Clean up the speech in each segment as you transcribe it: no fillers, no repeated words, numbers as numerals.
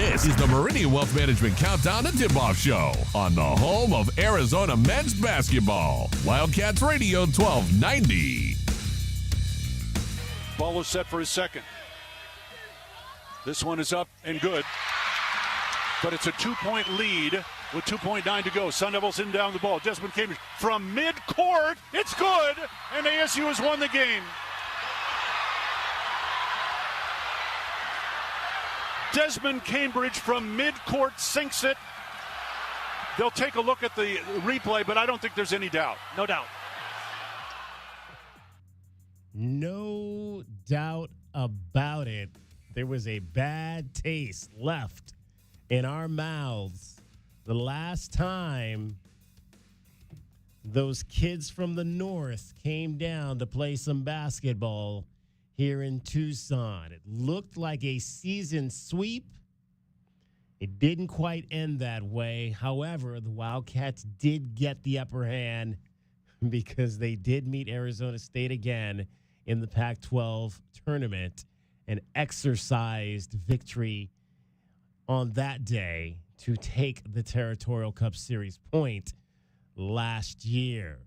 This is the Meridian Wealth Management Countdown to Tipoff Show on the home of Arizona men's basketball. Wildcats Radio 1290. Ball is set for his second. This one is up and good. But it's a 2-point lead with 2.9 to go. Sun Devils in down the ball. Desmond Cambridge from mid-court. It's good. And ASU has won the game. Desmond Cambridge from mid-court sinks it. They'll take a look at the replay, but I don't think there's any doubt. No doubt. No doubt about it. There was a bad taste left in our mouths the last time those kids from the north came down to play some basketball here in Tucson. It looked like a season sweep. It didn't quite end that way. However, the Wildcats did get the upper hand because they did meet Arizona State again in the Pac-12 tournament, an exercised victory on that day to take the Territorial Cup Series point last year.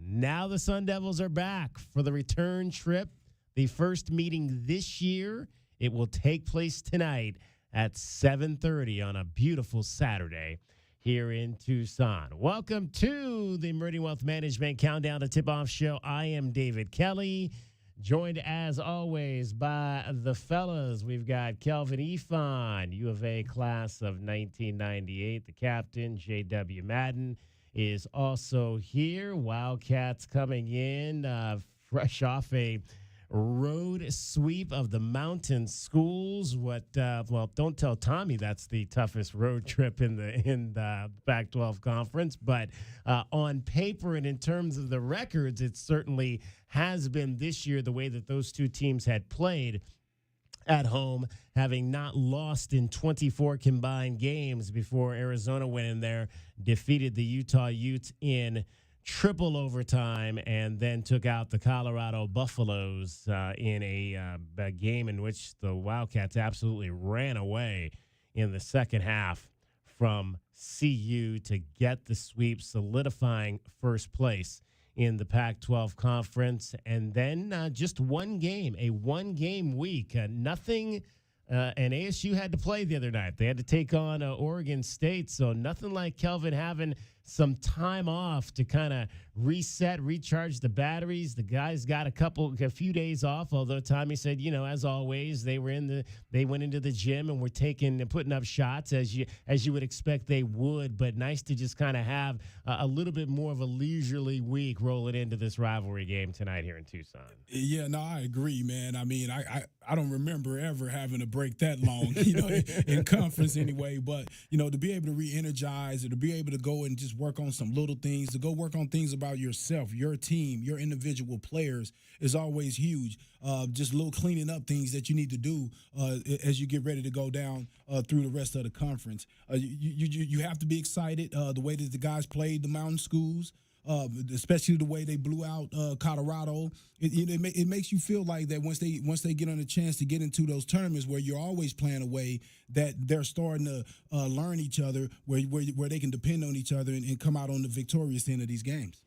Now the Sun Devils are back for the return trip. The first meeting this year, it will take place tonight at 7:30 on a beautiful Saturday here in Tucson. Welcome to the Meridian Wealth Management Countdown to Tip-Off Show. I am David Kelly, joined as always by the fellas. We've got Kelvin Ifan, U of A class of 1998. The captain, J.W. Madden, is also here. Wildcats coming in fresh off a road sweep of the mountain schools. Well, don't tell Tommy that's the toughest road trip in the Pac-12 conference, but on paper and in terms of the records, it certainly has been this year the way that those two teams had played at home, having not lost in 24 combined games before Arizona went in there, defeated the Utah Utes in triple overtime, and then took out the Colorado Buffaloes in a game in which the Wildcats absolutely ran away in the second half from CU to get the sweep, solidifying first place in the Pac-12 conference. And then just one game, a one-game week, nothing. And ASU had to play the other night. They had to take on Oregon State, so nothing like Kelvin having some time off to kind of reset, recharge the batteries. The guys got a few days off, although Tommy said, as always, they went into the gym and were putting up shots as you would expect they would. But nice to just kind of have a little bit more of a leisurely week rolling into this rivalry game tonight here in Tucson. Yeah, no, I agree, man. I mean, I don't remember ever having a break that long, in conference anyway. But, to be able to re-energize or to be able to go and just work on some little things, to go work on things about yourself, your team, your individual players is always huge. Just little cleaning up things that you need to do as you get ready to go down through the rest of the conference. You have to be excited the way that the guys played the mountain schools. Especially the way they blew out Colorado, it makes you feel like that once they get on a chance to get into those tournaments where you're always playing away, that they're starting to learn each other, where they can depend on each other and come out on the victorious end of these games.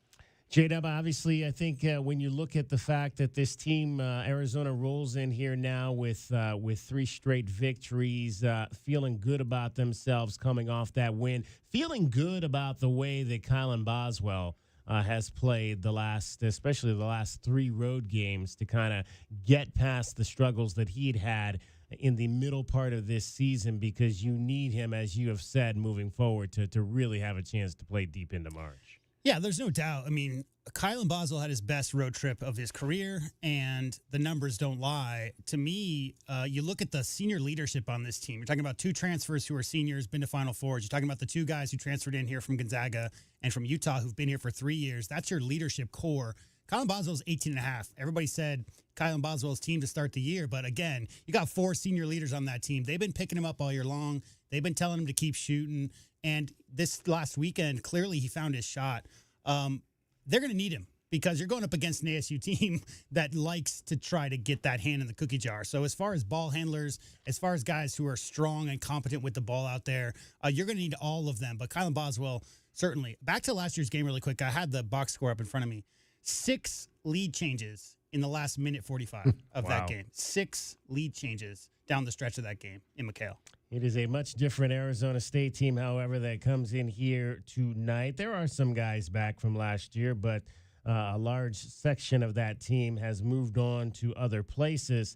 J-Dub, obviously, I think when you look at the fact that this team, Arizona, rolls in here now with 3 straight victories, feeling good about themselves coming off that win, feeling good about the way that Kylan Boswell has played especially the last 3 road games to kind of get past the struggles that he'd had in the middle part of this season, because you need him, as you have said, moving forward to really have a chance to play deep into March. Yeah, there's no doubt. I mean, Kylan Boswell had his best road trip of his career, and the numbers don't lie. To me, you look at the senior leadership on this team. You're talking about 2 transfers who are seniors, been to Final Fours. You're talking about the 2 guys who transferred in here from Gonzaga and from Utah who've been here for 3 years. That's your leadership core. Kylan Boswell's 18 and a half. Everybody said Kylan Boswell's team to start the year, but again, you got 4 senior leaders on that team. They've been picking him up all year long. They've been telling him to keep shooting, and this last weekend, clearly he found his shot. They're going to need him because you're going up against an ASU team that likes to try to get that hand in the cookie jar. So as far as ball handlers, as far as guys who are strong and competent with the ball out there, you're going to need all of them. But Kylan Boswell, certainly. Back to last year's game really quick. I had the box score up in front of me. 6 lead changes in the last minute 45 of that game. 6 lead changes down the stretch of that game in McHale. It is a much different Arizona State team, however, that comes in here tonight. There are some guys back from last year, but a large section of that team has moved on to other places.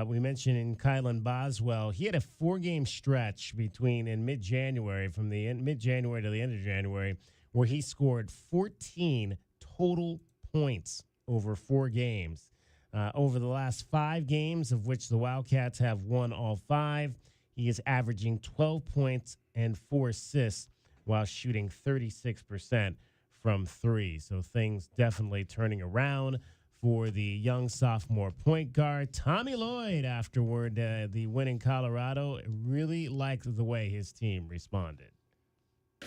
We mentioned in Kylan Boswell, he had a 4-game stretch in mid-January, from the mid-January to the end of January, where he scored 14 total points over 4 games. Over the last 5 games, of which the Wildcats have won all 5, he is averaging 12 points and 4 assists while shooting 36% from 3. So things definitely turning around for the young sophomore point guard. Tommy Lloyd, afterward, the win in Colorado, really liked the way his team responded.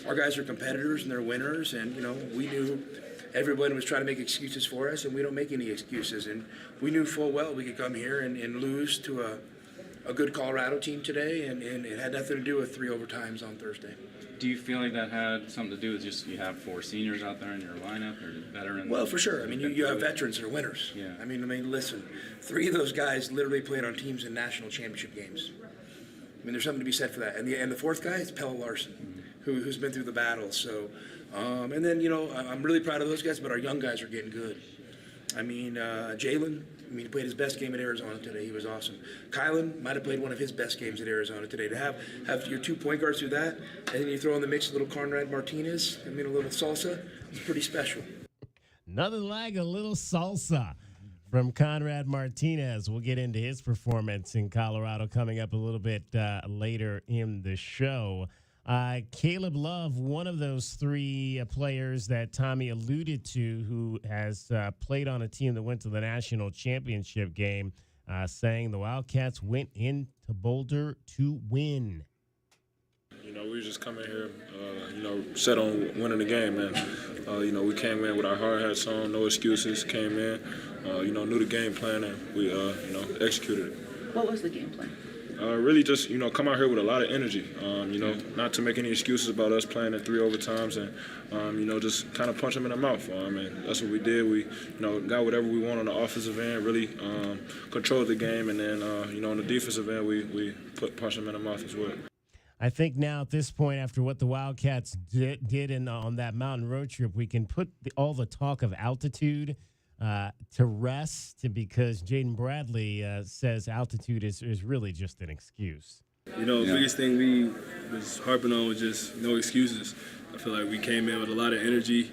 Our guys are competitors and they're winners, and we knew everybody was trying to make excuses for us, and we don't make any excuses. And we knew full well we could come here and lose to a good Colorado team today, and it had nothing to do with 3 overtimes on Thursday. Do you feel like that had something to do with just you have 4 seniors out there in your lineup, or veterans? Well, for sure. I mean, you have veterans that are winners. Yeah. I mean, listen, 3 of those guys literally played on teams in national championship games. I mean, there's something to be said for that. And the 4th guy is Pella Larson, who's been through the battle. So, and then I'm really proud of those guys, but our young guys are getting good. I mean, Jalen. He played his best game at Arizona today. He was awesome. Kylan might have played one of his best games at Arizona today. To have your 2 point guards do that, and then you throw in the mix a little Conrad Martinez, a little salsa, it's pretty special. Nothing like a little salsa from Conrad Martinez. We'll get into his performance in Colorado coming up a little bit later in the show. Caleb Love, one of those 3 players that Tommy alluded to, who has played on a team that went to the national championship game, saying the Wildcats went into Boulder to win. We just come in here, set on winning the game, man. We came in with our hard hats on, no excuses, came in, knew the game plan, and we, executed it. What was the game plan? Really just, come out here with a lot of energy, not to make any excuses about us playing in 3 overtimes and, just kind of punch them in the mouth. And that's what we did. We, got whatever we want on the offensive end, really controlled the game. And then, on the defensive end, we punched them in the mouth as well. I think now at this point, after what the Wildcats did on that mountain road trip, we can put all the talk of altitude to rest, because Jaden Bradley says altitude is really just an excuse. The biggest thing we was harping on was just no excuses. I feel like we came in with a lot of energy.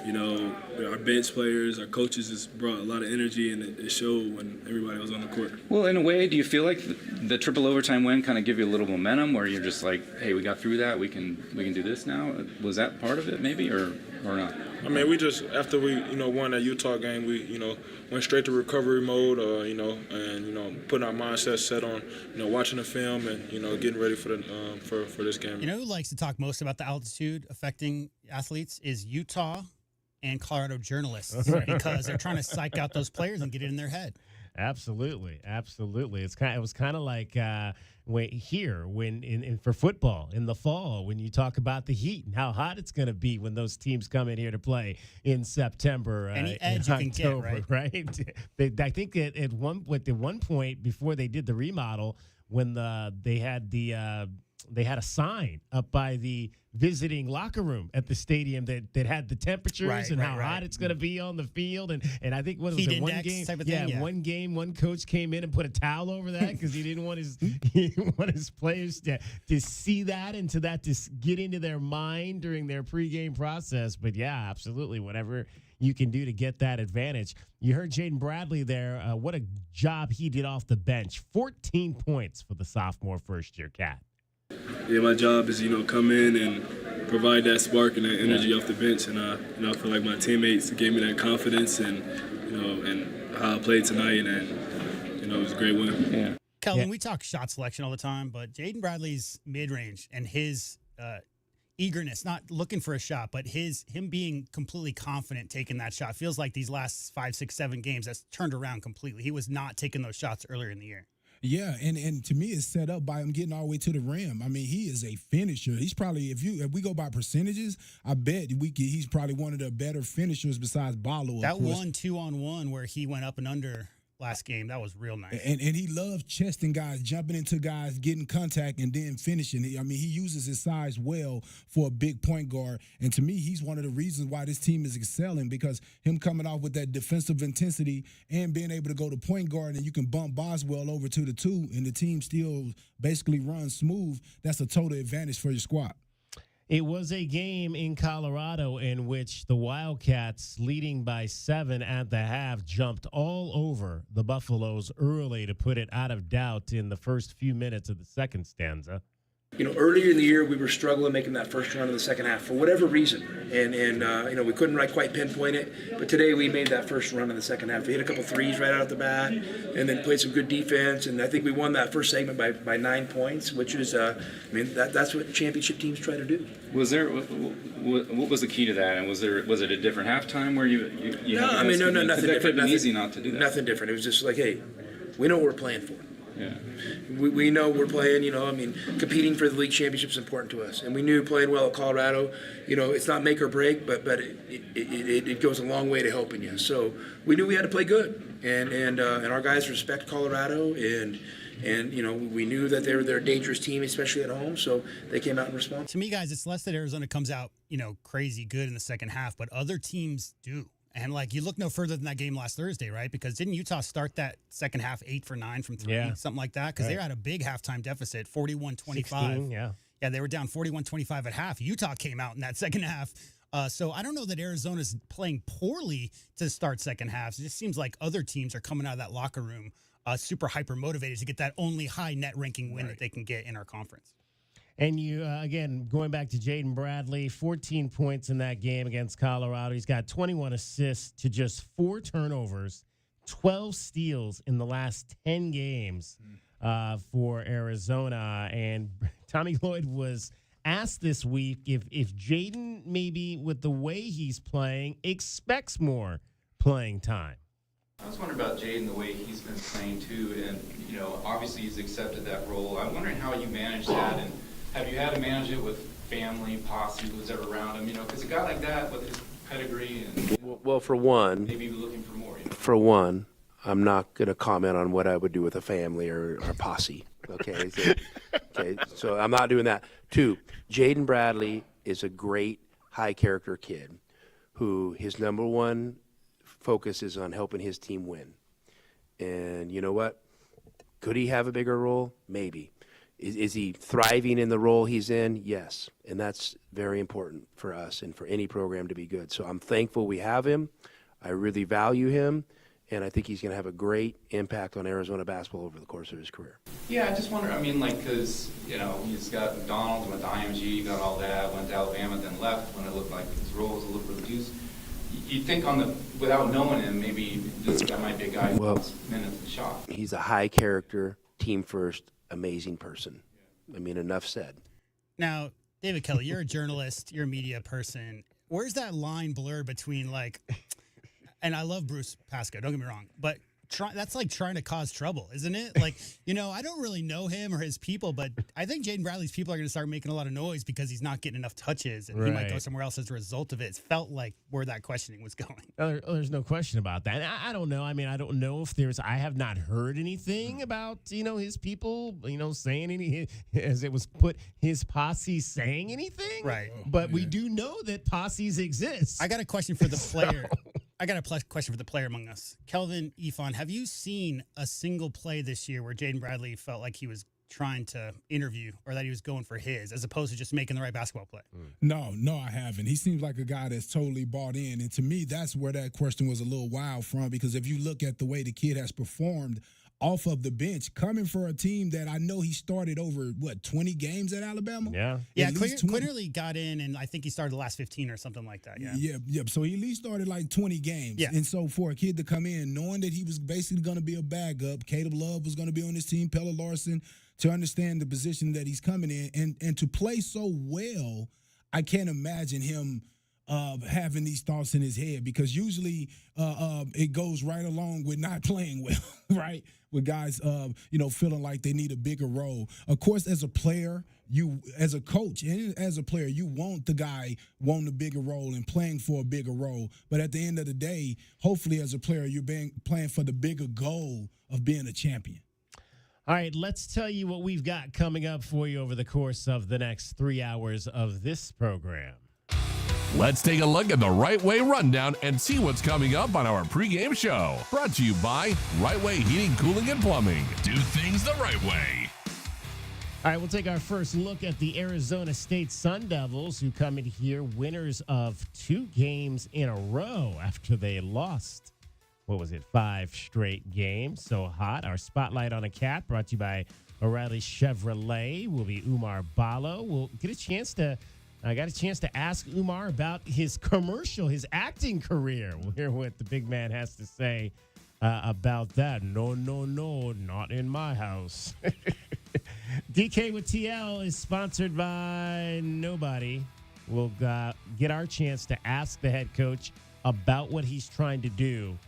Our bench players, our coaches just brought a lot of energy, and it showed when everybody was on the court. Well, in a way, do you feel like the triple overtime win kind of give you a little momentum, where you're just like, hey, we got through that, we can do this now? Was that part of it, maybe, or not? We just, after we, won that Utah game, we, went straight to recovery mode, and, putting our mindset set on, watching the film and, getting ready for this game. Who likes to talk most about the altitude affecting athletes is Utah and Colorado journalists, because they're trying to psych out those players and get it in their head. Absolutely. It was kind of like for football in the fall, when you talk about the heat and how hot it's going to be when those teams come in here to play in September. Any edge you can get, right? I think at one point before they did the remodel, when they had a sign up by the visiting locker room at the stadium that had the temperatures and how hot it's going to be on the field. And I think, what was it, one game? Type of thing, one game, one coach came in and put a towel over that because he didn't want his players to see that and to get into their mind during their pregame process. But yeah, absolutely, whatever you can do to get that advantage. You heard Jaden Bradley there. What a job he did off the bench. 14 points for the sophomore first-year Cat. Yeah, my job is, come in and provide that spark and that energy off the bench. And, I feel like my teammates gave me that confidence and how I played tonight. And, it was a great win. Yeah. Kelvin, we talk shot selection all the time, but Jaden Bradley's mid-range and his eagerness, not looking for a shot, but him being completely confident taking that shot. Feels like these last 5, 6, 7 games that's turned around completely. He was not taking those shots earlier in the year. Yeah, and to me, it's set up by him getting all the way to the rim. I mean, he is a finisher. He's probably, if we go by percentages, I bet he's probably one of the better finishers besides Ballo. That 1-2-on-1 where he went up and under last game, that was real nice. And he loves chesting guys, jumping into guys, getting contact, and then finishing. I mean, he uses his size well for a big point guard. And to me, he's one of the reasons why this team is excelling, because him coming off with that defensive intensity and being able to go to point guard, and you can bump Boswell over to the 2, and the team still basically runs smooth. That's a total advantage for your squad. It was a game in Colorado in which the Wildcats, leading by 7 at the half, jumped all over the Buffaloes early to put it out of doubt in the first few minutes of the second stanza. Earlier in the year, we were struggling making that first run in the second half for whatever reason. And we couldn't quite pinpoint it. But today we made that first run in the second half. We hit a couple threes right out the bat and then played some good defense. And I think we won that first segment by 9 points, which is, that's what championship teams try to do. Was there, what was the key to that? And was it a different halftime where you No, nothing different. That could have been easy not to do that. Nothing different. It was just like, hey, we know what we're playing for. Yeah. We know we're playing, competing for the league championship is important to us. And we knew playing well at Colorado, it's not make or break, but it goes a long way to helping you. So we knew we had to play good. And our guys respect Colorado, and we knew that they're a dangerous team, especially at home, so they came out and responded. To me, guys, it's less that Arizona comes out, crazy good in the second half, but other teams do. And, you look no further than that game last Thursday, right? Because didn't Utah start that second half 8 for 9 from 3, something like that? Because they had a big halftime deficit, 41-25. Yeah, they were down 41-25 at half. Utah came out in that second half. So I don't know that Arizona's playing poorly to start second halves. It just seems like other teams are coming out of that locker room super hyper-motivated to get that only high net ranking win that they can get in our conference. And you, again, going back to Jaden Bradley, 14 points in that game against Colorado. He's got 21 assists to just 4 turnovers, 12 steals in the last 10 games for Arizona. And Tommy Lloyd was asked this week if Jaden, maybe with the way he's playing, expects more playing time. I was wondering about Jaden, the way he's been playing too, and obviously he's accepted that role. I'm wondering how you manage that, and have you had to manage it with family, posse, who's ever around him? Because a guy like that with his pedigree and well, for one, maybe looking for more. For one, I'm not going to comment on what I would do with a family or posse. Okay, so I'm not doing that. 2, Jaden Bradley is a great high character kid who his number one focus is on helping his team win. And you know what? Could he have a bigger role? Maybe. Is he thriving in the role he's in? Yes. And that's very important for us and for any program to be good. So I'm thankful we have him. I really value him. And I think he's going to have a great impact on Arizona basketball over the course of his career. Yeah, I just wonder, because, he's got McDonald's, went to IMG, got all that, went to Alabama, then left when it looked like his role was a little reduced. You'd think without knowing him, maybe this guy might be a guy who wants minutes of the shot. He's a high character, team first, amazing person. Enough said. Now, David Kelly, you're a journalist, you're a media person. Where's that line blurred between and I love Bruce Pascoe, don't get me wrong, but that's like trying to cause trouble, isn't it? I don't really know him or his people, but I think Jaden Bradley's people are going to start making a lot of noise because he's not getting enough touches, and he might go somewhere else as a result of it. It felt like where that questioning was going. There's no question about that. I don't know. I don't know if I have not heard anything about, his people, saying any, as it was put, his posse saying anything. Right. But we do know that posses exist. I got a question for the player. I got a question for the player among us. Kelvin Ifan, have you seen a single play this year where Jaden Bradley felt like he was trying to interview or that he was going for his as opposed to just making the right basketball play? No, I haven't. He seems like a guy that's totally bought in. And to me, that's where that question was a little wild from, because if you look at the way the kid has performed off of the bench, coming for a team that I know he started over, 20 games at Alabama? Yeah, Quinterly got in, and I think he started the last 15 or something like that, Yeah. So he at least started 20 games. Yeah. And so for a kid to come in, knowing that he was basically going to be a backup, Caleb Love was going to be on his team, Pella Larson, to understand the position that he's coming in, and to play so well, I can't imagine him having these thoughts in his head, because usually it goes right along with not playing well, right? With guys, feeling like they need a bigger role. Of course, as a player, as a coach and as a player, you want the guy wanting a bigger role and playing for a bigger role. But at the end of the day, hopefully as a player, you're playing for the bigger goal of being a champion. All right, let's tell you what we've got coming up for you over the course of the next 3 hours of this program. Let's take a look at the Right Way Rundown and see what's coming up on our pregame show. Brought to you by Right Way Heating, Cooling, and Plumbing. Do things the right way. All right, we'll take our first look at the Arizona State Sun Devils, who come in here winners of 2 games in a row after they lost, 5 straight games. So hot. Our Spotlight on a Cat, brought to you by O'Reilly Chevrolet, will be Umar Balo. We'll get a chance to... I got a chance to ask Umar about his his acting career. We'll hear what the big man has to say about that. No, not in my house. DK with TL is sponsored by nobody. We'll get our chance to ask the head coach about what he's trying to do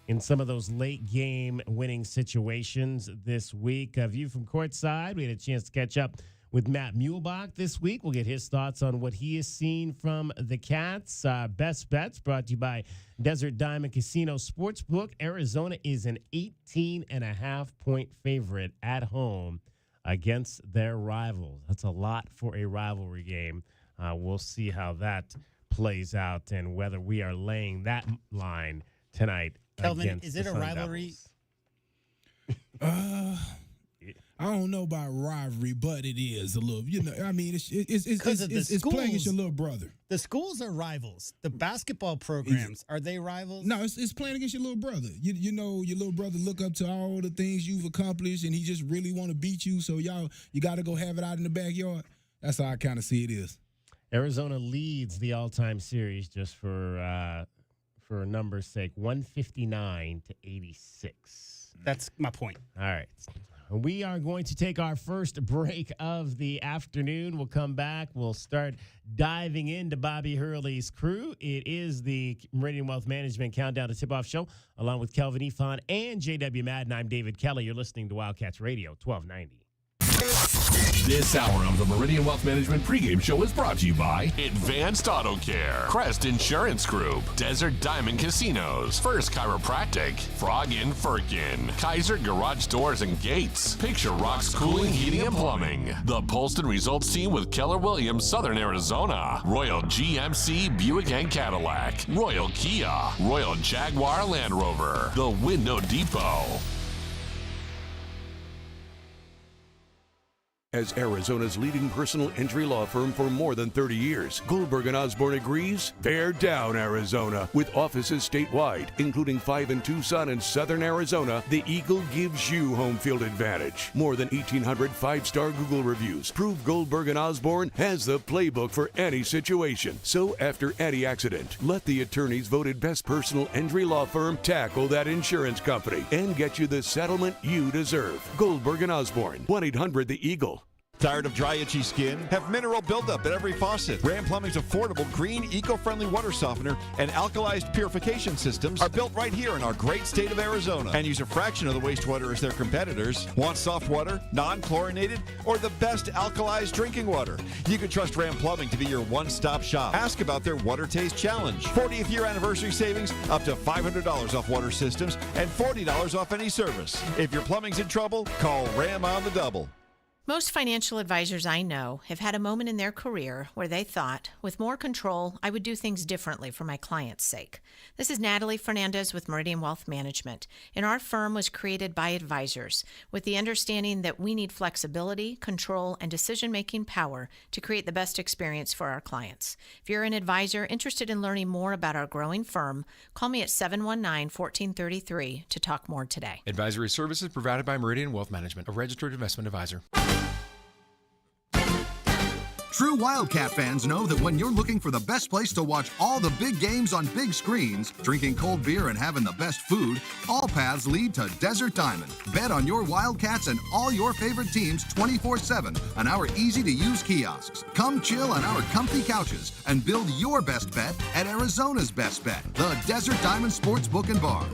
in some of those late game winning situations this week. A view from courtside, we had a chance to catch up with Matt Muehlbach this week. We'll get his thoughts on what he has seen from the Cats. Best Bets, brought to you by Desert Diamond Casino Sportsbook. Arizona is an 18.5-point favorite at home against their rivals. That's a lot for a rivalry game. We'll see how that plays out and whether we are laying that line tonight. Kelvin, is it a rivalry? I don't know about rivalry, but it is a little. It's playing against your little brother. The schools are rivals. The basketball programs, are they rivals? No, it's playing against your little brother. You know, your little brother look up to all the things you've accomplished, and he just really want to beat you. So you got to go have it out in the backyard. That's how I kind of see it is. Arizona leads the all-time series, just for a number's sake, 159-86. That's my point. All right. We are going to take our first break of the afternoon. We'll come back. We'll start diving into Bobby Hurley's crew. It is the Meridian Wealth Management Countdown to Tip-Off Show, along with Kelvin Efon and J.W. Madden. I'm David Kelly. You're listening to Wildcats Radio, 1290. This hour of the Meridian Wealth Management pregame show is brought to you by Advanced Auto Care, Crest Insurance Group, Desert Diamond Casinos, First Chiropractic, Frog in Firkin, Kaiser Garage Doors and Gates, Picture Rocks Cooling, Heating, and Plumbing, the Polston Results Team with Keller Williams, Southern Arizona, Royal GMC Buick and Cadillac, Royal Kia, Royal Jaguar Land Rover, the Window Depot. As Arizona's leading personal injury law firm for more than 30 years, Goldberg & Osborne agrees, bear down, Arizona. With offices statewide, including 5 in Tucson and Southern Arizona, the Eagle gives you home field advantage. More than 1,800 5-star Google reviews prove Goldberg & Osborne has the playbook for any situation. So after any accident, let the attorneys voted best personal injury law firm tackle that insurance company and get you the settlement you deserve. Goldberg & Osborne, 1-800-THE-EAGLE. Tired of dry, itchy skin? Have mineral buildup at every faucet. Ram Plumbing's affordable, green, eco-friendly water softener and alkalized purification systems are built right here in our great state of Arizona and use a fraction of the wastewater as their competitors. Want soft water, non-chlorinated, or the best alkalized drinking water? You can trust Ram Plumbing to be your one-stop shop. Ask about their Water Taste Challenge. 40th year anniversary savings, up to $500 off water systems and $40 off any service. If your plumbing's in trouble, call Ram on the double. Most financial advisors I know have had a moment in their career where they thought, with more control, I would do things differently for my client's sake. This is Natalie Fernandez with Meridian Wealth Management, and our firm was created by advisors with the understanding that we need flexibility, control, and decision-making power to create the best experience for our clients. If you're an advisor interested in learning more about our growing firm, call me at 719-1433 to talk more today. Advisory services provided by Meridian Wealth Management, a registered investment advisor. True Wildcat fans know that when you're looking for the best place to watch all the big games on big screens, drinking cold beer and having the best food, all paths lead to Desert Diamond. Bet on your Wildcats and all your favorite teams 24/7 on our easy-to-use kiosks. Come chill on our comfy couches and build your best bet at Arizona's best bet, the Desert Diamond Sportsbook and Bar.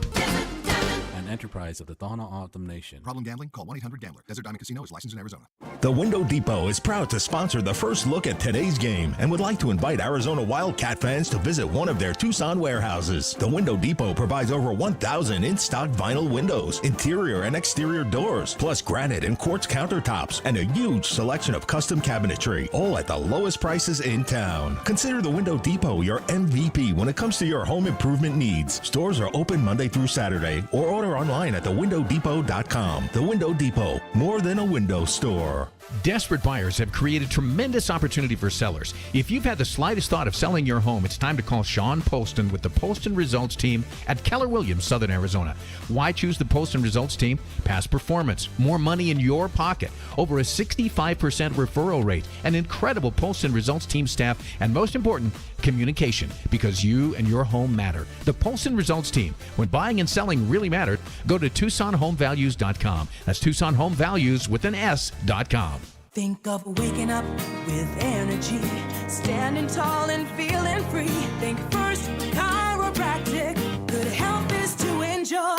An enterprise of the Thana Autumn Nation. Problem gambling? Call 1-800-GAMBLER. Desert Diamond Casino is licensed in Arizona. The Window Depot is proud to sponsor the first look at today's game and would like to invite Arizona Wildcat fans to visit one of their Tucson warehouses. The Window Depot provides over 1,000 in-stock vinyl windows, interior and exterior doors, plus granite and quartz countertops, and a huge selection of custom cabinetry, all at the lowest prices in town. Consider the Window Depot your MVP when it comes to your home improvement needs. Stores are open Monday through Saturday, or order online at thewindowdepot.com. The Window Depot, more than a window store. Desperate buyers have created tremendous opportunity for sellers. If you've had the slightest thought of selling your home, it's time to call Sean Poston with the Poston Results Team at Keller Williams, Southern Arizona. Why choose the Poston Results Team? Past performance, more money in your pocket, over a 65% referral rate, an incredible Poston Results Team staff, and most important, communication, because you and your home matter. The Poston Results Team. When buying and selling really mattered, go to TucsonHomeValues.com. That's TucsonHomeValues with an S.com. Think of waking up with energy, standing tall and feeling free. Think First Chiropractic, good health is to enjoy.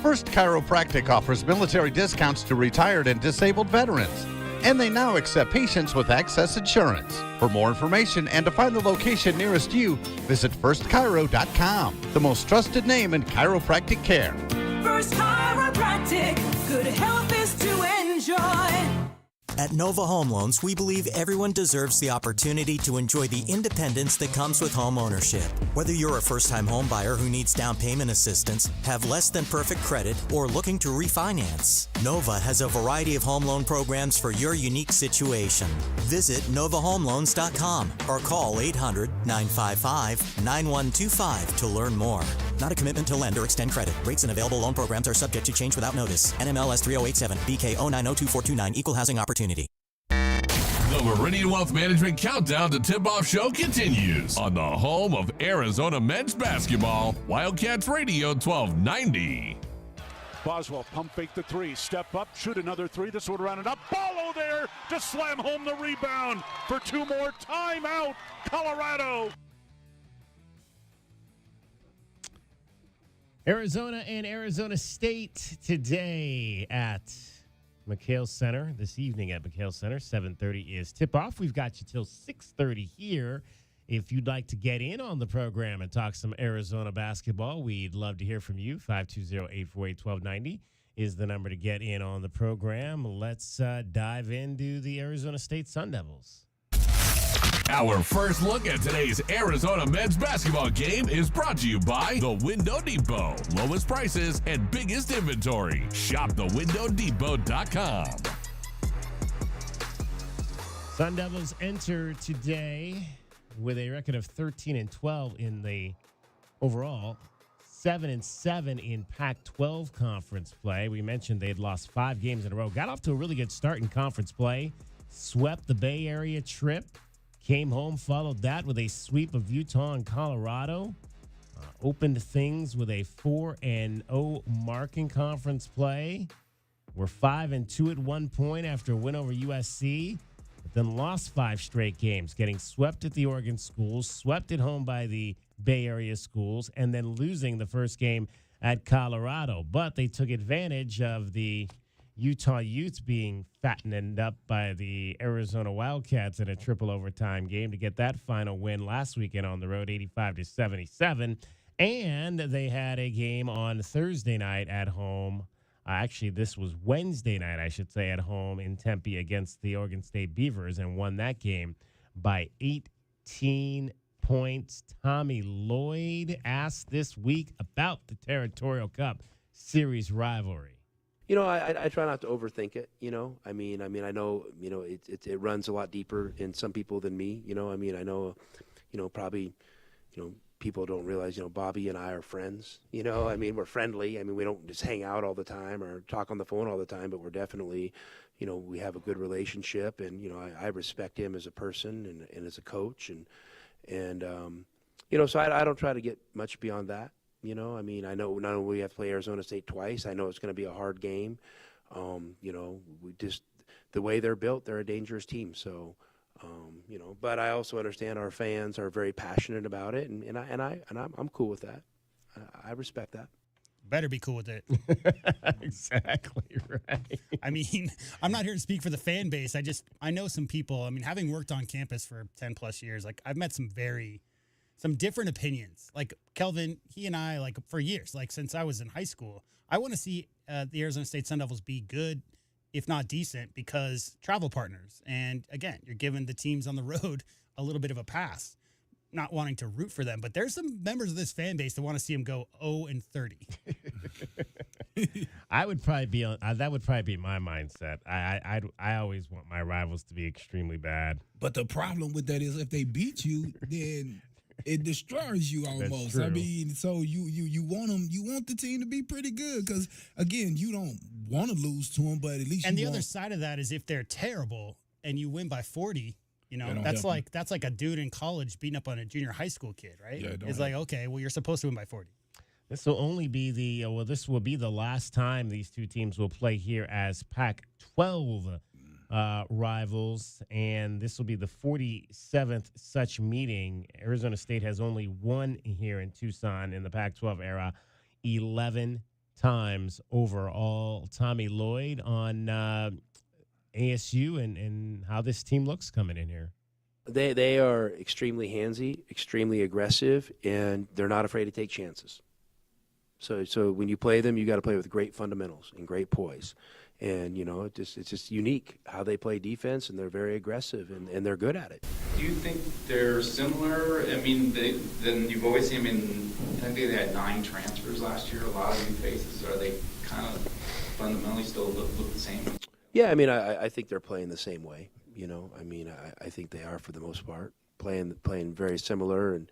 First Chiropractic offers military discounts to retired and disabled veterans, and they now accept patients with access insurance. For more information and to find the location nearest you, visit firstchiro.com, the most trusted name in chiropractic care. First Chiropractic, good health is to enjoy. At Nova Home Loans, we believe everyone deserves the opportunity to enjoy the independence that comes with home ownership. Whether you're a first-time home buyer who needs down payment assistance, have less than perfect credit, or looking to refinance, Nova has a variety of home loan programs for your unique situation. Visit novahomeloans.com or call 800-955-9125 to learn more. Not a commitment to lend or extend credit. Rates and available loan programs are subject to change without notice. NMLS 3087, BK 0902429, Equal Housing Opportunity. The Meridian Wealth Management Countdown to Tip-Off Show continues on the home of Arizona men's basketball, Wildcats Radio 1290. Boswell pump fake the three, step up, shoot another three. This one around and up. Bolo there to slam home the rebound for two more. Timeout, Colorado. Arizona and Arizona State today at McHale Center. This evening at McHale Center, 7:30 is tip-off. We've got you till 6:30 here. If you'd like to get in on the program and talk some Arizona basketball, we'd love to hear from you. 520-848-1290 is the number to get in on the program. Let's dive into the Arizona State Sun Devils. Our first look at today's Arizona men's basketball game is brought to you by The Window Depot. Lowest prices and biggest inventory. Shop thewindowdepot.com. Sun Devils enter today with a record of 13-12 in the overall, 7-7 in Pac-12 conference play. We mentioned they had lost 5 games in a row. Got off to a really good start in conference play. Swept the Bay Area trip. Came home, followed that with a sweep of Utah and Colorado. Opened things with a 4-0 mark in conference play. We're 5-2 at one point after a win over USC, but then lost 5 straight games, getting swept at the Oregon schools, swept at home by the Bay Area schools, and then losing the first game at Colorado. But they took advantage of the Utah Utes being fattened up by the Arizona Wildcats in a triple overtime game to get that final win last weekend on the road, 85-77. And they had a game on Thursday night at home. Actually, this was Wednesday night, I should say, at home in Tempe against the Oregon State Beavers and won that game by 18 points. Tommy Lloyd asked this week about the Territorial Cup Series rivalry. You know, I try not to overthink it. You know, I mean, I know, you know, it runs a lot deeper in some people than me. You know, I mean, I know, you know, probably, you know, people don't realize, Bobby and I are friends. I mean, we're friendly. I mean, we don't just hang out all the time or talk on the phone all the time, but we're definitely, we have a good relationship, and, I respect him as a person and as a coach. And so I don't try to get much beyond that. I mean, I know not only we have to play Arizona State twice, I know it's going to be a hard game. We just, the way they're built, they're a dangerous team. So, but I also understand our fans are very passionate about it, and I'm cool with that. I respect that. Better be cool with it. Exactly right. I mean, I'm not here to speak for the fan base. I know some people. I mean, having worked on campus for 10 plus years, like I've met some different opinions. Like Kelvin, he and I, like for years, like since I was in high school, I want to see the Arizona State Sun Devils be good, if not decent, because travel partners. And again, you're giving the teams on the road a little bit of a pass, not wanting to root for them. But there's some members of this fan base that want to see them go 0-30. I would probably be on. That would probably be my mindset. I always want my rivals to be extremely bad. But the problem with that is if they beat you, then it destroys you almost. True. I mean, so you want them, you want the team to be pretty good because again, you don't want to lose to them, but at least. And the other side of that is if they're terrible and you win by 40. That's like a dude in college beating up on a junior high school kid, right? Yeah, it's like, okay, well, you're supposed to win by 40. This will be the last time these two teams will play here as Pac-12 rivals, and this will be the 47th such meeting. Arizona State has only won here in Tucson in the Pac-12 era 11 times overall. Tommy Lloyd on ASU and how this team looks coming in here. They are extremely handsy, extremely aggressive, and they're not afraid to take chances. So when you play them, you got to play with great fundamentals and great poise. And, it's just unique how they play defense, and they're very aggressive, and they're good at it. Do you think they're similar? I mean, then you've always seen them I think they had 9 transfers last year, a lot of new faces. Are they kind of fundamentally still look the same? Yeah, I mean, I think they're playing the same way. I mean, I think they are for the most part playing very similar. And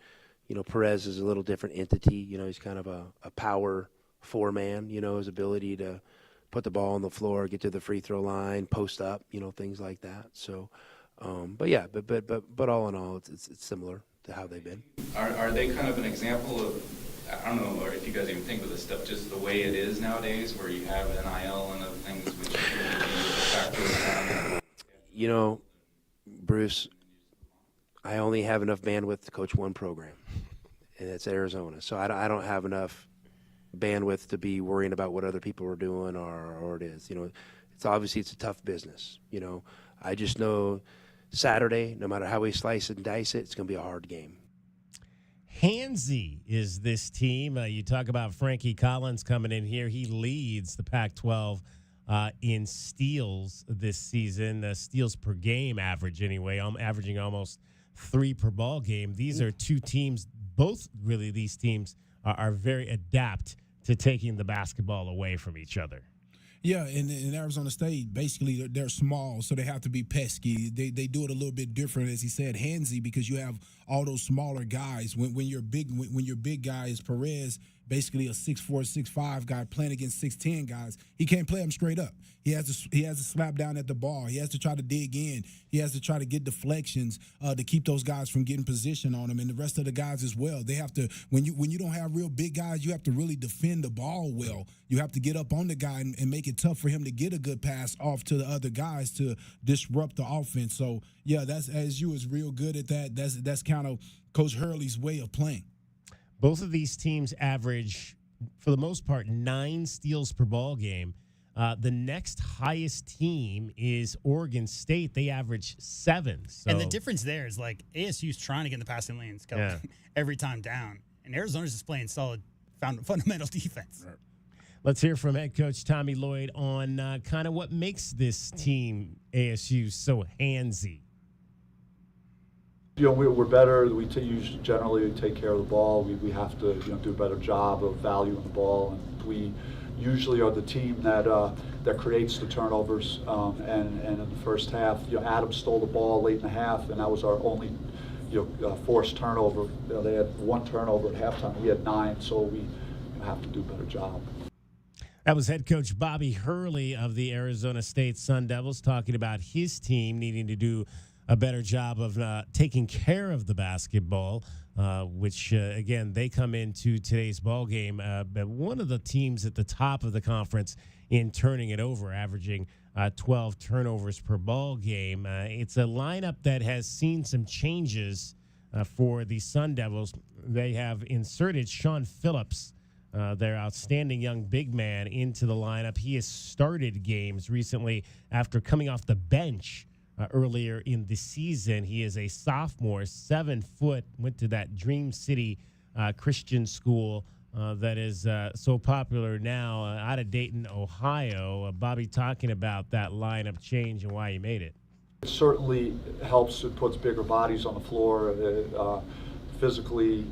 Perez is a little different entity. He's kind of a power 4-man. His ability to put the ball on the floor, get to the free throw line, post up. Things like that. So, but all in all, it's similar to how they've been. Are they kind of an example of? I don't know, or if you guys even think of this stuff, just the way it is nowadays, where you have NIL and other things, which factor. Bruce, I only have enough bandwidth to coach one program, and it's Arizona. So I don't have enough bandwidth to be worrying about what other people are doing or it is. It's a tough business. I just know Saturday, no matter how we slice and dice it, it's going to be a hard game. Handsy is this team. You talk about Frankie Collins coming in here. He leads the Pac-12 in steals this season, steals per game average anyway. I'm averaging almost 3 per ball game. These are two teams, these teams are very adept to taking the basketball away from each other. Yeah, in Arizona State, basically they're small, so they have to be pesky. They do it a little bit different, as he said, handsy, because you have all those smaller guys. When your big guy is Perez, basically a 6'4", 6'5" guy playing against 6'10" guys, he can't play them straight up. He has to slap down at the ball. He has to try to dig in. He has to try to get deflections to keep those guys from getting position on him, and the rest of the guys as well. They have to when you don't have real big guys, you have to really defend the ball well. You have to get up on the guy and make it tough for him to get a good pass off to the other guys to disrupt the offense. So yeah, that's ASU is real good at that. That's kind of Coach Hurley's way of playing. Both of these teams average, for the most part, 9 steals per ball game. The next highest team is Oregon State. They average 7. So. And the difference there is like ASU's trying to get in the passing lanes every time down, and Arizona's just playing solid fundamental defense. Right. Let's hear from head coach Tommy Lloyd on kind of what makes this team ASU so handsy. We're better. We generally take care of the ball. We have to do a better job of valuing the ball, and we usually are the team that creates the turnovers. And in the first half, Adam stole the ball late in the half, and that was our only forced turnover. They had 1 turnover at halftime. We had 9, so we have to do a better job. That was head coach Bobby Hurley of the Arizona State Sun Devils talking about his team needing to do a better job of taking care of the basketball, which, again, they come into today's ball game. But one of the teams at the top of the conference in turning it over, averaging 12 turnovers per ball game. It's a lineup that has seen some changes for the Sun Devils. They have inserted Sean Phillips, their outstanding young big man, into the lineup. He has started games recently after coming off the bench earlier in the season. He is a sophomore, 7 foot, went to that Dream City Christian school that is so popular now out of Dayton, Ohio. Bobby, talking about that lineup change and why he made it. It certainly helps. It puts bigger bodies on the floor. Physically,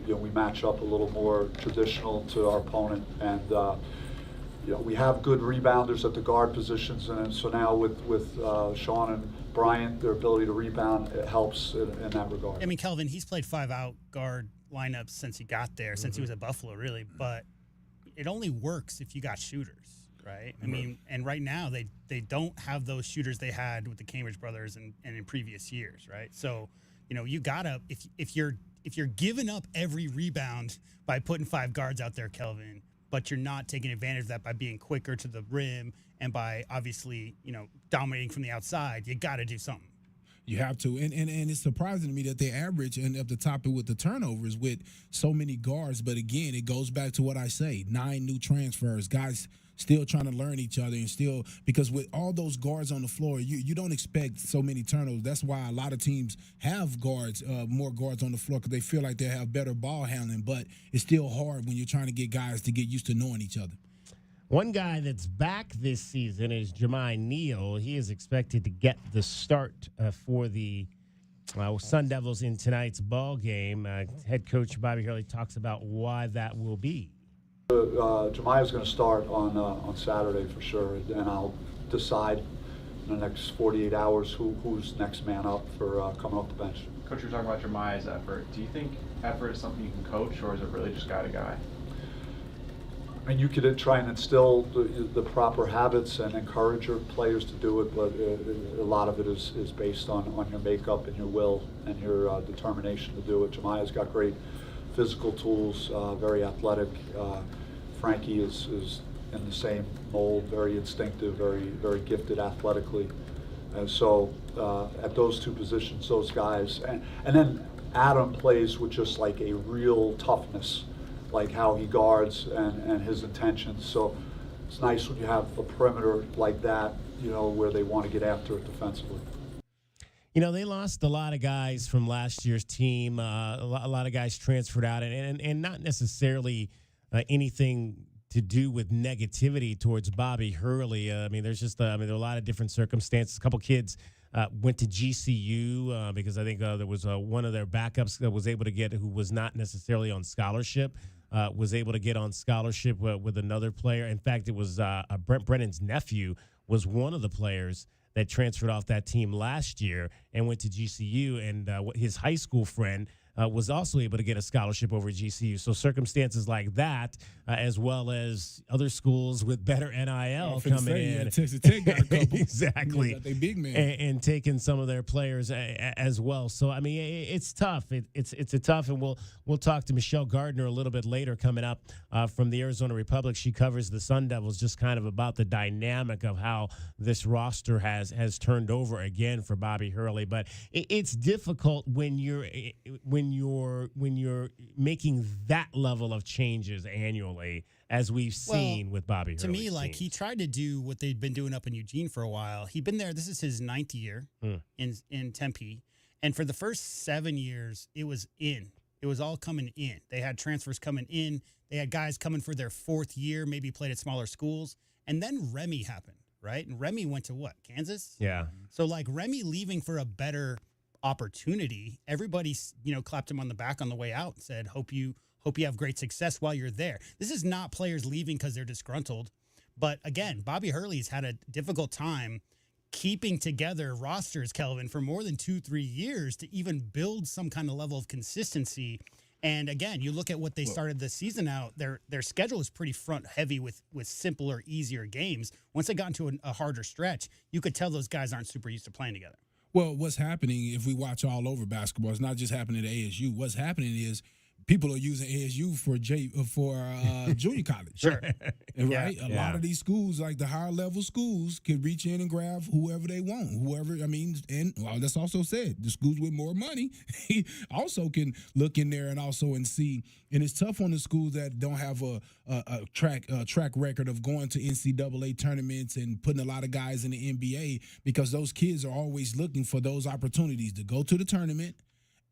we match up a little more traditional to our opponent, and we have good rebounders at the guard positions, and so now with Sean and Bryant, their ability to rebound, it helps in that regard. I mean, Kelvin, he's played 5-out guard lineups since he got there, since he was at Buffalo, really, but it only works if you got shooters, right? I mean, and right now they don't have those shooters they had with the Cambridge brothers and in previous years, right? So, you gotta, if you're giving up every rebound by putting 5 guards out there, Kelvin, but you're not taking advantage of that by being quicker to the rim and by obviously, dominating from the outside, you got to do something. You have to. And it's surprising to me that they average and up the top with the turnovers with so many guards. But again, it goes back to what I say, 9 new transfers, guys still trying to learn each other, and still, because with all those guards on the floor, you don't expect so many turnovers. That's why a lot of teams have guards, more guards on the floor, because they feel like they have better ball handling. But it's still hard when you're trying to get guys to get used to knowing each other. One guy that's back this season is Jemai Neal. He is expected to get the start for the Sun Devils in tonight's ball game. Head coach Bobby Hurley talks about why that will be. Jemiah's going to start on Saturday for sure, and I'll decide in the next 48 hours who's next man up for coming off the bench. Coach, you're talking about Jemiah's effort. Do you think effort is something you can coach, or is it really just guy to guy? I mean, you could try and instill the proper habits and encourage your players to do it, but a lot of it is based on your makeup and your will and your determination to do it. Jemiah's got great physical tools, very athletic. Frankie is in the same mold, very instinctive, very gifted athletically. And so at those 2 positions, those guys, and then Adam plays with just like a real toughness, like how he guards and his intentions. So it's nice when you have a perimeter like that, where they want to get after it defensively. They lost a lot of guys from last year's team. A lot of guys transferred out, and not necessarily anything to do with negativity towards Bobby Hurley. I mean, there are a lot of different circumstances. A couple kids went to GCU because I think there was one of their backups that was able to get, who was not necessarily on scholarship, was able to get on scholarship with another player. In fact, it was Brent Brennan's nephew was one of the players that transferred off that team last year and went to GCU, and his high school friend was also able to get a scholarship over at GCU. So circumstances like that, as well as other schools with better NIL coming in. Texas Tech got a couple. Exactly. Got their big man. And taking some of their players as well. So, I mean, it's tough. It's a tough, and we'll talk to Michelle Gardner a little bit later coming up from the Arizona Republic. She covers the Sun Devils, just kind of about the dynamic of how this roster has turned over again for Bobby Hurley. But it's difficult when you're making that level of changes annually, as we've seen with Bobby Hurley. To me, like, he tried to do what they'd been doing up in Eugene for a while. He'd been there. This is his 9th year in Tempe. And for the first 7 years, it was in. It was all coming in. They had transfers coming in. They had guys coming for their 4th year, maybe played at smaller schools. And then Remy happened, right? And Remy went to what, Kansas? Yeah. So, like, Remy leaving for a better opportunity, everybody, clapped him on the back on the way out and said, hope you have great success while you're there. This is not players leaving because they're disgruntled. But again, Bobby Hurley's had a difficult time keeping together rosters, Kelvin, for more than 2-3 years to even build some kind of level of consistency. And again, you look at what they started this season out, their schedule is pretty front heavy with simpler, easier games. Once they got into a harder stretch, you could tell those guys aren't super used to playing together. Well, what's happening, if we watch all over basketball, it's not just happening at ASU. What's happening is people are using ASU for junior college. Sure. Right? A lot of these schools, like the higher level schools, can reach in and grab whoever they want. That's also said, the schools with more money also can look in there and see. And it's tough on the schools that don't have a track record of going to NCAA tournaments and putting a lot of guys in the NBA, because those kids are always looking for those opportunities to go to the tournament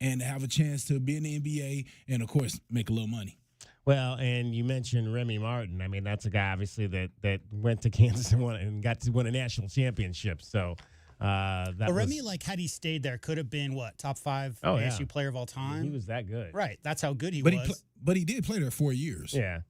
and have a chance to be in the NBA and, of course, make a little money. Well, and you mentioned Remy Martin. I mean, that's a guy, obviously, that went to Kansas and got to win a national championship. So Remy, had he stayed there, could have been, top 5 ASU player of all time? He was that good. Right. That's how good he was. But he did play there 4 years. Yeah.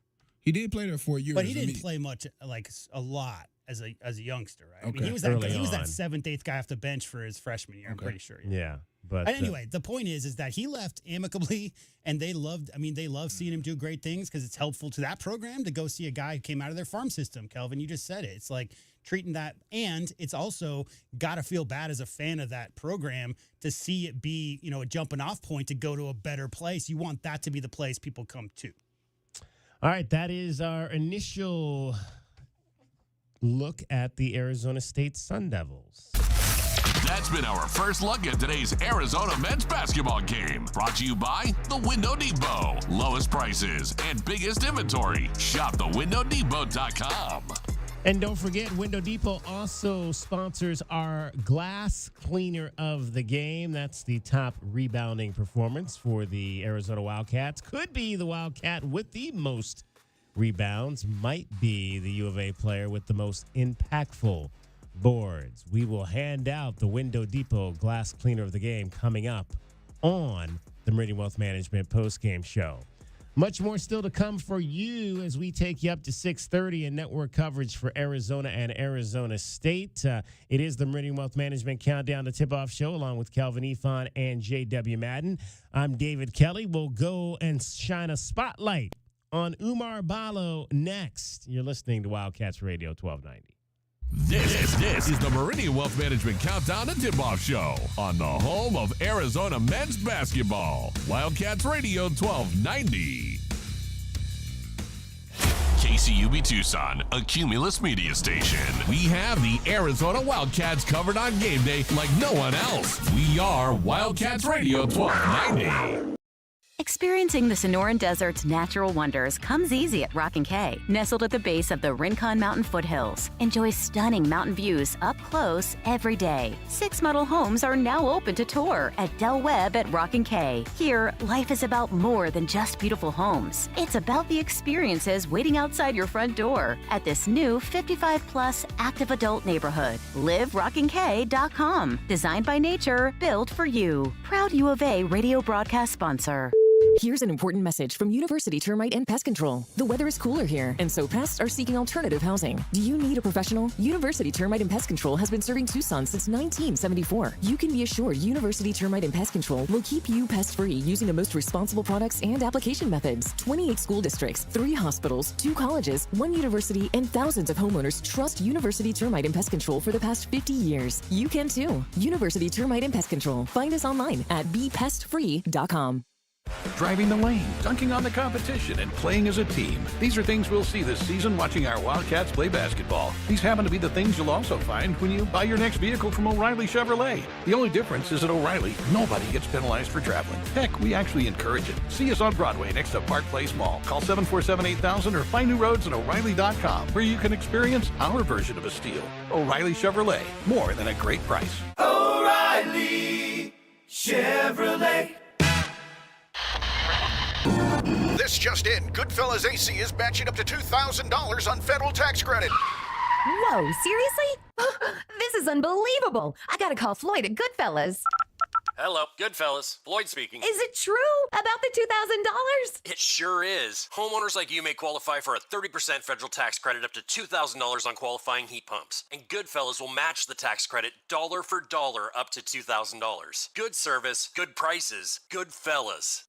He did play there 4 years. But he didn't play much, a lot as a youngster, right? Okay. I mean, he was that 7th, 8th guy off the bench for his freshman year, I'm pretty sure. Yeah. But anyway, the point is that he left amicably, and they love seeing him do great things because it's helpful to that program to go see a guy who came out of their farm system. Kelvin, you just said it. It's like treating that, and it's also got to feel bad as a fan of that program to see it be, a jumping off point to go to a better place. You want that to be the place people come to. All right, that is our initial look at the Arizona State Sun Devils. That's been our first look at today's Arizona men's basketball game. Brought to you by The Window Depot. Lowest prices and biggest inventory. Shop thewindow.depot.com. And don't forget, Window Depot also sponsors our glass cleaner of the game. That's the top rebounding performance for the Arizona Wildcats. Could be the Wildcat with the most rebounds. Might be the U of A player with the most impactful boards. We will hand out the Window Depot glass cleaner of the game coming up on the Meridian Wealth Management postgame show. Much more still to come for you as we take you up to 6:30 in network coverage for Arizona and Arizona State. It is the Meridian Wealth Management Countdown to Tip-Off show along with Calvin Efon and J.W. Madden. I'm David Kelly. We'll go and shine a spotlight on Umar Balo next. You're listening to Wildcats Radio 1290. This is the Meridian Wealth Management Countdown to Tip-Off Show on the home of Arizona men's basketball. Wildcats Radio 1290. KCUB Tucson, a Cumulus media station. We have the Arizona Wildcats covered on game day like no one else. We are Wildcats Radio 1290. Experiencing the Sonoran Desert's natural wonders comes easy at Rock & Kay. Nestled at the base of the Rincon Mountain foothills, enjoy stunning mountain views up close every day. 6 model homes are now open to tour at Del Webb at Rock & Kay. Here, life is about more than just beautiful homes. It's about the experiences waiting outside your front door at this new 55-plus active adult neighborhood. LiveRockandK.com. Designed by nature, built for you. Proud U of A radio broadcast sponsor. Here's an important message from University Termite and Pest Control. The weather is cooler here, and so pests are seeking alternative housing. Do you need a professional? University Termite and Pest Control has been serving Tucson since 1974. You can be assured University Termite and Pest Control will keep you pest-free using the most responsible products and application methods. 28 school districts, 3 hospitals, 2 colleges, 1 university, and thousands of homeowners trust University Termite and Pest Control for the past 50 years. You can too. University Termite and Pest Control. Find us online at bepestfree.com. Driving the lane, dunking on the competition, and playing as a team. These are things we'll see this season watching our Wildcats play basketball. These happen to be the things you'll also find when you buy your next vehicle from O'Reilly Chevrolet. The only difference is at O'Reilly, nobody gets penalized for traveling. Heck, we actually encourage it. See us on Broadway next to Park Place Mall. Call 747-8000 or find new roads at O'Reilly.com, where you can experience our version of a steal. O'Reilly Chevrolet, more than a great price. O'Reilly Chevrolet. This just in, Goodfellas AC is matching up to $2,000 on federal tax credit. Whoa, seriously? This is unbelievable. I gotta call Floyd at Goodfellas. Hello, Goodfellas. Floyd speaking. Is it true about the $2,000? It sure is. Homeowners like you may qualify for a 30% federal tax credit up to $2,000 on qualifying heat pumps. And Goodfellas will match the tax credit dollar for dollar up to $2,000. Good service, good prices, Goodfellas.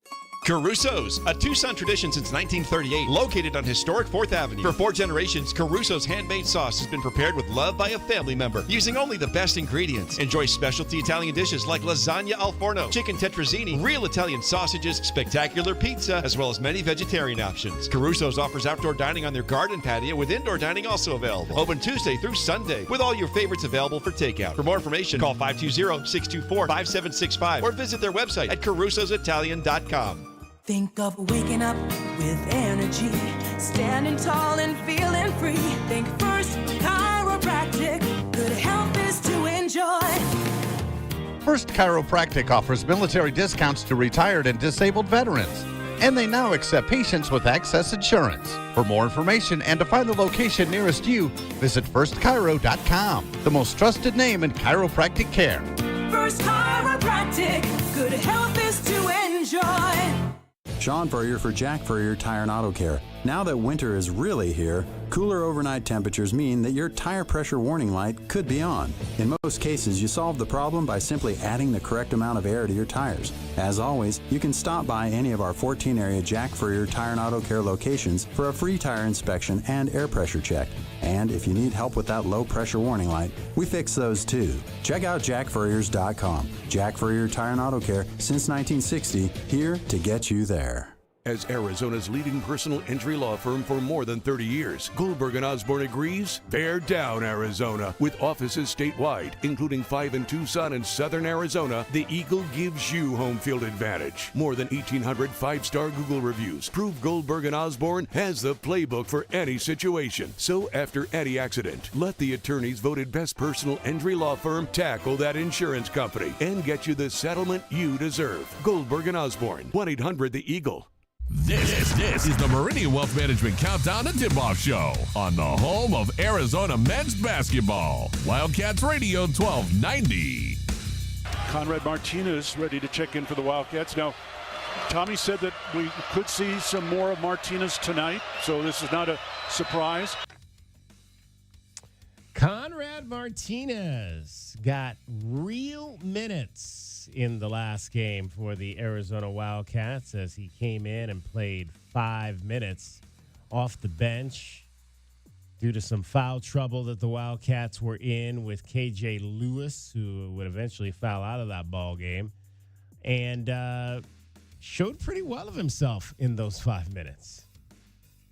Caruso's, a Tucson tradition since 1938, located on historic 4th Avenue. For 4 generations, Caruso's handmade sauce has been prepared with love by a family member, using only the best ingredients. Enjoy specialty Italian dishes like lasagna al forno, chicken tetrazzini, real Italian sausages, spectacular pizza, as well as many vegetarian options. Caruso's offers outdoor dining on their garden patio, with indoor dining also available. Open Tuesday through Sunday, with all your favorites available for takeout. For more information, call 520-624-5765 or visit their website at carusositalian.com. Think of waking up with energy, standing tall and feeling free. Think First Chiropractic, good health is to enjoy. First Chiropractic offers military discounts to retired and disabled veterans. And they now accept patients with access insurance. For more information and to find the location nearest you, visit firstchiro.com, the most trusted name in chiropractic care. First Chiropractic, good health is to enjoy. Sean Furrier for Jack Furrier Tire and Auto Care. Now that winter is really here, cooler overnight temperatures mean that your tire pressure warning light could be on. In most cases, you solve the problem by simply adding the correct amount of air to your tires. As always, you can stop by any of our 14-area Jack Furrier Tire and Auto Care locations for a free tire inspection and air pressure check. And if you need help with that low pressure warning light, we fix those too. Check out jackfurriers.com. Jack Furrier Tire and Auto Care since 1960, here to get you there. As Arizona's leading personal injury law firm for more than 30 years, Goldberg & Osborne agrees, bear down, Arizona. With offices statewide, including 5 in Tucson and Southern Arizona, the Eagle gives you home field advantage. More than 1,800 5-star Google reviews prove Goldberg & Osborne has the playbook for any situation. So after any accident, let the attorneys voted best personal injury law firm tackle that insurance company and get you the settlement you deserve. Goldberg & Osborne, 1-800-THE-EAGLE. This is the Meridian Wealth Management Countdown to Tipoff Show on the home of Arizona men's basketball. Wildcats Radio 1290. Conrad Martinez ready to check in for the Wildcats. Now, Tommy said that we could see some more of Martinez tonight, so this is not a surprise. Conrad Martinez got real minutes in the last game for the Arizona Wildcats as he came in and played 5 minutes off the bench due to some foul trouble that the Wildcats were in with KJ Lewis, who would eventually foul out of that ball game, and showed pretty well of himself in those 5 minutes.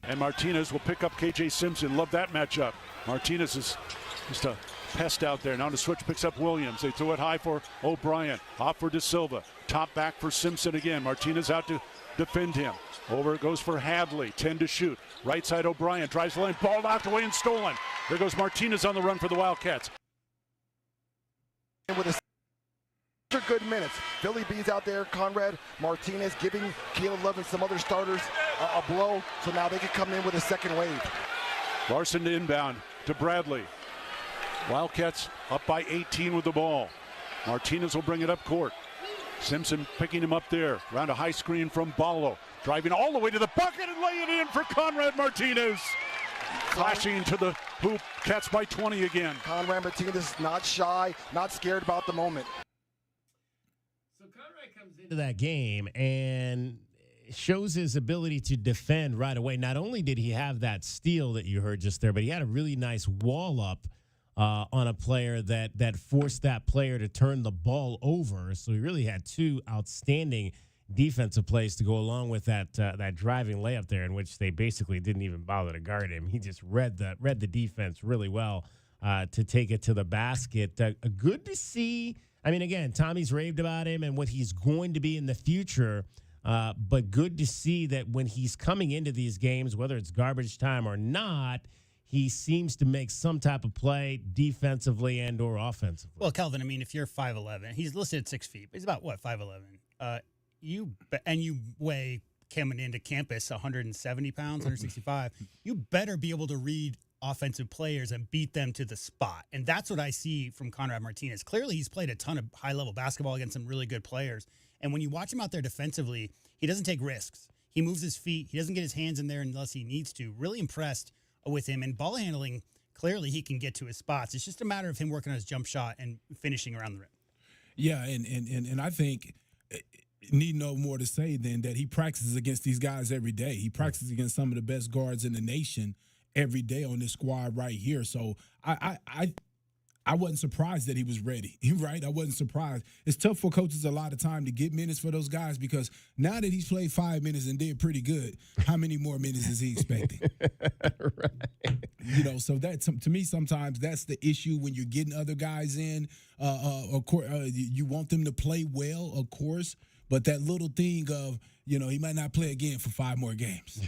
And Martinez will pick up KJ Simpson. Love that matchup. Martinez is just a pest out there. Now the switch picks up Williams. They throw it high for O'Brien. Off for De Silva. Top back for Simpson again. Martinez out to defend him. Over it goes for Hadley. 10 to shoot. Right side O'Brien. Drives the lane. Ball knocked away and stolen. There goes Martinez on the run for the Wildcats. With a good minutes. Billy B's out there. Conrad Martinez giving Caleb Love and some other starters a blow. So now they can come in with a second wave. Larson to inbound to Bradley. Wildcats up by 18 with the ball. Martinez will bring it up court. Simpson picking him up there. Around a high screen from Ballo. Driving all the way to the bucket and laying it in for Conrad Martinez. Flashing to the hoop. Cats by 20 again. Conrad Martinez not shy, not scared about the moment. So Conrad comes into that game and shows his ability to defend right away. Not only did he have that steal that you heard just there, but he had a really nice wall up on a player that forced that player to turn the ball over. So he really had 2 outstanding defensive plays to go along with that driving layup there, in which they basically didn't even bother to guard him. He just read the defense really well to take it to the basket. Good to see. I mean, again, Tommy's raved about him and what he's going to be in the future. But good to see that when he's coming into these games, whether it's garbage time or not, he seems to make some type of play defensively and or offensively. Well, Kelvin, I mean, if you're 5'11", he's listed at 6 feet. He's about, 5'11"? You weigh coming into campus 170 pounds, 165. You better be able to read offensive players and beat them to the spot. And that's what I see from Conrad Martinez. Clearly, he's played a ton of high-level basketball against some really good players. And when you watch him out there defensively, he doesn't take risks. He moves his feet. He doesn't get his hands in there unless he needs to. Really impressed with him. And ball handling, clearly he can get to his spots. It's just a matter of him working on his jump shot and finishing around the rim. Yeah, and I think need no more to say than that he practices against these guys every day. He practices against some of the best guards in the nation every day on this squad right here. So I wasn't surprised that he was ready, right? I wasn't surprised. It's tough for coaches a lot of time to get minutes for those guys because now that he's played 5 minutes and did pretty good, how many more minutes is he expecting? Right. You know, so that to me sometimes that's the issue when you're getting other guys in. Of course, you want them to play well, of course, but that little thing of, you know, he might not play again for 5 more games.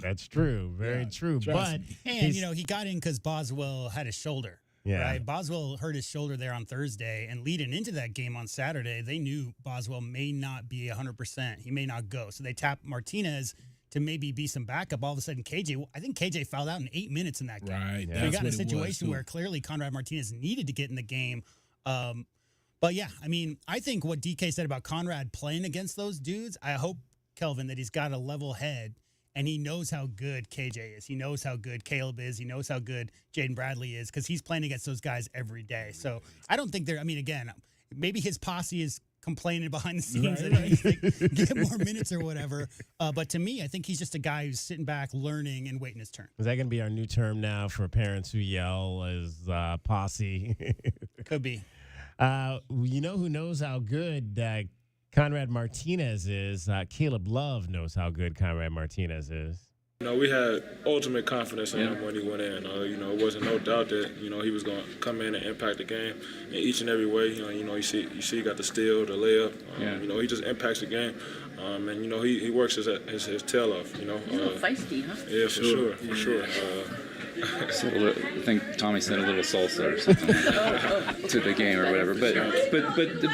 That's true. Very true. But and, you know, he got in because Boswell had his shoulder. Yeah. Right? Boswell hurt his shoulder there on Thursday, and leading into that game on Saturday, they knew Boswell may not be 100%. He may not go. So they tapped Martinez to maybe be some backup. All of a sudden, I think KJ fouled out in 8 minutes in that game. Right. So we got in a situation where clearly Conrad Martinez needed to get in the game. But, yeah, I mean, I think what DK said about Conrad playing against those dudes, I hope, Kelvin, that he's got a level head. And he knows how good KJ is. He knows how good Caleb is. He knows how good Jaden Bradley is because he's playing against those guys every day. So I don't think they're – I mean, again, maybe his posse is complaining behind the scenes that he needs to get more minutes or whatever. But to me, I think he's just a guy who's sitting back, learning, and waiting his turn. Is that going to be our new term now for parents who yell as posse? Could be. You know who knows how good Conrad Martinez is? Caleb Love knows how good Conrad Martinez is. You know, we had ultimate confidence in him when he went in. You know, it wasn't no doubt that, you know, he was going to come in and impact the game in each and every way. You know, you see he got the steal, the layup. You know, he just impacts the game. And, you know, he works his tail off, you know. He's a little feisty, huh? Yeah, for sure. I think Tommy said a little salsa or something to the game or whatever.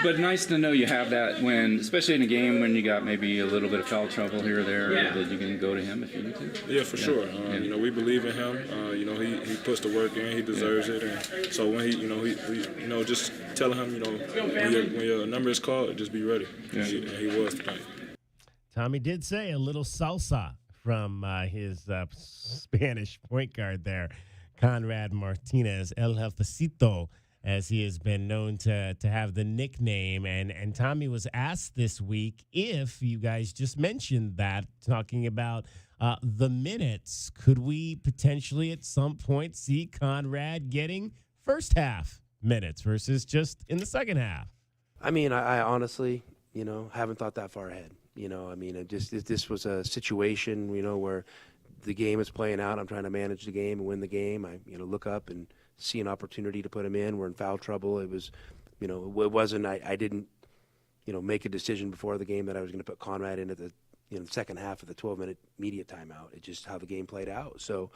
But nice to know you have that when, especially in a game when you got maybe a little bit of foul trouble here or there, that you can go to him if you need to. Yeah, for sure. You know, we believe in him. You know, he puts the work in. He deserves it. And so when he just telling him, you know, when your number is called, just be ready. Yeah. And he was tonight. Tommy did say a little salsa from his Spanish point guard there, Conrad Martinez, El Jefecito, as he has been known to have the nickname. And Tommy was asked this week if you guys just mentioned that, talking about the minutes. Could we potentially at some point see Conrad getting first half minutes versus just in the second half? I mean, I honestly, you know, haven't thought that far ahead. You know, I mean, this was a situation, you know, where the game is playing out. I'm trying to manage the game and win the game. I, you know, look up and see an opportunity to put him in. We're in foul trouble. It was, you know, it wasn't, I didn't, you know, make a decision before the game that I was going to put Conrad in at the, you know, the second half of the 12-minute media timeout. It's just how the game played out. So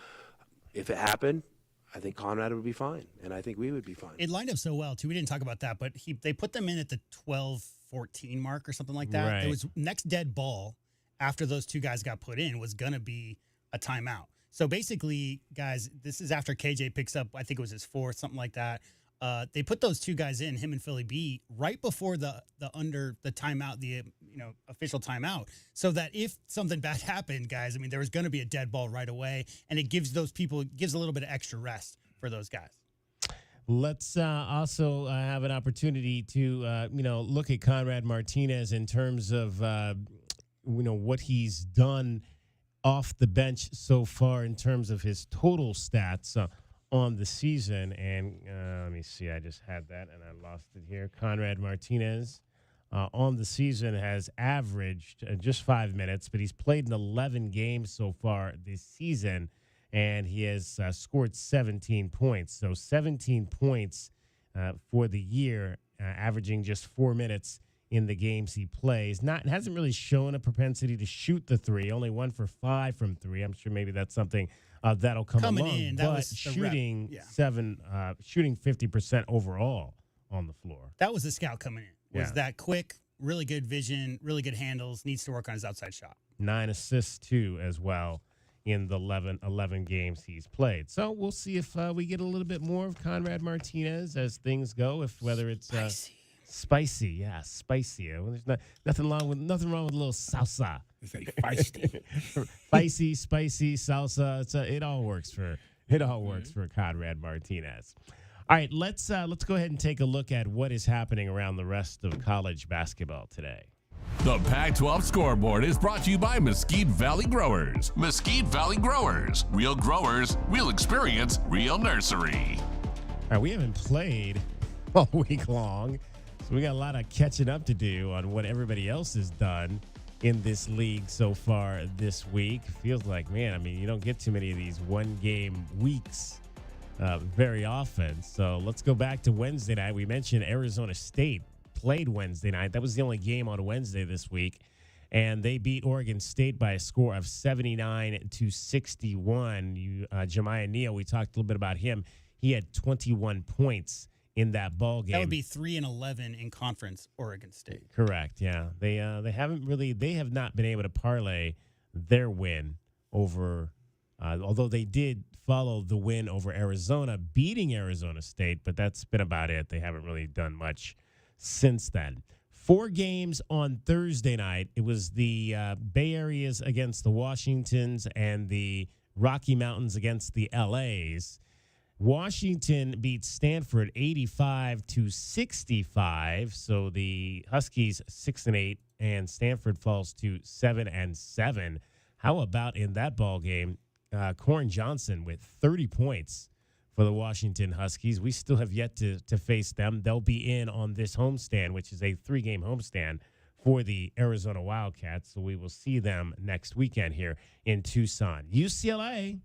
if it happened, I think Conrad would be fine, and I think we would be fine. It lined up so well, too. We didn't talk about that, but they put them in at the 12-14 mark or something like that. Right. It was next dead ball after those two guys got put in was going to be a timeout. So basically, guys, this is after KJ picks up, I think it was his fourth, something like that. They put those two guys in, him and Philly B, right before the timeout, the official timeout, so that if something bad happened, guys, I mean, there was going to be a dead ball right away, and it gives a little bit of extra rest for those guys. Let's also have an opportunity to look at Conrad Martinez in terms of what he's done off the bench so far in terms of his total stats on the season. And let me see, I just had that and I lost it here. Conrad Martinez on the season has averaged just 5 minutes, but he's played in 11 games so far this season, and he has scored 17 points. So 17 points for the year, averaging just 4 minutes in the games he plays. Hasn't really shown a propensity to shoot the three. Only 1 for 5 from three. I'm sure maybe that's something that'll come Coming along. in, that but was the shooting rep. shooting 50% overall on the floor. That was the scout coming in. Was Yeah. that quick, really good vision, really good handles, needs to work on his outside shot. 9 assists too as well in the 11 games he's played. So we'll see if we get a little bit more of Conrad Martinez as things go. If whether it's spicy, yeah, spicy. Well, there's nothing wrong with a little salsa. It's like feisty, feisty, spicy salsa. It all works for Conrad Martinez. All right, let's go ahead and take a look at what is happening around the rest of college basketball today. The Pac-12 scoreboard is brought to you by Mesquite Valley Growers. Mesquite Valley Growers. Real growers, real experience, real nursery. All right, we haven't played all week long, so we got a lot of catching up to do on what everybody else has done in this league so far this week. Feels like, man, I mean, you don't get too many of these one-game weeks very often. So let's go back to Wednesday night. We mentioned Arizona State played Wednesday night. That was the only game on Wednesday this week, and they beat Oregon State by a score of 79-61. Jemiah Neal, we talked a little bit about him. He had 21 points in that ball game. That would be 3-11 in conference, Oregon State. Correct. Yeah, they have not been able to parlay their win over. Although they did follow the win over Arizona, beating Arizona State, but that's been about it. They haven't really done much since then. 4 games on Thursday night. It was the Bay Areas against the Washingtons and the Rocky Mountains against the LAs. Washington beat Stanford 85-65. So the Huskies 6-8 and Stanford falls to 7-7. How about in that ball game, Corn Johnson with 30 points for the Washington Huskies. We still have yet to face them. They'll be in on this homestand, which is a 3-game homestand for the Arizona Wildcats. So we will see them next weekend here in Tucson. UCLA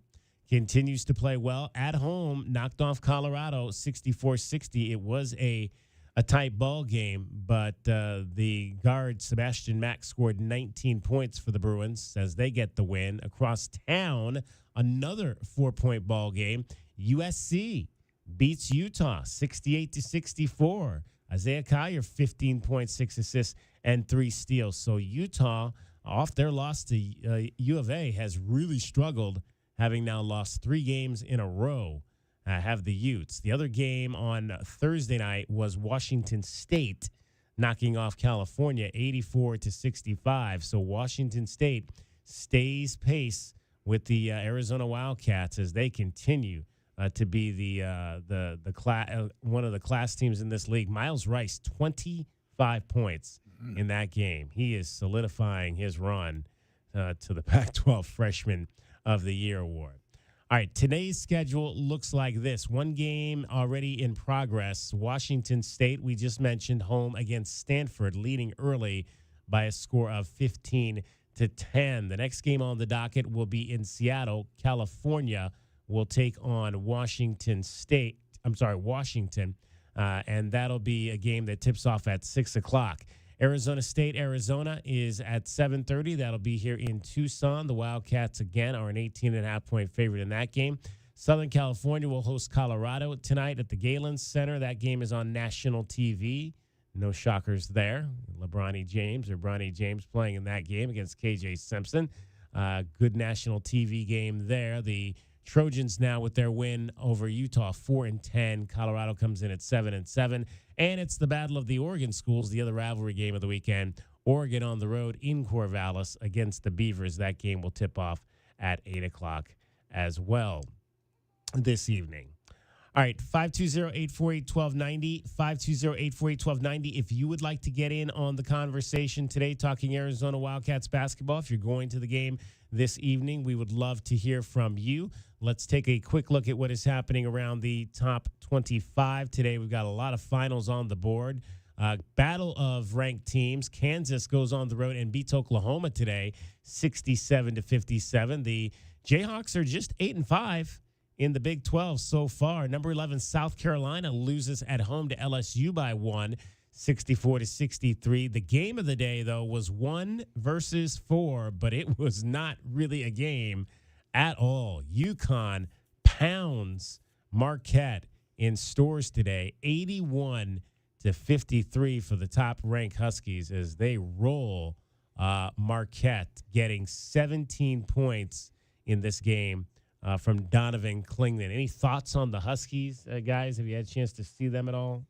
continues to play well at home, knocked off Colorado 64-60. It was a tight ball game, but the guard Sebastian Mack scored 19 points for the Bruins as they get the win. Across town, another 4-point ball game. USC beats Utah 68-64. Isaiah Collier 15 points, 6 assists, and 3 steals. So Utah, off their loss to U of A, has really struggled, having now lost 3 games in a row. Have the Utes. The other game on Thursday night was Washington State knocking off California 84-65. So Washington State stays pace with the Arizona Wildcats as they continue to be the one of the class teams in this league. Miles Rice, 25 points in that game. He is solidifying his run to the Pac-12 Freshman of the Year award. All right, today's schedule looks like this. 1 game already in progress. Washington State, we just mentioned, home against Stanford, leading early by a score of 15-10. The next game on the docket will be in Seattle. California will take on Washington, and that'll be a game that tips off at 6 o'clock. Arizona State, Arizona is at 7:30. That'll be here in Tucson. The Wildcats, again, are an 18.5-point favorite in that game. Southern California will host Colorado tonight at the Galen Center. That game is on national TV. No shockers there. Bronny James playing in that game against KJ Simpson. Good national TV game there. The Trojans now with their win over Utah, 4-10. Colorado comes in at 7-7. And it's the Battle of the Oregon Schools, the other rivalry game of the weekend. Oregon on the road in Corvallis against the Beavers. That game will tip off at 8 o'clock as well this evening. All right, 520-848-1290, 520-848-1290. If you would like to get in on the conversation today, talking Arizona Wildcats basketball, if you're going to the game this evening, we would love to hear from you. Let's take a quick look at what is happening around the top 25 today. We've got a lot of finals on the board. Battle of ranked teams. Kansas goes on the road and beats Oklahoma today, 67-57. The Jayhawks are just 8-5 in the Big 12 so far. Number 11, South Carolina loses at home to LSU by 1, 64-63. The game of the day, though, was 1 versus 4, but it was not really a game at all. UConn pounds Marquette in stores today, 81-53 for the top-ranked Huskies as they roll Marquette, getting 17 points in this game from Donovan Klingman. Any thoughts on the Huskies, guys? Have you had a chance to see them at all?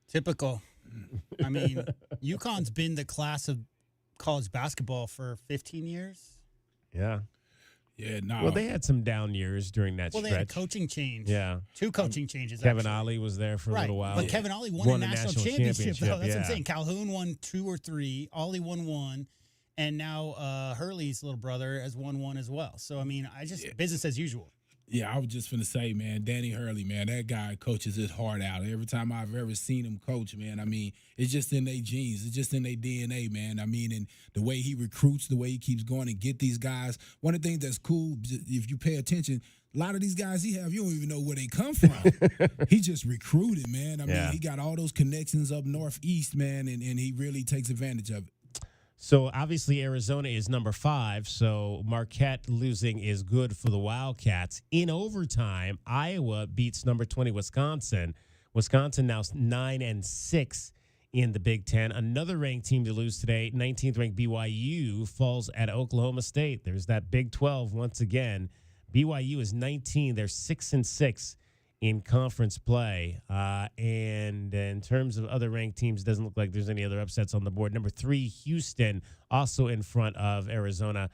Typical. I mean, UConn's been the class of college basketball for 15 years. Yeah. Yeah, no. Well, they had some down years during that stretch. Well, they had a coaching change. Yeah. 2 coaching changes, Kevin actually. Ollie was there for a little while. But Kevin Ollie won a national championship, though. That's what I'm saying. Calhoun won 2 or 3. Ollie won 1. And now Hurley's little brother has won 1 as well. So, I mean, business as usual. Yeah, I was just going to say, man, Danny Hurley, man, that guy coaches his heart out. Every time I've ever seen him coach, man, I mean, it's just in their genes. It's just in their DNA, man. I mean, and the way he recruits, the way he keeps going and get these guys. One of the things that's cool, if you pay attention, a lot of these guys he have, you don't even know where they come from. He just recruited, man. I mean, he got all those connections up northeast, man, and he really takes advantage of it. So, obviously, Arizona is number 5, so Marquette losing is good for the Wildcats. In overtime, Iowa beats number 20, Wisconsin. Wisconsin now 9-6 in the Big Ten. Another ranked team to lose today, 19th-ranked BYU, falls at Oklahoma State. There's that Big 12 once again. BYU is 19. They're 6-6 in conference play. And in terms of other ranked teams, doesn't look like there's any other upsets on the board. Number 3, Houston, also in front of Arizona,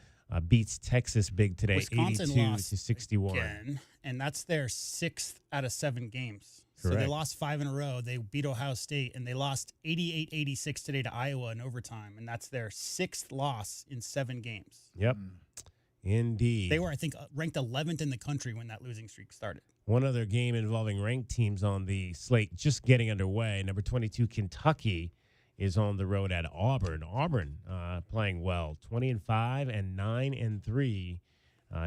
beats Texas big today, 82-61. Again, and that's their 6th out of 7 games. Correct. So they lost 5 in a row. They beat Ohio State, and they lost 88-86 today to Iowa in overtime, and that's their 6th loss in 7 games. Yep. Indeed. They were, I think, ranked 11th in the country when that losing streak started. One other game involving ranked teams on the slate just getting underway. Number 22, Kentucky, is on the road at Auburn. Auburn playing well, 20-5 and 9-3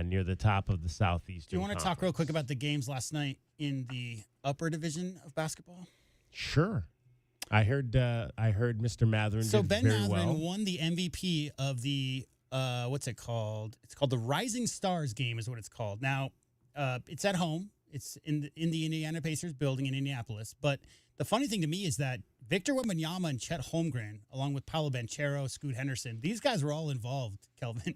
near the top of the Southeastern. Do you want to Conference. talk real quick about the games last night in the upper division of basketball? Sure. I heard Mr. Matherin So did Ben very Matherin well. won the MVP of the what's it called? It's called the Rising Stars game is what it's called. Now, it's at home. It's in the Indiana Pacers building in Indianapolis. But the funny thing to me is that Victor Wembanyama and Chet Holmgren, along with Paolo Banchero, Scoot Henderson, these guys were all involved, Kelvin,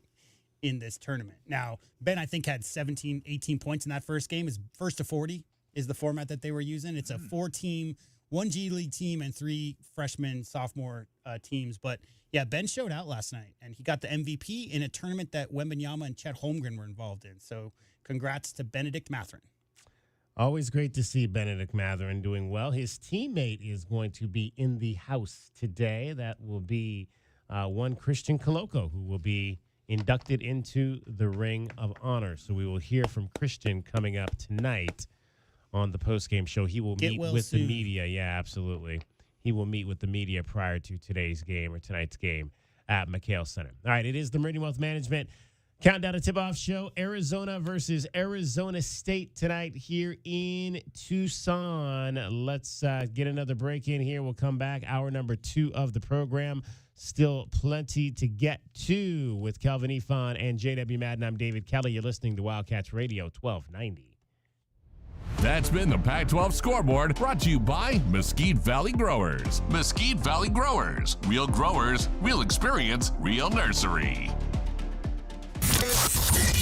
in this tournament. Now, Ben, I think, had 17, 18 points in that first game. His first to 40 is the format that they were using. It's a 4-team, 1 G League team and 3 freshman, sophomore teams. But, yeah, Ben showed out last night, and he got the MVP in a tournament that Wembanyama and Chet Holmgren were involved in. So congrats to Benedict Matherin. Always great to see Benedict Matherin doing well. His teammate is going to be in the house today. That will be one Christian Coloco, who will be inducted into the Ring of Honor. So we will hear from Christian coming up tonight on the postgame show. He will meet with the media. Yeah, absolutely. He will meet with the media prior to today's game or tonight's game at McHale Center. All right, it is the Meridian Wealth Management Countdown to Tip-Off show. Arizona versus Arizona State tonight here in Tucson. Let's get another break in here. We'll come back. Hour number 2 of the program. Still plenty to get to with Kelvin Ifan and J.W. Madden. I'm David Kelly. You're listening to Wildcats Radio 1290. That's been the Pac-12 Scoreboard, brought to you by Mesquite Valley Growers. Mesquite Valley Growers. Real growers, real experience, real nursery.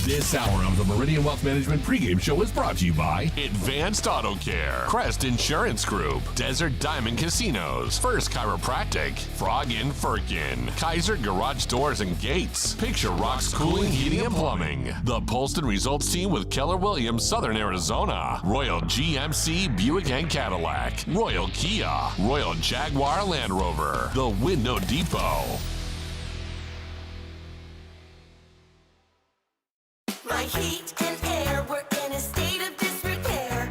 This hour of the Meridian Wealth Management pregame show is brought to you by Advanced Auto Care, Crest Insurance Group, Desert Diamond Casinos, First Chiropractic, Frog in Firkin, Kaiser Garage Doors and Gates, Picture Rocks Cooling, Heating and Plumbing, the Polston Results Team with Keller Williams, Southern Arizona, Royal GMC Buick and Cadillac, Royal Kia, Royal Jaguar Land Rover, the Window Depot. My heat and air were in a state of disrepair.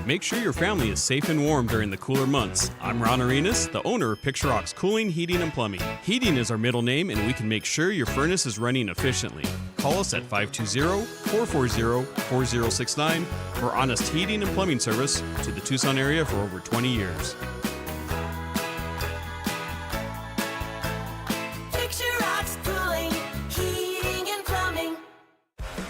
Make sure your family is safe and warm during the cooler months. I'm Ron Arenas, the owner of Picture Rocks Cooling, Heating, and Plumbing. Heating is our middle name, and we can make sure your furnace is running efficiently. Call us at 520-440-4069 for honest heating and plumbing service to the Tucson area for over 20 years. Picture Rocks Cooling, Heating, and Plumbing.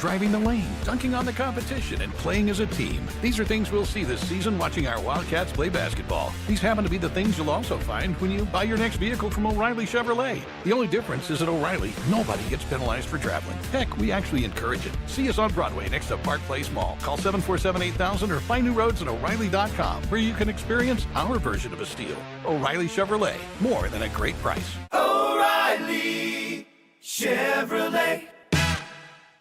driving the lane, dunking on the competition, and playing as a team. These are things we'll see this season watching our Wildcats play basketball. These happen to be the things you'll also find when you buy your next vehicle from O'Reilly Chevrolet. The only difference is at O'Reilly, nobody gets penalized for traveling. Heck, we actually encourage it. See us on Broadway next to Park Place Mall. Call 747-8000 or find new roads at O'Reilly.com, where you can experience our version of a steal. O'Reilly Chevrolet, more than a great price. O'Reilly Chevrolet.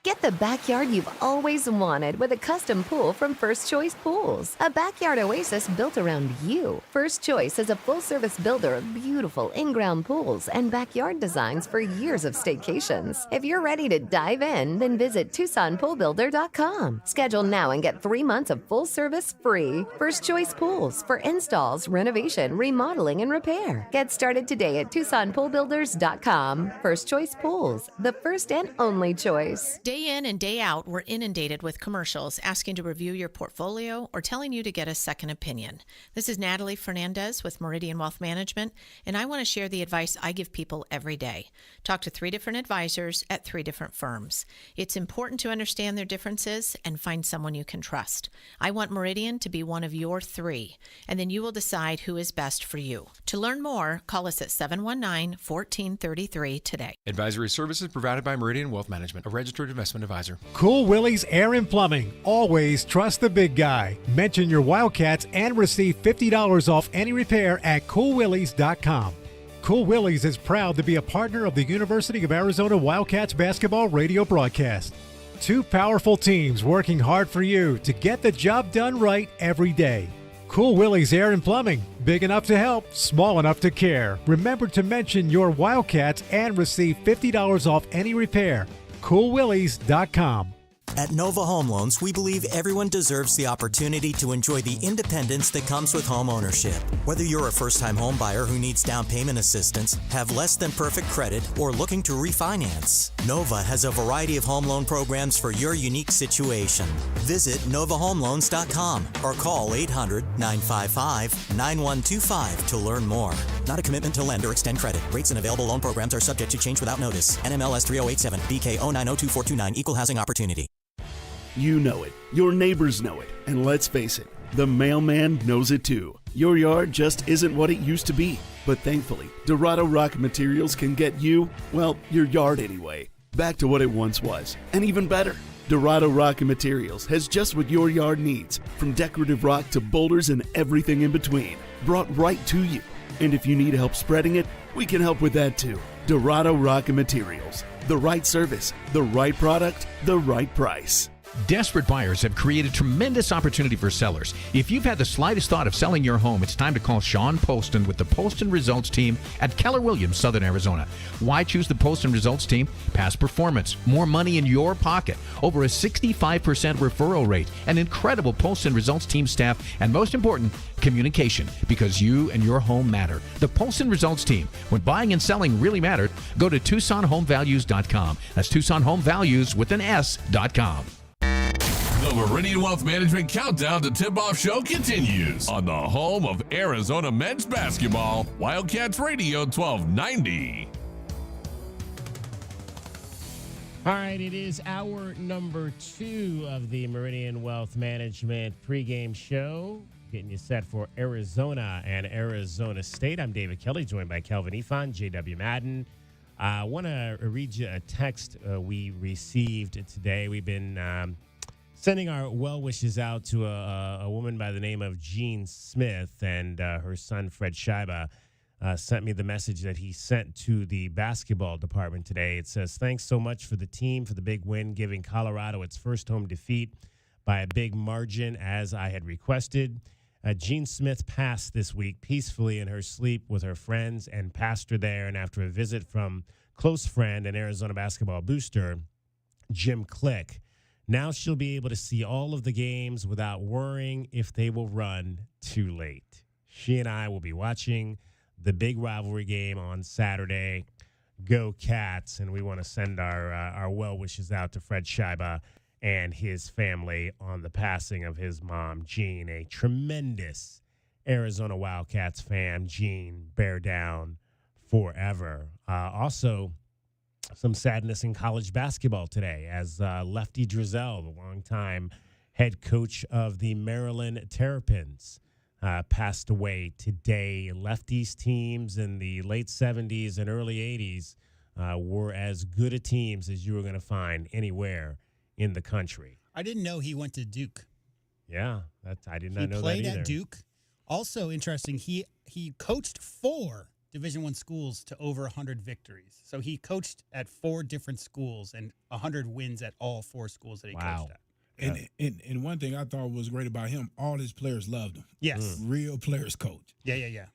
Get the backyard you've always wanted with a custom pool from First Choice Pools. A backyard oasis built around you. First Choice is a full-service builder of beautiful in-ground pools and backyard designs for years of staycations. If you're ready to dive in, then visit TucsonPoolBuilder.com. Schedule now and get 3 months of full service free. First Choice Pools for installs, renovation, remodeling, and repair. Get started today at TucsonPoolBuilders.com. First Choice Pools, the first and only choice. Day in and day out, we're inundated with commercials asking to review your portfolio or telling you to get a second opinion. This is Natalie Fernandez with Meridian Wealth Management, and I want to share the advice I give people every day. Talk to 3 different advisors at 3 different firms. It's important to understand their differences and find someone you can trust. I want Meridian to be one of your 3, and then you will decide who is best for you. To learn more, call us at 719-1433 today. Advisory services provided by Meridian Wealth Management, a registered investment advisor. Cool Willie's Air and Plumbing. Always trust the big guy. Mention your Wildcats and receive $50 off any repair at coolwillies.com. Cool Willie's is proud to be a partner of the University of Arizona Wildcats basketball radio broadcast. 2 powerful teams working hard for you to get the job done right every day. Cool Willie's Air and Plumbing. Big enough to help, small enough to care. Remember to mention your Wildcats and receive $50 off any repair. coolwillies.com. At Nova Home Loans, we believe everyone deserves the opportunity to enjoy the independence that comes with home ownership. Whether you're a first-time home buyer who needs down payment assistance, have less than perfect credit, or looking to refinance, Nova has a variety of home loan programs for your unique situation. Visit novahomeloans.com or call 800-955-9125 to learn more. Not a commitment to lend or extend credit. Rates and available loan programs are subject to change without notice. NMLS 3087, BK 0902429, Equal Housing Opportunity. You know it. Your neighbors know it. And let's face it, the mailman knows it too. Your yard just isn't what it used to be. But thankfully, Dorado Rock Materials can get you, well, your yard anyway, back to what it once was. And even better, Dorado Rock Materials has just what your yard needs, from decorative rock to boulders and everything in between, brought right to you. And if you need help spreading it, we can help with that too. Dorado Rock Materials. The right service, the right product, the right price. Desperate buyers have created tremendous opportunity for sellers. If you've had the slightest thought of selling your home, it's time to call Sean Poston with the Poston Results Team at Keller Williams, Southern Arizona. Why choose the Poston Results Team? Past performance, more money in your pocket, over a 65% referral rate, an incredible Poston Results Team staff, and most important, communication, because you and your home matter. The Poston Results Team. When buying and selling really mattered, go to TucsonHomeValues.com. That's TucsonHomeValues with an S.com. The Meridian Wealth Management Countdown to Tip-Off Show continues on the home of Arizona men's basketball, Wildcats Radio 1290. All right, it is hour number 2 of the Meridian Wealth Management pregame show, getting you set for Arizona and Arizona State. I'm David Kelly, joined by Kelvin Ifan, J.W. Madden. I want to read you a text we received today. We've been sending our well wishes out to a woman by the name of Jean Smith, and her son Fred Scheiba sent me the message that he sent to the basketball department today. It says, "Thanks so much for the team for the big win, giving Colorado its first home defeat by a big margin as I had requested. Jean Smith passed this week peacefully in her sleep with her friends and passed her there, and after a visit from close friend and Arizona basketball booster, Jim Click, now she'll be able to see all of the games without worrying if they will run too late. She and I will be watching the big rivalry game on Saturday. Go Cats!" And we want to send our well wishes out to Fred Scheiba and his family on the passing of his mom, Jean, a tremendous Arizona Wildcats fan. Jean, bear down forever. Also, Some sadness in college basketball today as Lefty Driesell, the longtime head coach of the Maryland Terrapins, passed away today. Lefty's teams in the late 70s and early 80s were as good a teams as you were going to find anywhere in the country. I didn't know he went to Duke. Yeah, I did not know that He either. played at Duke. Also interesting, he coached 4 Division I schools to over 100 victories. So he coached at 4 different schools and 100 wins at all 4 schools that he coached at. And one thing I thought was great about him, all his players loved him. Yes. Real players coach. Yeah.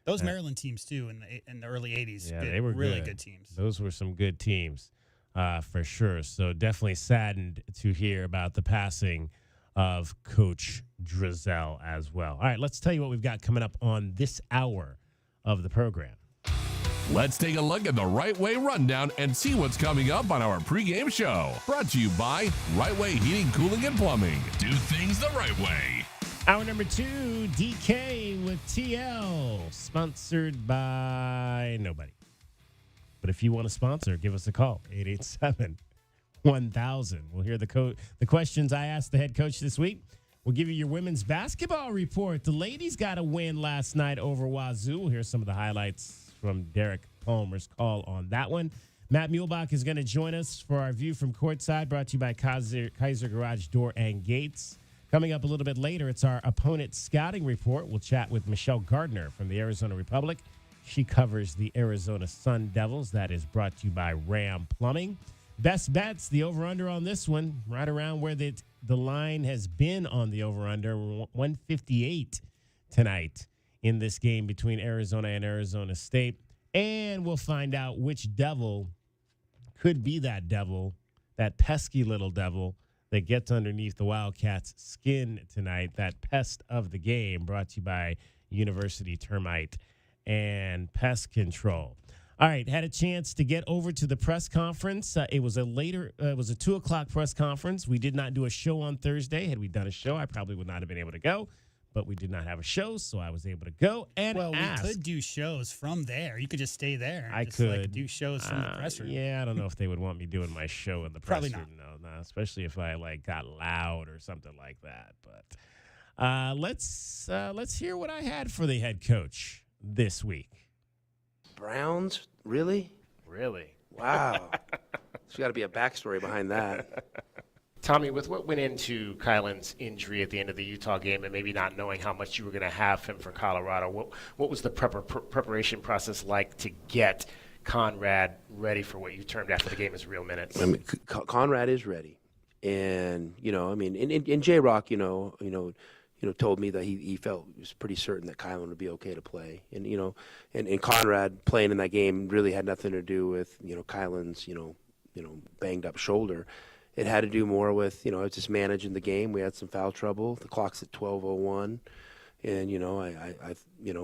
Those Maryland teams, too, in the early 80s, they were really good teams. Those were some good teams for sure. So definitely saddened to hear about the passing of Coach Driesell as well. All right, let's tell you what we've got coming up on this hour of the program. Let's take a look at the Right Way Rundown and see what's coming up on our pregame show. Brought to you by Right Way Heating, Cooling, and Plumbing. Do things the right way. Hour number 2, DK with TL, sponsored by nobody. But if you want to sponsor, give us a call, 887-1000. We'll hear the questions I asked the head coach this week. We'll give you your women's basketball report. The ladies got a win last night over Wazoo. We'll hear some of the highlights from Derek Palmer's call on that one. Matt Muehlbach is going to join us for our view from courtside, brought to you by Kaiser Garage Door and Gates. Coming up a little bit later, it's our opponent scouting report. We'll chat with Michelle Gardner from the Arizona Republic. She covers the Arizona Sun Devils. That is brought to you by Ram Plumbing. Best bets, the over-under on this one, right around where the line has been on the over-under, 158 tonight in this game between Arizona and Arizona State. And we'll find out which devil could be that devil, that pesky little devil that gets underneath the Wildcats' skin tonight, that pest of the game, brought to you by University Termite and Pest Control. All right, had a chance to get over to the press conference. It was a 2:00 press conference. We did not do a show on Thursday. Had we done a show, I probably would not have been able to go, but we did not have a show, so I was able to go and ask. We could do shows from there. You could just stay there. I just, could do shows from the press room. Yeah, I don't know if they would want me doing my show in the press Probably room. No, especially if I got loud or something like that. But let's hear what I had for the head coach this week. Browns? Really? Really? Wow. There's got to be a backstory behind that. Tommy, with what went into Kylan's injury at the end of the Utah game and maybe not knowing how much you were going to have him for Colorado, what was the preparation process like to get Conrad ready for what you termed after the game as real minutes? I mean, Conrad is ready. And, and J-Rock, told me that he felt he was pretty certain that Kylan would be okay to play. And, and Conrad playing in that game really had nothing to do with, Kylan's, banged up shoulder. It had to do more with, just managing the game. We had some foul trouble. The clock's at 12:01. And,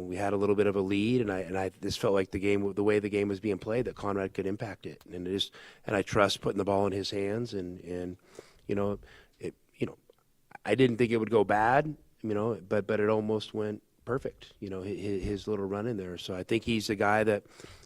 we had a little bit of a lead, and I just felt like the way the game was being played, that Conrad could impact it. And I trust putting the ball in his hands, and I didn't think it would go bad, but it almost went perfect, his little run in there. So I think he's a guy that,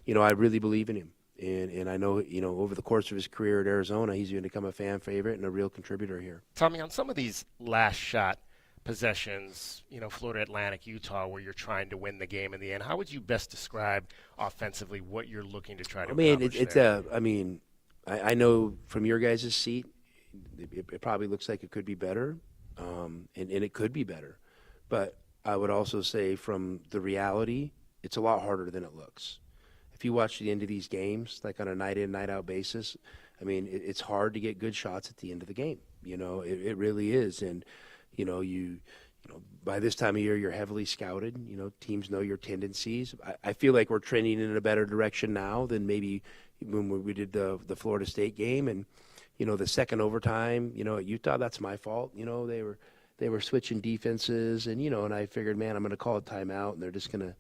I really believe in him. And I know, over the course of his career at Arizona, he's going to become a fan favorite and a real contributor here. Tommy, on some of these last shot possessions, Florida Atlantic, Utah, where you're trying to win the game in the end, how would you best describe offensively what you're looking to try to accomplish there? I know from your guys' seat, it probably looks like it could be better, and it could be better. But I would also say from the reality, it's a lot harder than it looks. If you watch the end of these games, like on a night-in, night-out basis, it's hard to get good shots at the end of the game. It really is. And, by this time of year, you're heavily scouted. Teams know your tendencies. I feel like we're trending in a better direction now than maybe when we did the Florida State game. And, the second overtime, at Utah, that's my fault. They were switching defenses, and, and I figured, man, I'm going to call a timeout, and they're just going to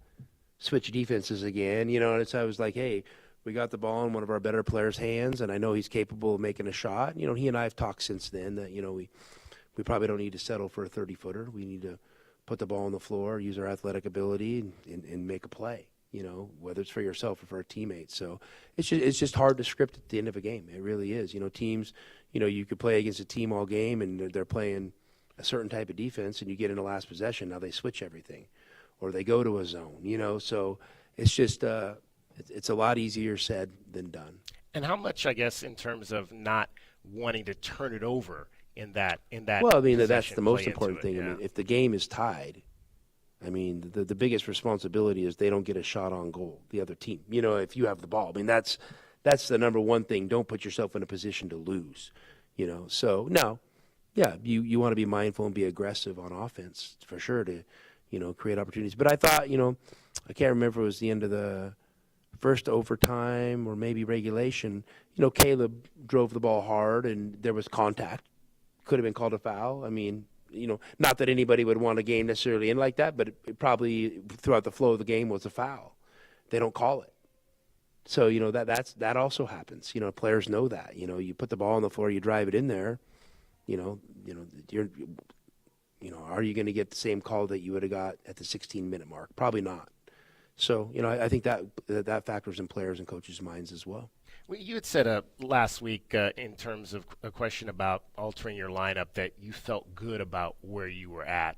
switch defenses again, and so I was like, hey, we got the ball in one of our better players' hands, and I know he's capable of making a shot. He and I have talked since then that, we probably don't need to settle for a 30-footer. We need to put the ball on the floor, use our athletic ability, and make a play. whether it's for yourself or for a teammate. So it's just hard to script at the end of a game. It really is. Teams, you could play against a team all game and they're playing a certain type of defense, and you get in the last possession. Now they switch everything, or they go to a zone. So it's just it's a lot easier said than done. And how much, I guess, in terms of not wanting to turn it over in that. Well, I mean, that's the most play important into it, thing. yeah. I mean, if the game is tied, I mean, the biggest responsibility is they don't get a shot on goal, the other team. If you have the ball, I mean, that's the number one thing. Don't put yourself in a position to lose. So no, yeah, you want to be mindful and be aggressive on offense for sure to, create opportunities. But I thought, I can't remember if it was the end of the first overtime or maybe regulation. Caleb drove the ball hard and there was contact. Could have been called a foul. I mean, not that anybody would want a game necessarily in like that, but it probably throughout the flow of the game was a foul. They don't call it. So, that also happens. Players know that. You put the ball on the floor, you drive it in there, are you going to get the same call that you would have got at the 16-minute mark? Probably not. So, I think that factors in players and coaches' minds as well. Well, you had said last week in terms of a question about altering your lineup that you felt good about where you were at.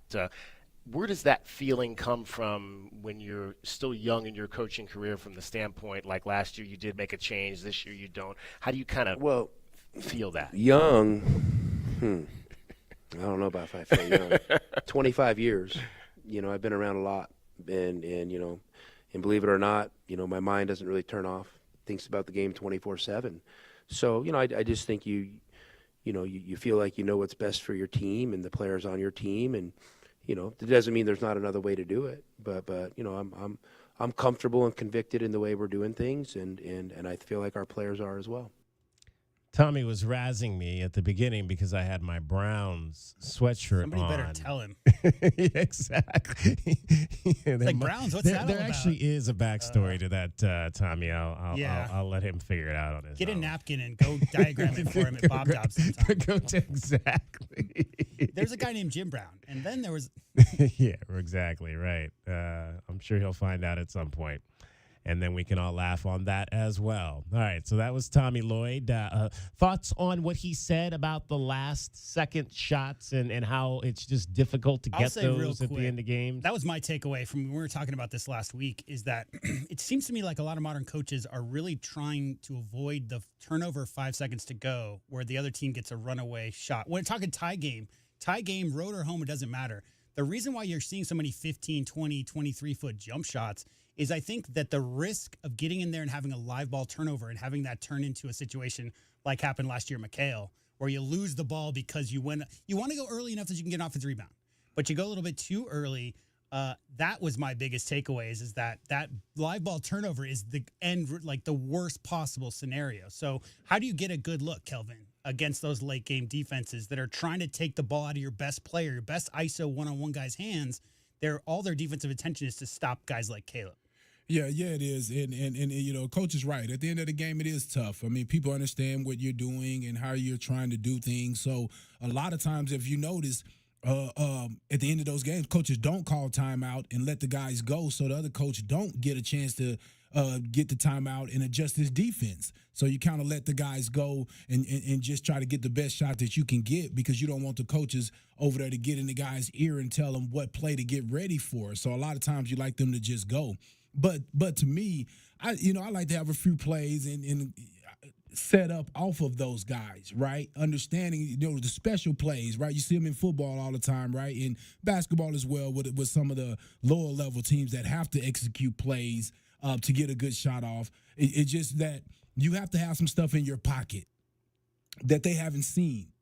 Where does that feeling come from when you're still young in your coaching career, from the standpoint, like last year you did make a change, this year you don't? How do you kind of feel that? Young, I don't know about if I feel young. 25 years, I've been around a lot, and believe it or not, my mind doesn't really turn off. Thinks about the game 24/7. So, I just think you feel like you know what's best for your team and the players on your team, and it doesn't mean there's not another way to do it, but I'm comfortable and convicted in the way we're doing things, and I feel like our players are as well. Tommy was razzing me at the beginning because I had my Browns sweatshirt Somebody on. better tell him. Yeah, exactly. It's like, Browns, what's that all There about? actually is a backstory to that, Tommy. I'll let him figure it out on his Get own. a napkin and go diagram it for him at Bob Dobbs sometime. Exactly. There's a guy named Jim Brown, and then there was... Yeah, exactly, right. I'm sure he'll find out at some point. And then we can all laugh on that as well. All right, so that was Tommy Lloyd. Thoughts on what he said about the last-second shots and how it's just difficult to get those at the end of games? That was my takeaway from when we were talking about this last week, is that it seems to me like a lot of modern coaches are really trying to avoid the turnover 5 seconds to go where the other team gets a runaway shot. When we're talking tie game, road or home, it doesn't matter. The reason why you're seeing so many 15, 20, 23-foot jump shots is I think that the risk of getting in there and having a live ball turnover and having that turn into a situation like happened last year, McHale, where you lose the ball because you want to go early enough that you can get an offensive rebound, but you go a little bit too early. That was my biggest takeaway is that live ball turnover is the end, like the worst possible scenario. So how do you get a good look, Kelvin, against those late game defenses that are trying to take the ball out of your best player, your best ISO one-on-one guy's hands? All their defensive attention is to stop guys like Caleb. Yeah, it is, and Coach is right. At the end of the game, it is tough. I mean, people understand what you're doing and how you're trying to do things. So a lot of times, if you notice, at the end of those games, coaches don't call timeout and let the guys go, so the other coach don't get a chance to get the timeout and adjust his defense. So you kind of let the guys go and just try to get the best shot that you can get, because you don't want the coaches over there to get in the guy's ear and tell them what play to get ready for. So a lot of times you like them to just go. But to me, I like to have a few plays and set up off of those guys, right? Understanding, the special plays, right? You see them in football all the time, right? In basketball as well, with some of the lower level teams that have to execute plays to get a good shot off. It's just that you have to have some stuff in your pocket that they haven't seen,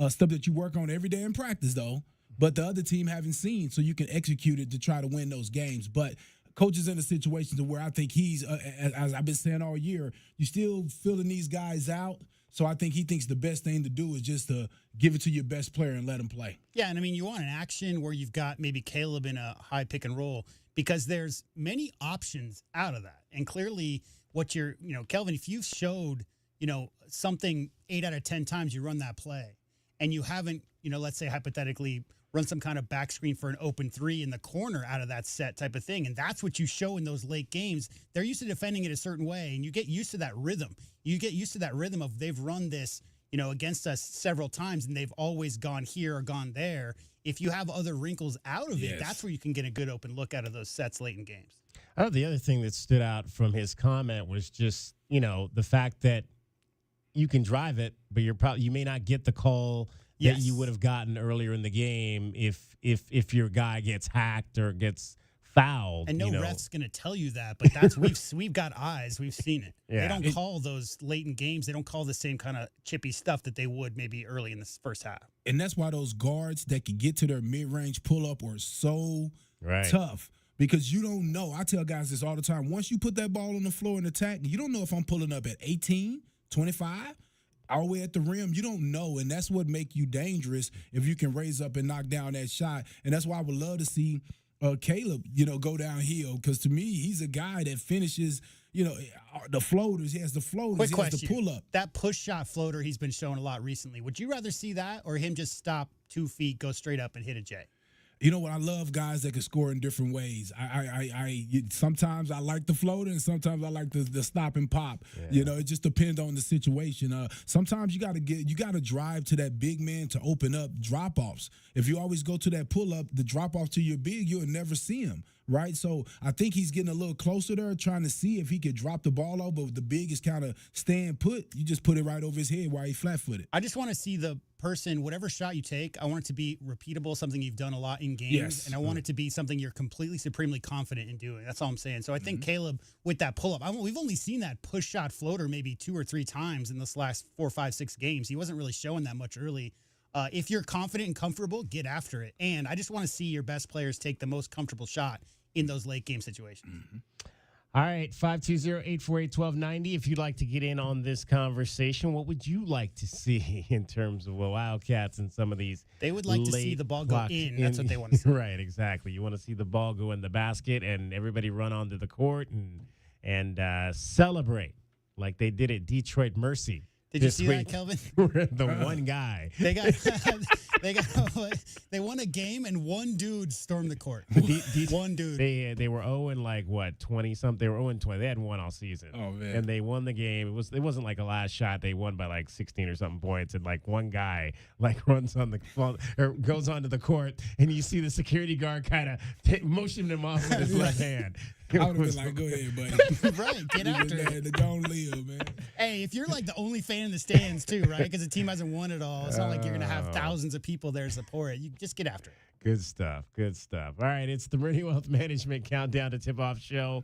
stuff that you work on every day in practice, though, but the other team haven't seen, so you can execute it to try to win those games. But Coach is in a situation to where I think he's, as I've been saying all year, you still filling these guys out. So I think he thinks the best thing to do is just to give it to your best player and let him play. Yeah, and I mean, you want an action where you've got maybe Caleb in a high pick and roll, because there's many options out of that. And clearly what you're, Kelvin, if you've showed, something 8 out of 10 times you run that play and you haven't, let's say hypothetically run some kind of back screen for an open three in the corner out of that set type of thing. And that's what you show in those late games. They're used to defending it a certain way, and you get used to that rhythm. You get used to that rhythm of they've run this, against us several times, and they've always gone here or gone there. If you have other wrinkles out of it, that's where you can get a good open look out of those sets late in games. The other thing that stood out from his comment was just, the fact that you can drive it, but you may not get the call that you would have gotten earlier in the game if your guy gets hacked or gets fouled. And no ref's going to tell you that, but that's we've got eyes. We've seen it. Yeah. They don't call those late in games. They don't call the same kind of chippy stuff that they would maybe early in the first half. And that's why those guards that can get to their mid-range pull-up are so tough. Because you don't know. I tell guys this all the time. Once you put that ball on the floor and attack, you don't know if I'm pulling up at 18, 25, all the way at the rim. You don't know, and that's what make you dangerous if you can raise up and knock down that shot. And that's why I would love to see Caleb, go downhill, because to me, he's a guy that finishes, the floaters. He has the floaters. Quick he question. has the pull-up. That push shot floater he's been showing a lot recently. Would you rather see that or him just stop 2 feet, go straight up, and hit a J? You know what? I love guys that can score in different ways. Sometimes I like the floater, and sometimes I like the stop and pop. Yeah. It just depends on the situation. Sometimes you got to drive to that big man to open up drop offs. If you always go to that pull up, the drop off to your big, you'll never see him. Right, so I think he's getting a little closer there, trying to see if he could drop the ball over. But the big is kind of staying put. You just put it right over his head while he's flat-footed. I just want to see the person, whatever shot you take, I want it to be repeatable, something you've done a lot in games, and I want it to be something you're completely, supremely confident in doing. That's all I'm saying. So I think Caleb, with that pull-up, we've only seen that push shot floater maybe 2 or 3 times in this last 4, 5, 6 games. He wasn't really showing that much early. If you're confident and comfortable, get after it. And I just want to see your best players take the most comfortable shot in those late game situations. All right, 520-848-1290. If you'd like to get in on this conversation, what would you like to see in terms of the Wildcats and some of these? They would like to see the ball go in. That's what they want to see. Right, exactly. You want to see the ball go in the basket and everybody run onto the court and celebrate like they did at Detroit Mercy. Did you see that, Kelvin? The one guy. They won a game and one dude stormed the court. One dude. They were 20 something. They were 0-20. They hadn't won all season. Oh man. And they won the game. It wasn't like a last shot. They won by 16 or something points. And one guy runs on the or goes onto the court, and you see the security guard kind of motioning him off with his left hand. I would have been like, go ahead, buddy. Right, get after it. Don't live, man. Hey, if you're the only fan in the stands too, right? Because the team hasn't won it all. It's not like you're going to have thousands of people there to support it. You just get after it. Good stuff. Good stuff. All right, it's the Meridian Wealth Management Countdown to Tip-Off Show.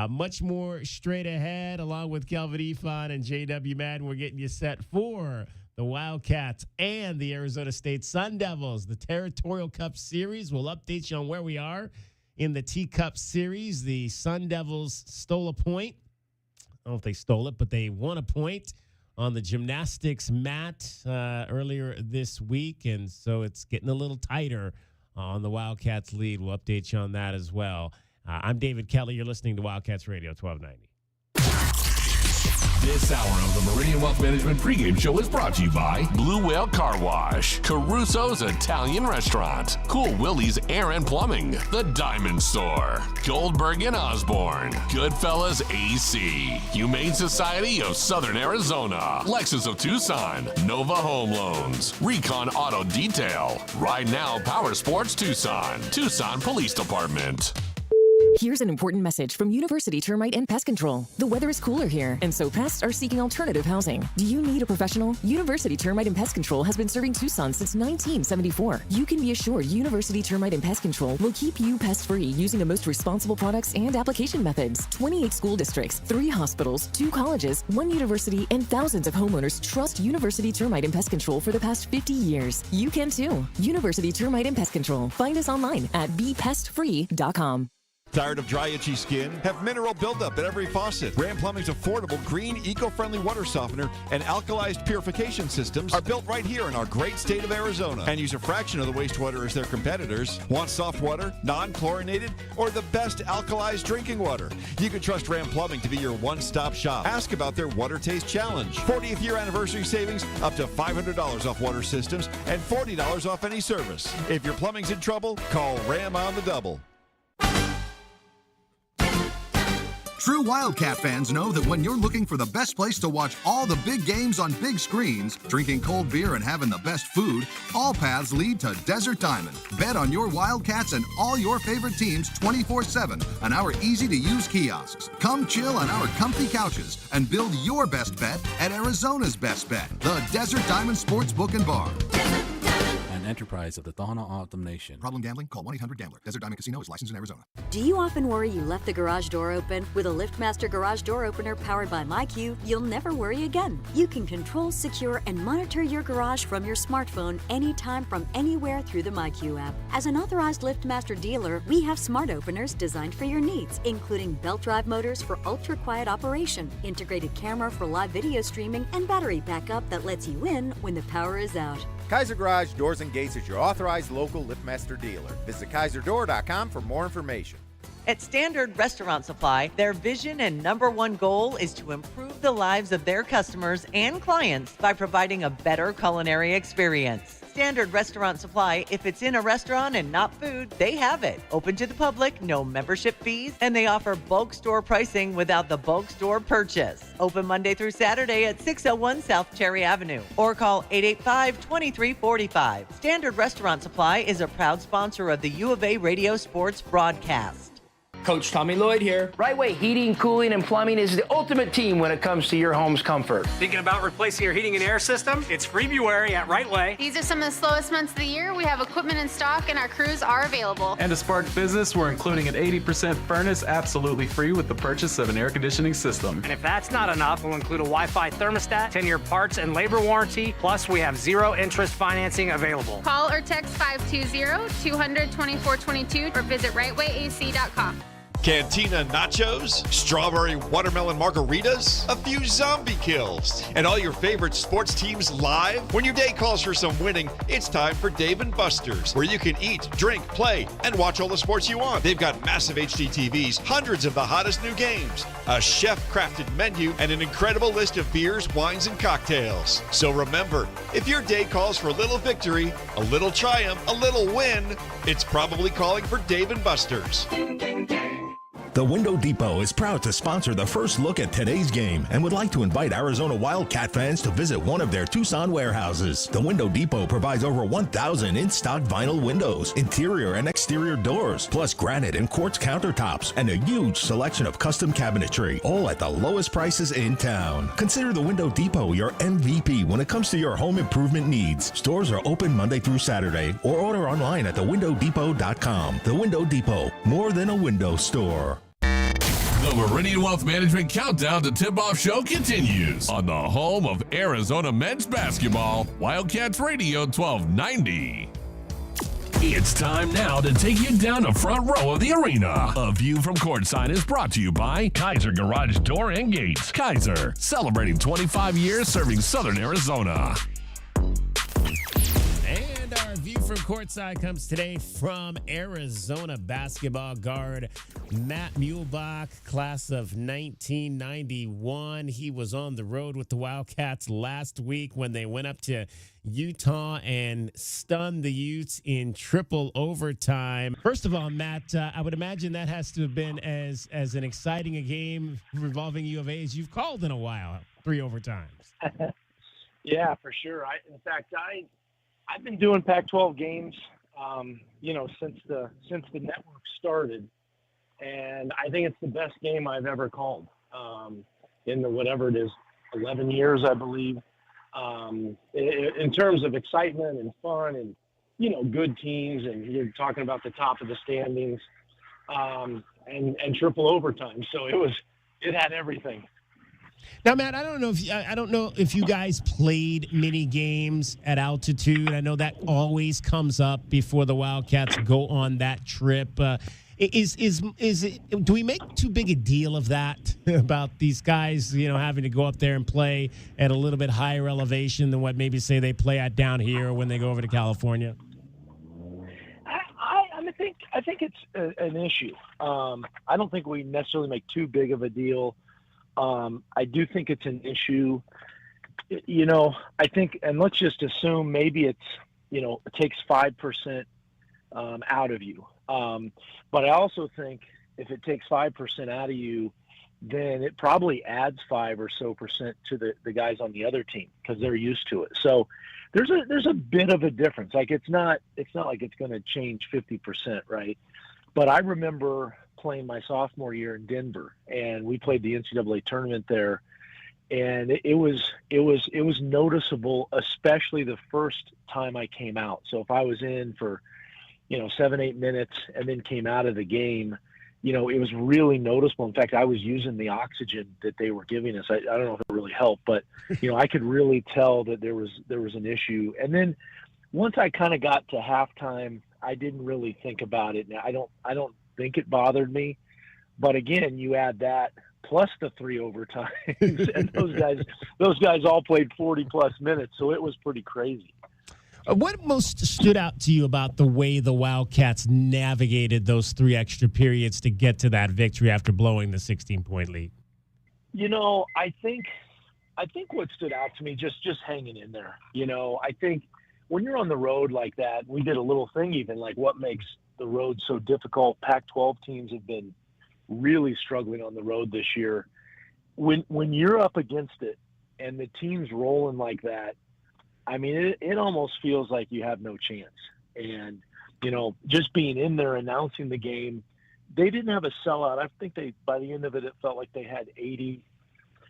Much more straight ahead, along with Kelvin Efon and J.W. Madden. We're getting you set for the Wildcats and the Arizona State Sun Devils. The Territorial Cup Series. We'll update you on where we are in the T-Cup Series. The Sun Devils stole a point. I don't know if they stole it, but they won a point on the gymnastics mat earlier this week, and so it's getting a little tighter on the Wildcats lead. We'll update you on that as well. I'm David Kelly. You're listening to Wildcats Radio 1290. This hour of the Meridian Wealth Management pregame show is brought to you by Blue Whale Car Wash, Caruso's Italian Restaurant, Cool Willie's Air and Plumbing, The Diamond Store, Goldberg and Osborne, Goodfellas AC, Humane Society of Southern Arizona, Lexus of Tucson, Nova Home Loans, Recon Auto Detail, Ride Now Power Sports Tucson Police Department. Here's an important message from University Termite and Pest Control. The weather is cooler here, and so pests are seeking alternative housing. Do you need a professional? University Termite and Pest Control has been serving Tucson since 1974. You can be assured University Termite and Pest Control will keep you pest-free using the most responsible products and application methods. 28 school districts, 3 hospitals, 2 colleges, 1 university, and thousands of homeowners trust University Termite and Pest Control for the past 50 years. You can too. University Termite and Pest Control. Find us online at bepestfree.com. Tired of dry, itchy skin? Have mineral buildup at every faucet? Ram Plumbing's affordable, green, eco-friendly water softener and alkalized purification systems are built right here in our great state of Arizona and use a fraction of the wastewater as their competitors. Want soft water, non-chlorinated, or the best alkalized drinking water? You can trust Ram Plumbing to be your one-stop shop. Ask about their Water Taste Challenge. 40th year anniversary savings, up to $500 off water systems and $40 off any service. If your plumbing's in trouble, call Ram on the double. True Wildcat fans know that when you're looking for the best place to watch all the big games on big screens, drinking cold beer and having the best food, all paths lead to Desert Diamond. Bet on your Wildcats and all your favorite teams 24/7 on our easy-to-use kiosks. Come chill on our comfy couches and build your best bet at Arizona's best bet, the Desert Diamond Sportsbook and Bar. An enterprise of the Tohono O'odham Nation. Problem gambling? Call 1-800-GAMBLER. Desert Diamond Casino is licensed in Arizona. Do you often worry you left the garage door open? With a LiftMaster garage door opener powered by MyQ, you'll never worry again. You can control, secure, and monitor your garage from your smartphone anytime from anywhere through the MyQ app. As an authorized LiftMaster dealer, we have smart openers designed for your needs, including belt drive motors for ultra-quiet operation, integrated camera for live video streaming, and battery backup that lets you in when the power is out. Kaiser Garage Doors and Gates is your authorized local LiftMaster dealer. Visit KaiserDoor.com for more information. At Standard Restaurant Supply, their vision and #1 goal is to improve the lives of their customers and clients by providing a better culinary experience. Standard Restaurant Supply, if it's in a restaurant and not food, they have it. Open to the public, no membership fees, and they offer bulk store pricing without the bulk store purchase. Open Monday through Saturday at 601 South Cherry Avenue or call 885-2345. Standard Restaurant Supply is a proud sponsor of the U of A Radio Sports broadcast. Coach Tommy Lloyd here. Right Way Heating, Cooling, and Plumbing is the ultimate team when it comes to your home's comfort. Thinking about replacing your heating and air system? It's February at Right Way. These are some of the slowest months of the year. We have equipment in stock and our crews are available. And to spark business, we're including an 80% furnace absolutely free with the purchase of an air conditioning system. And if that's not enough, we'll include a Wi-Fi thermostat, 10-year parts and labor warranty, plus we have 0 interest financing available. Call or text 520-200-2422 or visit rightwayac.com. Cantina nachos, strawberry watermelon margaritas, a few zombie kills, and all your favorite sports teams live. When your day calls for some winning, it's time for Dave & Buster's, where you can eat, drink, play, and watch all the sports you want. They've got massive HD TVs, hundreds of the hottest new games, a chef-crafted menu, and an incredible list of beers, wines, and cocktails. So remember, if your day calls for a little victory, a little triumph, a little win, it's probably calling for Dave & Buster's. The Window Depot is proud to sponsor the first look at today's game and would like to invite Arizona Wildcat fans to visit one of their Tucson warehouses. The Window Depot provides over 1,000 in-stock vinyl windows, interior and exterior doors, plus granite and quartz countertops, and a huge selection of custom cabinetry, all at the lowest prices in town. Consider the Window Depot your MVP when it comes to your home improvement needs. Stores are open Monday through Saturday, or order online at thewindowdepot.com. The Window Depot, more than a window store. The Meridian Wealth Management Countdown to Tip-Off Show continues on the home of Arizona men's basketball, Wildcats Radio 1290. It's time now to take you down the front row of the arena. A view from courtside is brought to you by Kaiser Garage Door and Gates. Kaiser, celebrating 25 years serving Southern Arizona. And our view from courtside comes today from Arizona basketball guard Matt Muehlbach, class of 1991. He was on the road with the Wildcats last week when they went up to Utah and stunned the Utes in triple overtime. First of all, Matt, I would imagine that has to have been as an exciting a game involving U of A as you've called in a while, 3 overtimes. Yeah, for sure. In fact, I've been doing Pac-12 games, since the network started, and I think it's the best game I've ever called in the whatever it is, 11 years, I believe. In terms of excitement and fun and good teams, and you're talking about the top of the standings, and triple overtime, so it had everything. Now, Matt, I don't know if you guys played many games at altitude. I know that always comes up before the Wildcats go on that trip. Do we make too big a deal of that about these guys, having to go up there and play at a little bit higher elevation than what maybe say they play at down here when they go over to California? I think it's an issue. I don't think we necessarily make too big of a deal. I do think it's an issue. I think, and let's just assume maybe it's, it takes 5% out of you. But I also think if it takes 5% out of you, then it probably adds 5 or so percent to the guys on the other team because they're used to it. So there's a bit of a difference. Like it's not like it's going to change 50%, right? But I remember playing my sophomore year in Denver, and we played the NCAA tournament there, and it was noticeable, especially the first time I came out. So if I was in for 7-8 minutes and then came out of the game, it was really noticeable. In fact, I was using the oxygen that they were giving us. I don't know if it really helped, but I could really tell that there was an issue. And then once I kind of got to halftime, I didn't really think about it. Now I don't think it bothered me, but again, you add that plus the 3 overtimes, and those guys all played 40 plus minutes, so it was pretty crazy. What most stood out to you about the way the Wildcats navigated those 3 extra periods to get to that victory after blowing the 16-point lead? I think what stood out to me, just hanging in there. I think when you're on the road like that, we did a little thing even like what makes the road so difficult. Pac-12 teams have been really struggling on the road this year. When you're up against it and the team's rolling like that, I mean, it almost feels like you have no chance. And, just being in there announcing the game, they didn't have a sellout. I think by the end of it, it felt like they had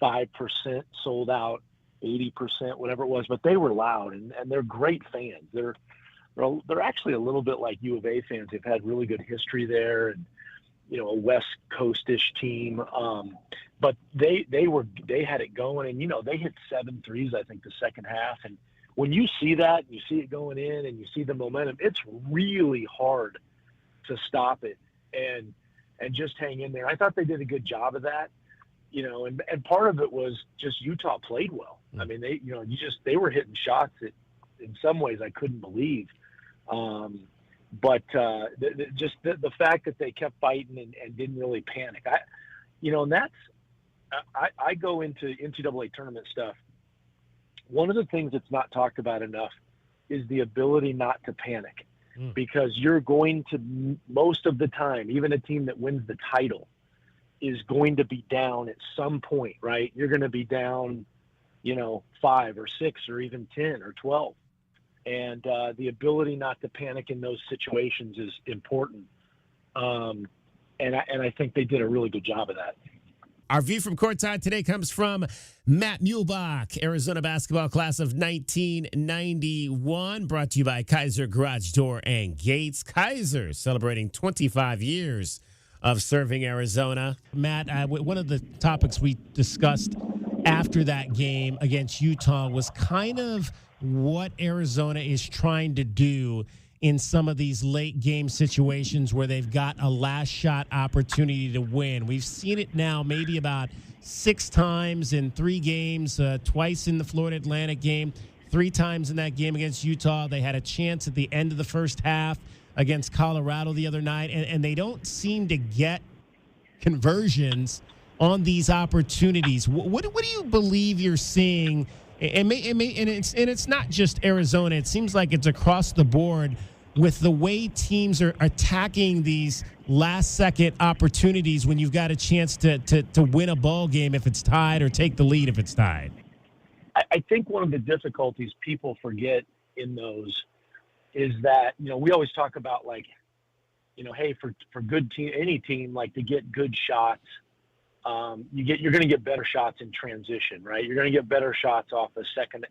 85% sold out, 80%, whatever it was, but they were loud and they're great fans. They're actually a little bit like U of A fans. They've had really good history there and, a West Coast-ish team. But they had it going and, they hit 7 threes, I think, the second half. And when you see that, you see it going in and you see the momentum, it's really hard to stop it and just hang in there. I thought they did a good job of that, and part of it was just Utah played well. I mean, they were hitting shots that in some ways I couldn't believe. But the fact that they kept fighting and didn't really panic. And that's, I go into NCAA tournament stuff. One of the things that's not talked about enough is the ability not to panic because you're going to, most of the time, even a team that wins the title is going to be down at some point, right? You're going to be down, 5 or 6 or even 10 or 12. And the ability not to panic in those situations is important. And I think they did a really good job of that. Our view from courtside today comes from Matt Muehlbach, Arizona basketball class of 1991, brought to you by Kaiser Garage Door and Gates. Kaiser celebrating 25 years of serving Arizona. Matt, one of the topics we discussed after that game against Utah was kind of what Arizona is trying to do in some of these late game situations where they've got a last shot opportunity to win. We've seen it now maybe about 6 times in 3 games, twice in the Florida Atlantic game, 3 times in that game against Utah. They had a chance at the end of the first half against Colorado the other night, and they don't seem to get conversions on these opportunities. What do you believe you're seeing? And it's not just Arizona. It seems like it's across the board with the way teams are attacking these last-second opportunities when you've got a chance to win a ball game if it's tied or take the lead if it's tied. I think one of the difficulties people forget in those is that, we always talk about hey, for good team, any team, to get good shots, you're going to get better shots in transition, right? You're going to get better shots off the second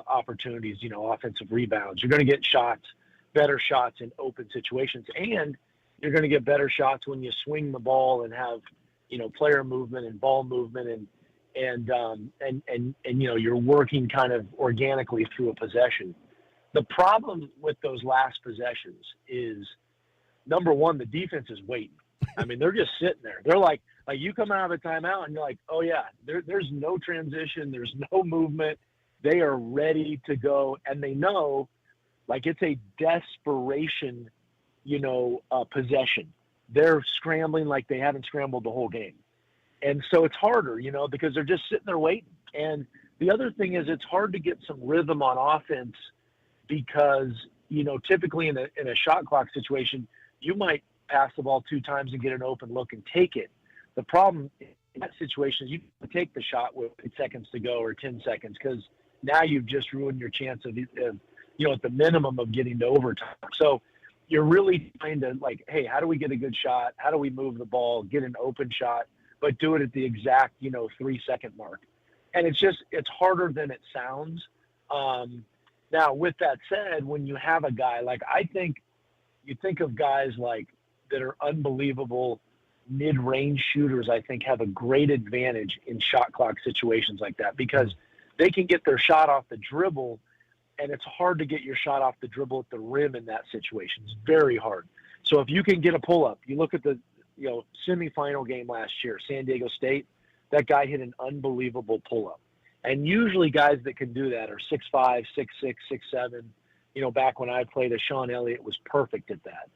opportunities, offensive rebounds. You're going to get better shots in open situations, and you're going to get better shots when you swing the ball and have, player movement and ball movement and you're working kind of organically through a possession. The problem with those last possessions is number one, the defense is waiting. I mean, they're just sitting there. They're like you come out of a timeout and you're like, oh yeah, there's no transition, there's no movement. They are ready to go, and they know, like, it's a desperation, possession. They're scrambling like they haven't scrambled the whole game. And so it's harder, because they're just sitting there waiting. And the other thing is it's hard to get some rhythm on offense because, typically in a shot clock situation, you might pass the ball 2 times and get an open look and take it. The problem in that situation is you take the shot with 8 seconds to go or 10 seconds because now you've just ruined your chance of at the minimum of getting to overtime. So you're really trying to, like, hey, how do we get a good shot? How do we move the ball, get an open shot, but do it at the exact, 3-second mark? And it's harder than it sounds. Now, with that said, when you have a guy, like, you think of guys like that are unbelievable mid-range shooters, I think have a great advantage in shot clock situations like that because they can get their shot off the dribble, and it's hard to get your shot off the dribble at the rim in that situation. It's very hard. So if you can get a pull-up, you look at the semifinal game last year, San Diego State, that guy hit an unbelievable pull-up. And usually guys that can do that are 6'5", 6'6", 6'7". Back when I played, Sean Elliott was perfect at that.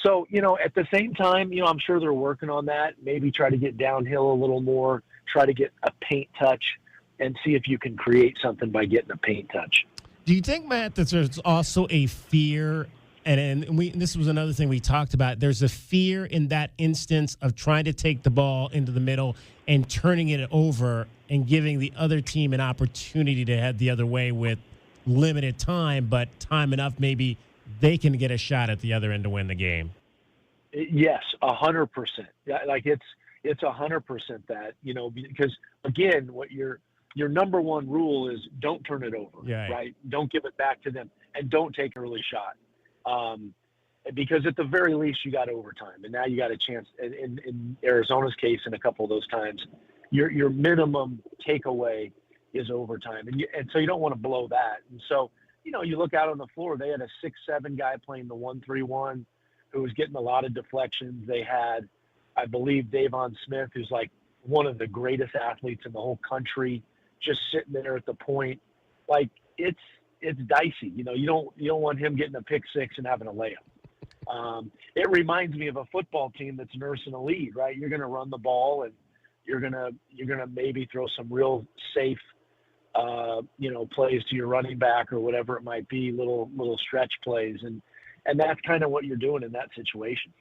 So, at the same time, I'm sure they're working on that. Maybe try to get downhill a little more, try to get a paint touch, and see if you can create something by getting a paint touch. Do you think, Matt, that there's also a fear, and this was another thing we talked about, there's a fear in that instance of trying to take the ball into the middle and turning it over and giving the other team an opportunity to head the other way with limited time, but time enough maybe they can get a shot at the other end to win the game? Yes, 100%. Like it's 100% that, because again, what your number one rule is don't turn it over, right? Don't give it back to them and don't take an early shot. Because at the very least you got overtime and now you got a chance in Arizona's case, in a couple of those times, your minimum takeaway is overtime. And so you don't want to blow that. And so, you look out on the floor, they had a 6'7" guy playing the 1-3-1 who was getting a lot of deflections. They had, I believe, Davon Smith, who's like one of the greatest athletes in the whole country, just sitting there at the point. Like it's dicey. You don't want him getting a pick six and having a layup. It reminds me of a football team that's nursing a lead, right? You're going to run the ball and you're going to maybe throw some real safe plays to your running back or whatever it might be, little stretch plays. And that's kind of what you're doing in that situation.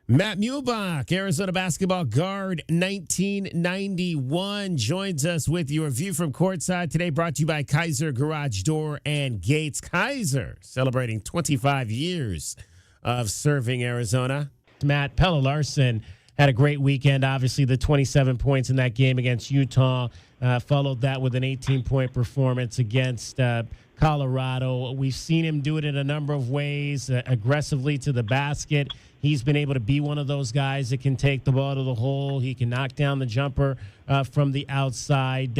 Matt Muehlbach, Arizona basketball guard, 1991, joins us with your view from courtside today, brought to you by Kaiser Garage Door and Gates. Kaiser, celebrating 25 years of serving Arizona. Matt, Pelle Larsson had a great weekend. Obviously, the 27 points in that game against Utah. Followed that with an 18-point performance against Colorado. We've seen him do it in a number of ways, aggressively to the basket. He's been able to be one of those guys that can take the ball to the hole. He can knock down the jumper from the outside.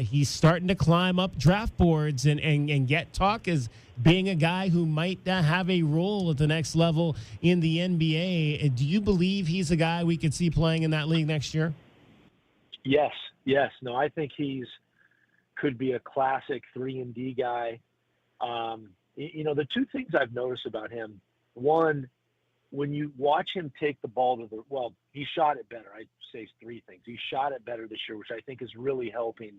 He's starting to climb up draft boards and get talk as being a guy who might have a role at the next level in the NBA. Do you believe he's a guy we could see playing in that league next year? Yes. No, I think could be a classic 3-and-D guy. The two things I've noticed about him, one, when you watch him take the ball he shot it better. I'd say 3 things. He shot it better this year, which I think is really helping,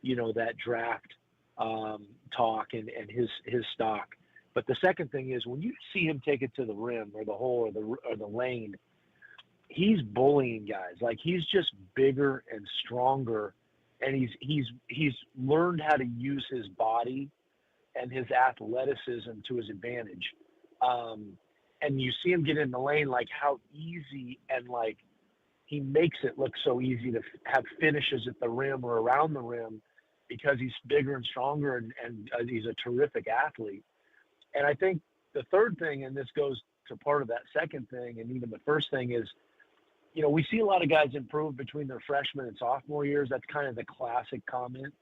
that draft talk and his stock. But the second thing is when you see him take it to the rim or the hole or the lane, he's bullying guys. Like he's just bigger and stronger, and he's learned how to use his body and his athleticism to his advantage. And you see him get in the lane, like how easy and like he makes it look so easy to have finishes at the rim or around the rim because he's bigger and stronger and he's a terrific athlete. And I think the third thing, and this goes to part of that second thing and even the first thing, is, we see a lot of guys improve between their freshman and sophomore years. That's kind of the classic comment.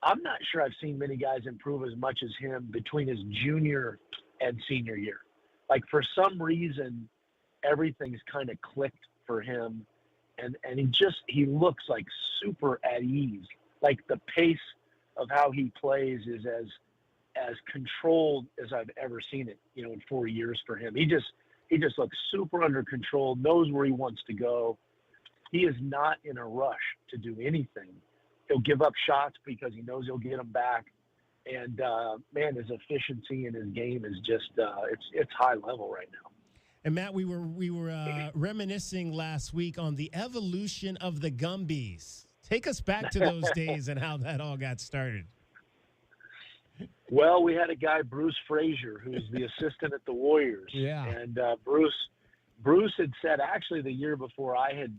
I'm not sure I've seen many guys improve as much as him between his junior and senior year. like for some reason, everything's kind of clicked for him. And he looks like super at ease. Like the pace of how he plays is as controlled as I've ever seen it, in 4 years for him. He just looks super under control, knows where he wants to go. He is not in a rush to do anything. He'll give up shots because he knows he'll get them back. And man, his efficiency in his game is just it's high level right now. And Matt, we were reminiscing last week on the evolution of the Gumbies. Take us back to those days and how that all got started. Well, we had a guy, Bruce Frazier, who's the assistant at the Warriors. Yeah. And Bruce had said, actually, the year before I had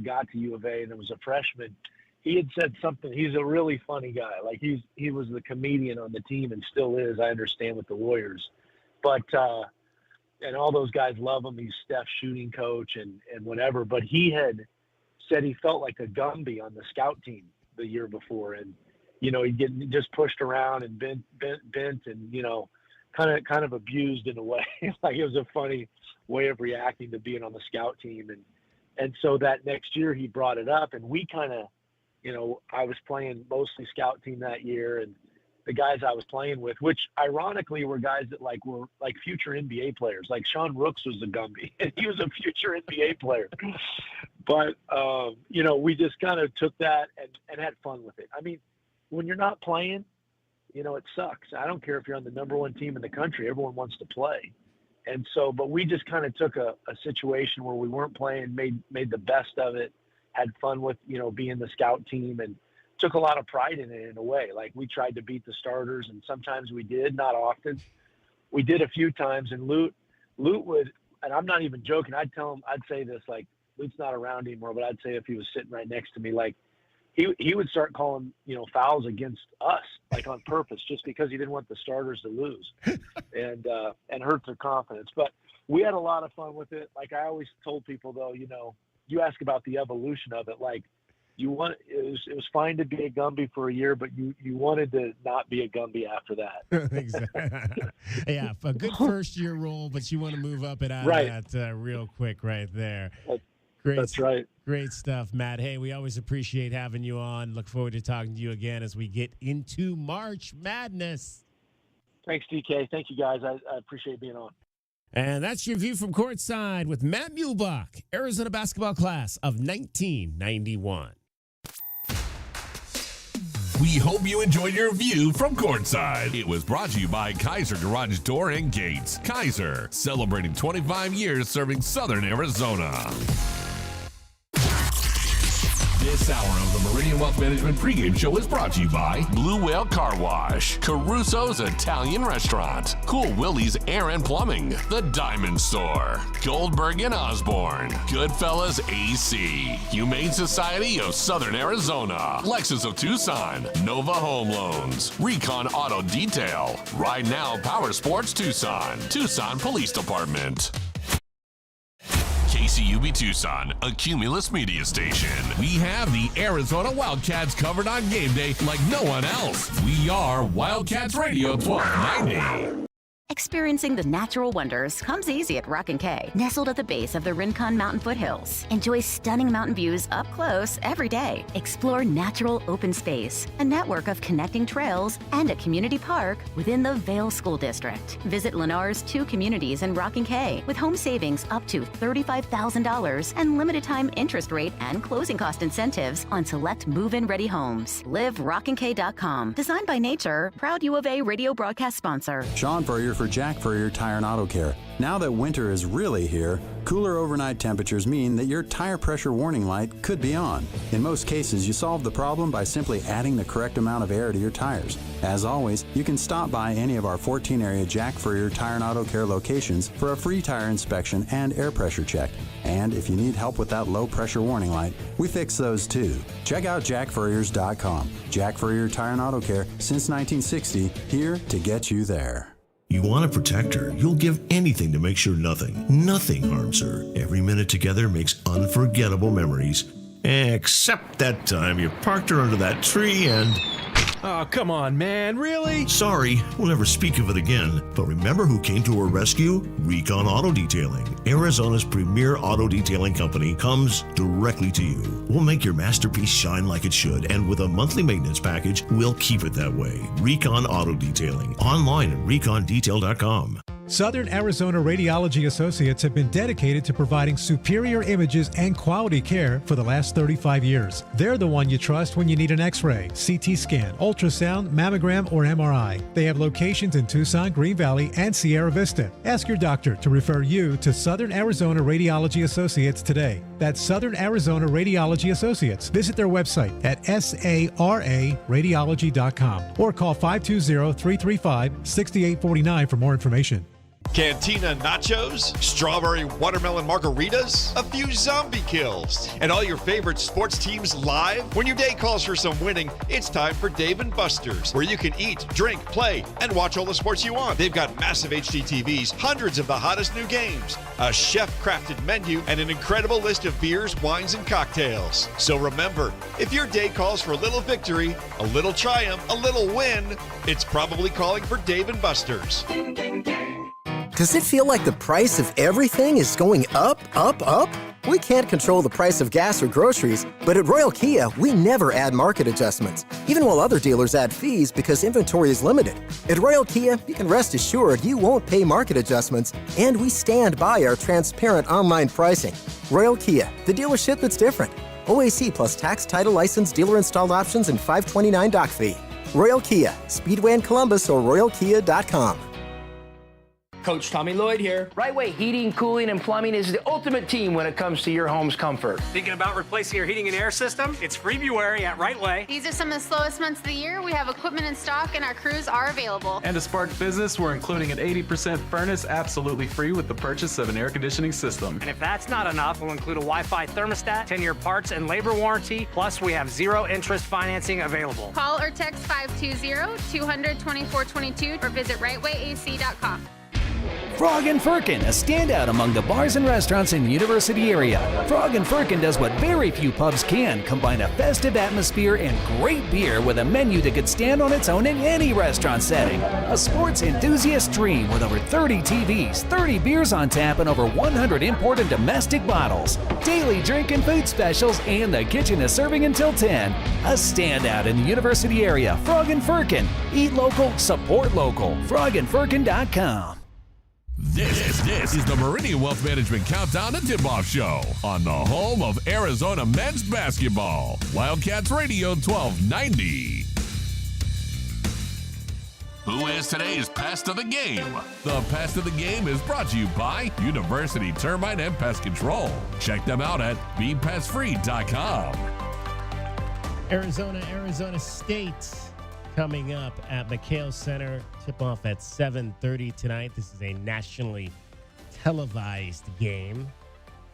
got to U of A and I was a freshman, he had said something. He's a really funny guy. Like he was the comedian on the team and still is, I understand, with the Warriors. But and all those guys love him. He's Steph's shooting coach and whatever. But he had said he felt like a Gumby on the scout team the year before. And, he'd get just pushed around and bent and, kind of abused in a way. Like it was a funny way of reacting to being on the scout team. And so that next year he brought it up and we kind of, I was playing mostly scout team that year and the guys I was playing with, which ironically were guys that were future NBA players. Like Sean Rooks was a Gumby and he was a future NBA player. But, we just kind of took that and had fun with it. I mean, when you're not playing, it sucks. I don't care if you're on the number one team in the country. Everyone wants to play. And so, but we just kind of took a situation where we weren't playing, made the best of it, had fun with, being the scout team and took a lot of pride in it in a way. Like we tried to beat the starters and sometimes we did, not often. We did a few times and Lute would, and I'm not even joking. I'd tell him, I'd say this, like Lute's not around anymore, but I'd say if he was sitting right next to me, like he would start calling, fouls against us, like on purpose, just because he didn't want the starters to lose and hurt their confidence. But we had a lot of fun with it. Like I always told people though, you ask about the evolution of it, like it was fine to be a Gumby for a year, but you wanted to not be a Gumby after that. Exactly. Yeah, a good first year role, but you want to move up and out of that real quick right there. That's right. Great stuff, Matt. Hey, we always appreciate having you on. Look forward to talking to you again as we get into March Madness. Thanks, DK. Thank you, guys. I appreciate being on. And that's your view from courtside with Matt Muehlbach, Arizona basketball class of 1991. We hope you enjoyed your view from courtside. It was brought to you by Kaiser Garage Door and Gates. Kaiser, celebrating 25 years serving Southern Arizona. This hour of the Meridian Wealth Management pregame show is brought to you by Blue Whale Car Wash, Caruso's Italian Restaurant, Cool Willie's Air and Plumbing, The Diamond Store, Goldberg and Osborne, Goodfellas AC, Humane Society of Southern Arizona, Lexus of Tucson, Nova Home Loans, Recon Auto Detail, Ride Now Power Sports Tucson, Tucson Police Department. KCUB Tucson, a Cumulus media station. We have the Arizona Wildcats covered on game day like no one else. We are Wildcats Radio 1290. Experiencing the natural wonders comes easy at Rock & Kay. Nestled at the base of the Rincon Mountain foothills. Enjoy stunning mountain views up close every day. Explore natural open space, a network of connecting trails, and a community park within the Vail School District. Visit Lennar's 2 communities in Rock & Kay with home savings up to $35,000 and limited time interest rate and closing cost incentives on select move-in ready homes. Live RockandK.com. Designed by Nature, proud U of A radio broadcast sponsor. Sean Furrier for Jack Furrier Tire and Auto Care. Now that winter is really here, cooler overnight temperatures mean that your tire pressure warning light could be on. In most cases, you solve the problem by simply adding the correct amount of air to your tires. As always, you can stop by any of our 14 area Jack Furrier Tire and Auto Care locations for a free tire inspection and air pressure check. And if you need help with that low pressure warning light, we fix those too. Check out jackfurriers.com. Jack Furrier Tire and Auto Care since 1960, here to get you there. You want to protect her. You'll give anything to make sure nothing harms her. Every minute together makes unforgettable memories. Except that time you parked her under that tree and Oh, come on, man. Really? Sorry, we'll never speak of it again. But remember who came to her rescue? Recon Auto Detailing. Arizona's premier auto detailing company comes directly to you. We'll make your masterpiece shine like it should, and with a monthly maintenance package, we'll keep it that way. Recon Auto Detailing. Online at recondetail.com. Southern Arizona Radiology Associates have been dedicated to providing superior images and quality care for the last 35 years. They're the one you trust when you need an X-ray, CT scan, ultrasound, mammogram, or MRI. They have locations in Tucson, Green Valley, and Sierra Vista. Ask your doctor to refer you to Southern Arizona Radiology Associates today. That's Southern Arizona Radiology Associates. Visit their website at sararadiology.com or call 520-335-6849 for more information. Cantina nachos, strawberry watermelon margaritas, a few zombie kills, and all your favorite sports teams live? When your day calls for some winning, it's time for Dave & Buster's, where you can eat, drink, play, and watch all the sports you want. They've got massive HD TVs, hundreds of the hottest new games, a chef-crafted menu, and an incredible list of beers, wines, and cocktails. So remember, if your day calls for a little victory, a little triumph, a little win, it's probably calling for Dave & Buster's. Does it feel like the price of everything is going up, up, up? We can't control the price of gas or groceries, but at Royal Kia, we never add market adjustments, even while other dealers add fees because inventory is limited. At Royal Kia, you can rest assured you won't pay market adjustments, and we stand by our transparent online pricing. Royal Kia, the dealership that's different. OAC plus tax, title, license, dealer installed options, and $529 doc fee. Royal Kia, Speedway in Columbus or royalkia.com. Coach Tommy Lloyd here. Right Way Heating, Cooling, and Plumbing is the ultimate team when it comes to your home's comfort. Thinking about replacing your heating and air system? It's February at Right Way. These are some of the slowest months of the year. We have equipment in stock and our crews are available. And to spark business, we're including an 80% furnace absolutely free with the purchase of an air conditioning system. And if that's not enough, we'll include a Wi-Fi thermostat, 10-year parts and labor warranty, plus we have zero interest financing available. Call or text 520-200-2422 or visit rightwayac.com. Frog and Firkin, a standout among the bars and restaurants in the University area. Frog and Firkin does what very few pubs can, combine a festive atmosphere and great beer with a menu that could stand on its own in any restaurant setting. A sports enthusiast dream with over 30 TVs, 30 beers on tap, and over 100 import and domestic bottles. Daily drink and food specials, and the kitchen is serving until 10. A standout in the University area. Frog and Firkin. Eat local, support local. frogandfirkin.com. This is the Meridian Wealth Management Countdown to Tipoff Show on the home of Arizona men's basketball. Wildcats Radio 1290. Who is today's Pest of the Game? The Pest of the Game is brought to you by University Termite and Pest Control. Check them out at bepestfree.com. Arizona State coming up at McHale Center. Tip-off at 7:30 tonight. This is a nationally televised game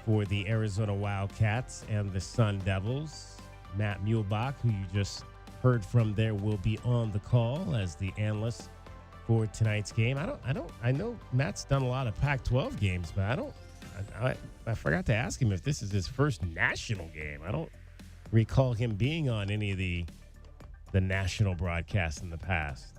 for the Arizona Wildcats and the Sun Devils. Matt Muehlbach, who you just heard from there, will be on the call as the analyst for tonight's game. I know Matt's done a lot of Pac-12 games, but I forgot to ask him if this is his first national game. I don't recall him being on any of the national broadcasts in the past.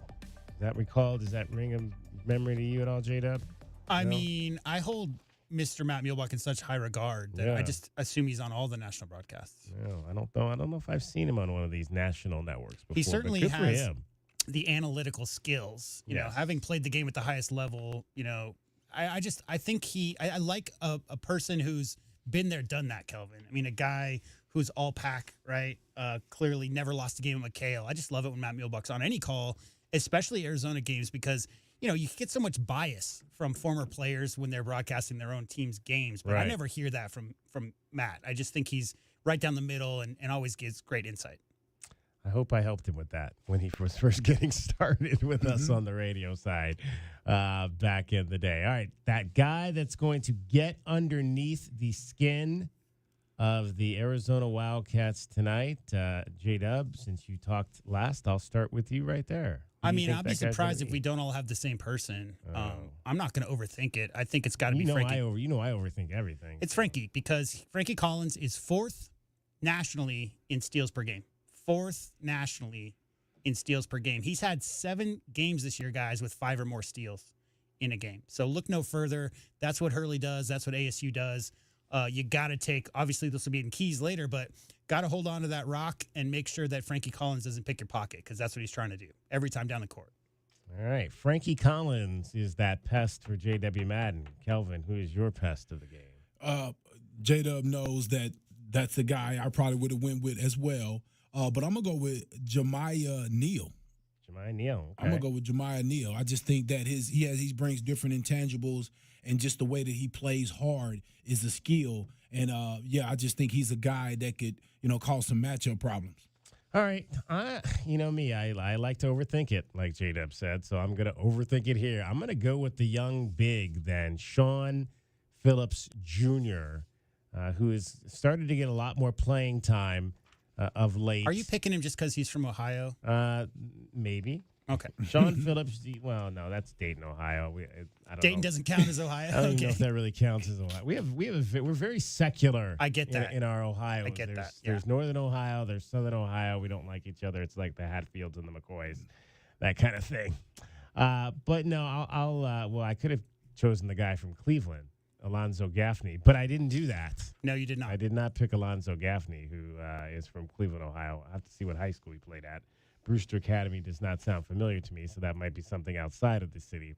Does that ring a memory to you at all, J-Dub? I mean, I hold Mr. Matt Muehlbach in such high regard that I just assume he's on all the national broadcasts. No, I don't know if I've seen him on one of these national networks before. He certainly but good has for him. the analytical skills. You know, having played the game at the highest level, you know, I think I like a person who's been there, done that, Kelvin. I mean, a guy who's all pack, right? Clearly never lost a game at McHale. I just love it when Matt Muehlbach's on any call, especially Arizona games, because, you know, you get so much bias from former players when they're broadcasting their own team's games. But I never hear that from Matt. I just think he's right down the middle and always gives great insight. I hope I helped him with that when he was first getting started with us on the radio side back in the day. All right, that guy that's going to get underneath the skin of the Arizona Wildcats tonight, J-Dub, since you talked last, I'll start with you right there. I mean, I'll be surprised if we don't all have the same person. I'm not going to overthink it. I think it's got to be Frankie. I overthink everything. It's Frankie, because Frankie Collins is fourth nationally in steals per game. Fourth nationally in steals per game. He's had 7 games this year, guys, with 5 or more steals in a game. So look no further. That's what Hurley does. That's what ASU does. You got to take, obviously this will be in keys later, but got to hold on to that rock and make sure that Frankie Collins doesn't pick your pocket, because that's what he's trying to do every time down the court. All right. Frankie Collins is that pest for J.W. Madden. Kelvin, who is your pest of the game? J-Dub knows that that's the guy I probably would have went with as well. But I'm going to go with Jemiah Neal. Jemiah Neal. Okay. I'm going to go with Jemiah Neal. I just think that he brings different intangibles, and just the way that he plays hard is a skill. And, I just think he's a guy that could, cause some matchup problems. All right. You know me, I like to overthink it, like J-Dub said, so I'm going to overthink it here. I'm going to go with the young big then, Sean Phillips Jr., who has started to get a lot more playing time of late. Are you picking him just because he's from Ohio? Maybe. Okay. Sean Phillips, well, no, that's Dayton, Ohio. I don't Dayton know. doesn't count as Ohio? I don't even know Okay. if that really counts as Ohio. We're very secular. I get that. In our Ohio. I get that. There's Northern Ohio, there's Southern Ohio. We don't like each other. It's like the Hatfields and the McCoys, that kind of thing. But no, I could have chosen the guy from Cleveland, Alonzo Gaffney, but I didn't do that. No, you did not. I did not pick Alonzo Gaffney, who is from Cleveland, Ohio. I'll have to see what high school he played at. Brewster Academy does not sound familiar to me, so that might be something outside of the city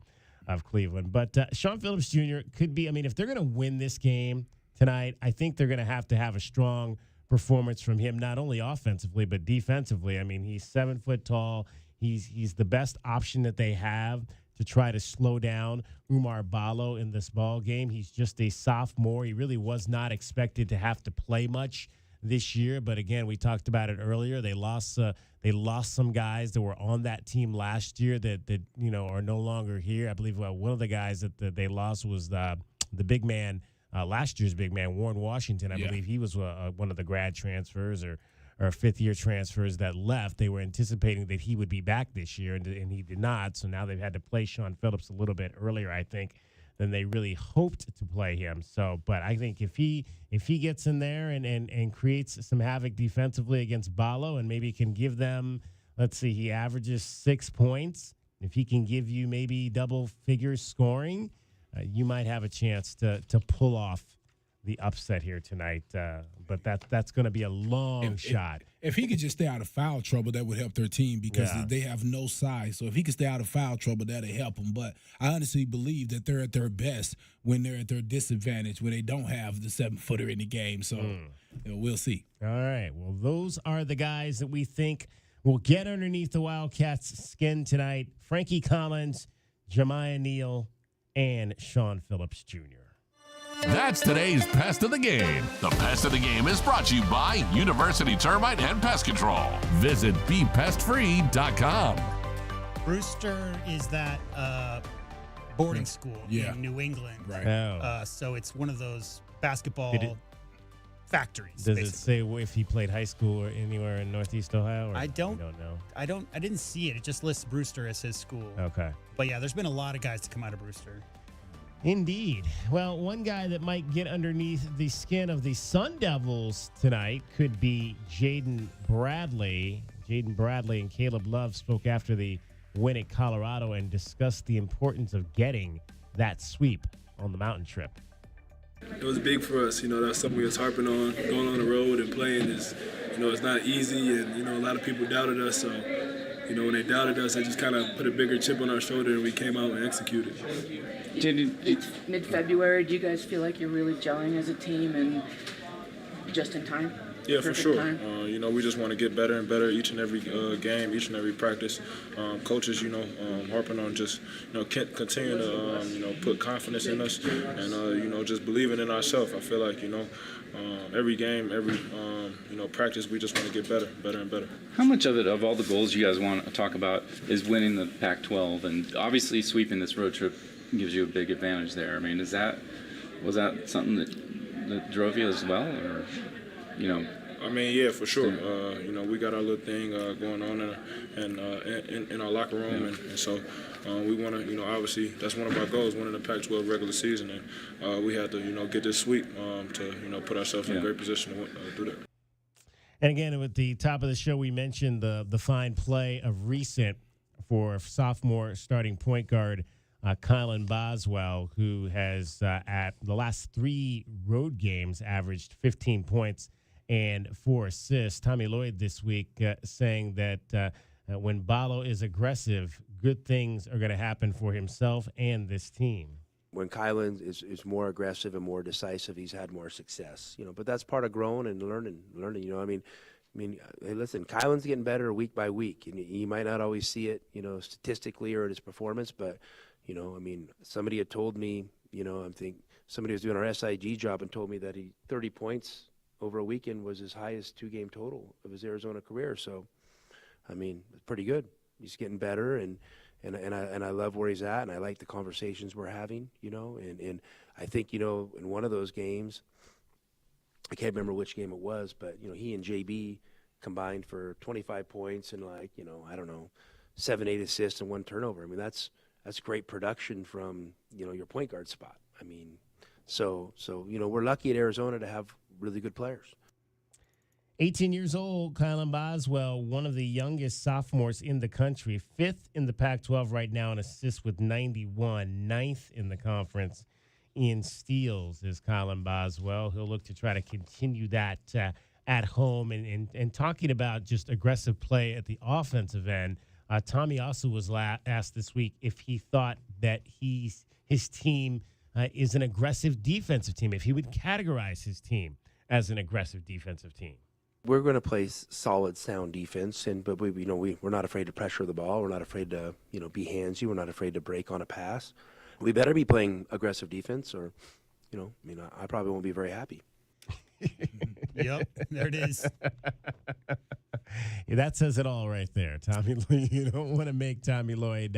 of Cleveland. But Sean Phillips Jr. could be, if they're going to win this game tonight, I think they're going to have a strong performance from him, not only offensively, but defensively. He's 7 foot tall. He's the best option that they have to try to slow down Umar Ballo in this ball game. He's just a sophomore. He really was not expected to have to play much this year, but again, we talked about it earlier. They lost some guys that were on that team last year that are no longer here. I believe one of the guys that they lost was the big man, last year's big man, Warren Washington. I believe he was one of the grad transfers or fifth-year transfers that left. They were anticipating that he would be back this year, and he did not. So now they've had to play Sean Phillips a little bit earlier, I think, than they really hoped to play him. So, but I think if he gets in there and creates some havoc defensively against Ballo and maybe can give them, let's see, he averages 6 points. If he can give you maybe double figures scoring, you might have a chance to pull off the upset here tonight. But that's going to be a long shot. If he could just stay out of foul trouble, that would help their team, because they have no size. So if he could stay out of foul trouble, that'll help them. But I honestly believe that they're at their best when they're at their disadvantage, when they don't have the 7-footer in the game. So we'll see. All right. Well, those are the guys that we think will get underneath the Wildcats' skin tonight. Frankie Collins, Jemiah Neal, and Sean Phillips Jr. That's today's Pest of the Game. The Pest of the Game is brought to you by University Termite and Pest Control. Visit BePestFree.com. Brewster is that boarding school in New England. Right. So it's one of those basketball factories. Does it say if he played high school or anywhere in Northeast Ohio? Or I don't know. I didn't see it. It just lists Brewster as his school. Okay. But yeah, there's been a lot of guys to come out of Brewster. Indeed. Well, one guy that might get underneath the skin of the Sun Devils tonight could be Jaden Bradley. Jaden Bradley and Caleb Love spoke after the win at Colorado and discussed the importance of getting that sweep on the mountain trip. It was big for us. That's something we was harping on. Going on the road and playing is, it's not easy, and, a lot of people doubted us. So, when they doubted us, they just kind of put a bigger chip on our shoulder, and we came out and executed. It's mid-February. Do you guys feel like you're really gelling as a team and just in time? Yeah, for sure. We just want to get better and better each and every game, each and every practice. Coaches, harping on just, continue to, put confidence in us and, just believing in ourselves. I feel like, every game, every, practice, we just want to get better and better. How much of all the goals you guys want to talk about is winning the Pac-12? And obviously sweeping this road trip gives you a big advantage there. Was that something that drove you as well, or, yeah, for sure. We got our little thing going on in our locker room, and so we want to, obviously that's one of our goals, winning the Pac-12 regular season, and we had to, get this sweep to, put ourselves in a great position to do that. And again, at the top of the show, we mentioned the fine play of recent for sophomore starting point guard Kylan Boswell, who has at the last 3 road games averaged 15 points and 4 assists. Tommy Lloyd this week saying that when Ballo is aggressive, good things are going to happen for himself and this team. When Kylan is more aggressive and more decisive, he's had more success. But that's part of growing and learning. Hey, listen, Kylan's getting better week by week, and you might not always see it, statistically or in his performance, but somebody had told me, I think somebody was doing our SIG job and told me that 30 points over a weekend was his highest 2-game total of his Arizona career. So, it's pretty good. He's getting better, and I love where he's at, and I like the conversations we're having, and I think, in one of those games, I can't remember which game it was, but, he and JB combined for 25 points and 7-8 assists and 1 turnover. That's great production from, your point guard spot. So we're lucky at Arizona to have really good players. 18 years old, Kylan Boswell, one of the youngest sophomores in the country, 5th in the Pac-12 right now in assists with 91, 9th in the conference in steals is Kylan Boswell. He'll look to try to continue that at home. And talking about just aggressive play at the offensive end, Tommy also was asked this week if he thought that his team is an aggressive defensive team, if he would categorize his team as an aggressive defensive team. We're going to play solid, sound defense, but we're not afraid to pressure the ball. We're not afraid to be handsy. We're not afraid to break on a pass. We better be playing aggressive defense, or I probably won't be very happy. Yep, there it is. Yeah, that says it all right there, Tommy. You don't want to make Tommy Lloyd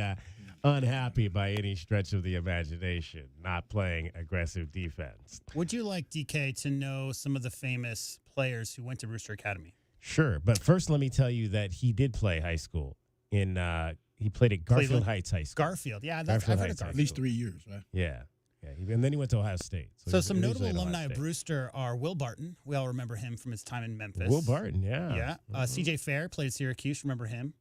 unhappy by any stretch of the imagination, not playing aggressive defense. Would you like, DK, to know some of the famous players who went to Brewster Academy? Sure, but first let me tell you that he did play high school in he played at Garfield Cleveland? Heights High School. Garfield, yeah, I've Garfield heard of Heights Garfield. At least 3 years, right? Yeah. And then he went to Ohio State. So some notable alumni of Brewster are Will Barton. We all remember him from his time in Memphis. Will Barton, yeah. Yeah. C.J. Fair played at Syracuse. Remember him.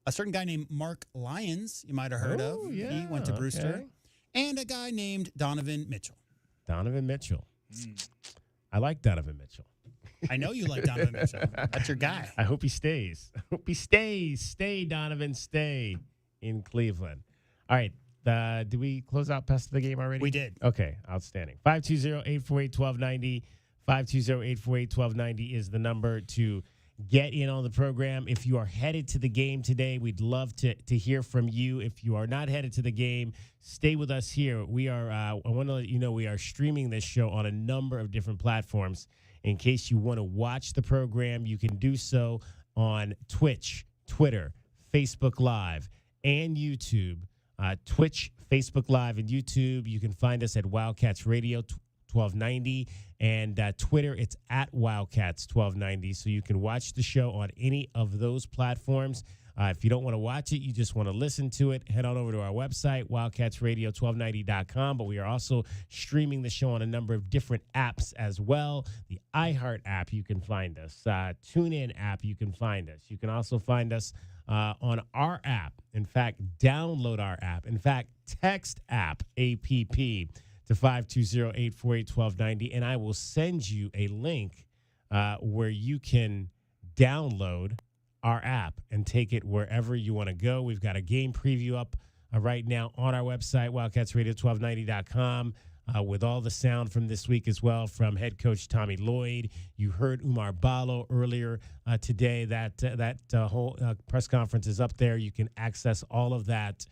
A certain guy named Mark Lyons, you might have heard of. Yeah, he went to Brewster. okay. And a guy named Donovan Mitchell. Donovan Mitchell. I like Donovan Mitchell. I know you like Donovan Mitchell. That's your guy. I hope he stays. I hope he stays. Stay, Donovan, stay in Cleveland. All right. Did we close out Pest of the Game already? We did. Okay, outstanding. 520-848-1290. 520-848-1290 is the number to get in on the program. If you are headed to the game today, we'd love to hear from you. If you are not headed to the game, stay with us here. We are, I want to let you know, we are streaming this show on a number of different platforms. In case you want to watch the program, you can do so on Twitch, Twitter, Facebook Live, and YouTube. Twitch, Facebook Live, and YouTube. You can find us at Wildcats Radio 1290, and Twitter, it's at Wildcats 1290. So you can watch the show on any of those platforms. If you don't want to watch it, you just want to listen to it, head on over to our website, wildcatsradio1290.com. But we are also streaming the show on a number of different apps as well. The iHeart app, you can find us. TuneIn app, you can find us. You can also find us on our app. In fact, download our app. In fact, text app, APP, to 520-848-1290, and I will send you a link where you can download our app and take it wherever you want to go. We've got a game preview up right now on our website, wildcatsradio1290.com, with all the sound from this week as well from head coach Tommy Lloyd. You heard Umar Ballo earlier today. That whole press conference is up there. You can access all of that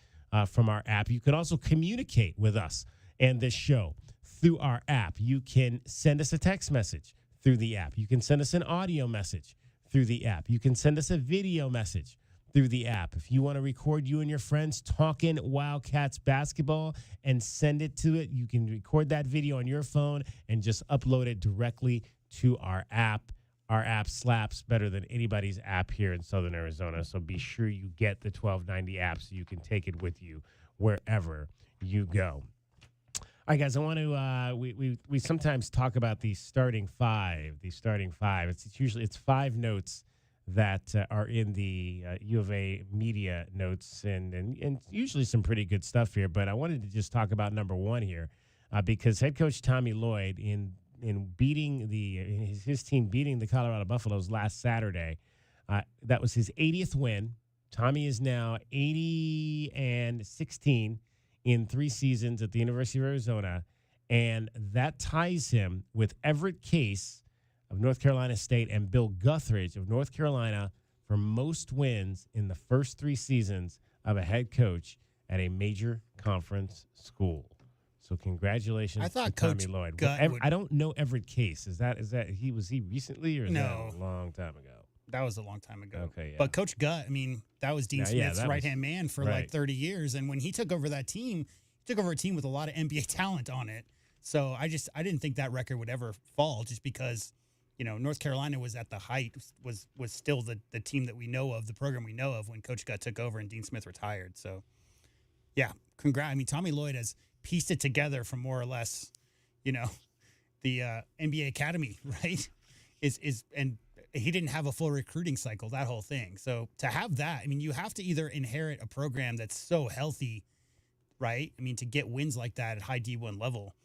from our app. You can also communicate with us and this show through our app. You can send us a text message through the app. You can send us an audio message through the app. You can send us a video message through the app. If you want to record you and your friends talking Wildcats basketball and send it to it, you can record that video on your phone and just upload it directly to our app. Our app slaps better than anybody's app here in Southern Arizona, so be sure you get the 1290 app so you can take it with you wherever you go. right, guys, I want to we sometimes talk about the starting five. It's 5 notes that are in the U of A media notes, and usually some pretty good stuff here. But I wanted to just talk about number 1 here, because head coach Tommy Lloyd in beating his team beating the Colorado Buffaloes last Saturday, that was his 80th win. Tommy is now 80-16 in 3 seasons at the University of Arizona, and that ties him with Everett Case of North Carolina State and Bill Guthridge of North Carolina for most wins in the first 3 seasons of a head coach at a major conference school. So congratulations to Tommy Lloyd. I don't know Everett Case. Is that was he recently, or is that a long time ago? That was a long time ago. Okay, yeah. But Coach Gutt, I mean, that was Dean Smith's right-hand man for like 30 years. And when he took over that team, he took over a team with a lot of NBA talent on it. So I didn't think that record would ever fall, just because, North Carolina was at the height, was still the team that we know of, the program we know of when Coach Gutt took over and Dean Smith retired. So, yeah, congrats. I mean, Tommy Lloyd has pieced it together from more or less, the NBA Academy, right? And he didn't have a full recruiting cycle, that whole thing. So to have that, I mean, you have to either inherit a program that's so healthy, right? I mean, to get wins like that at high D1 level.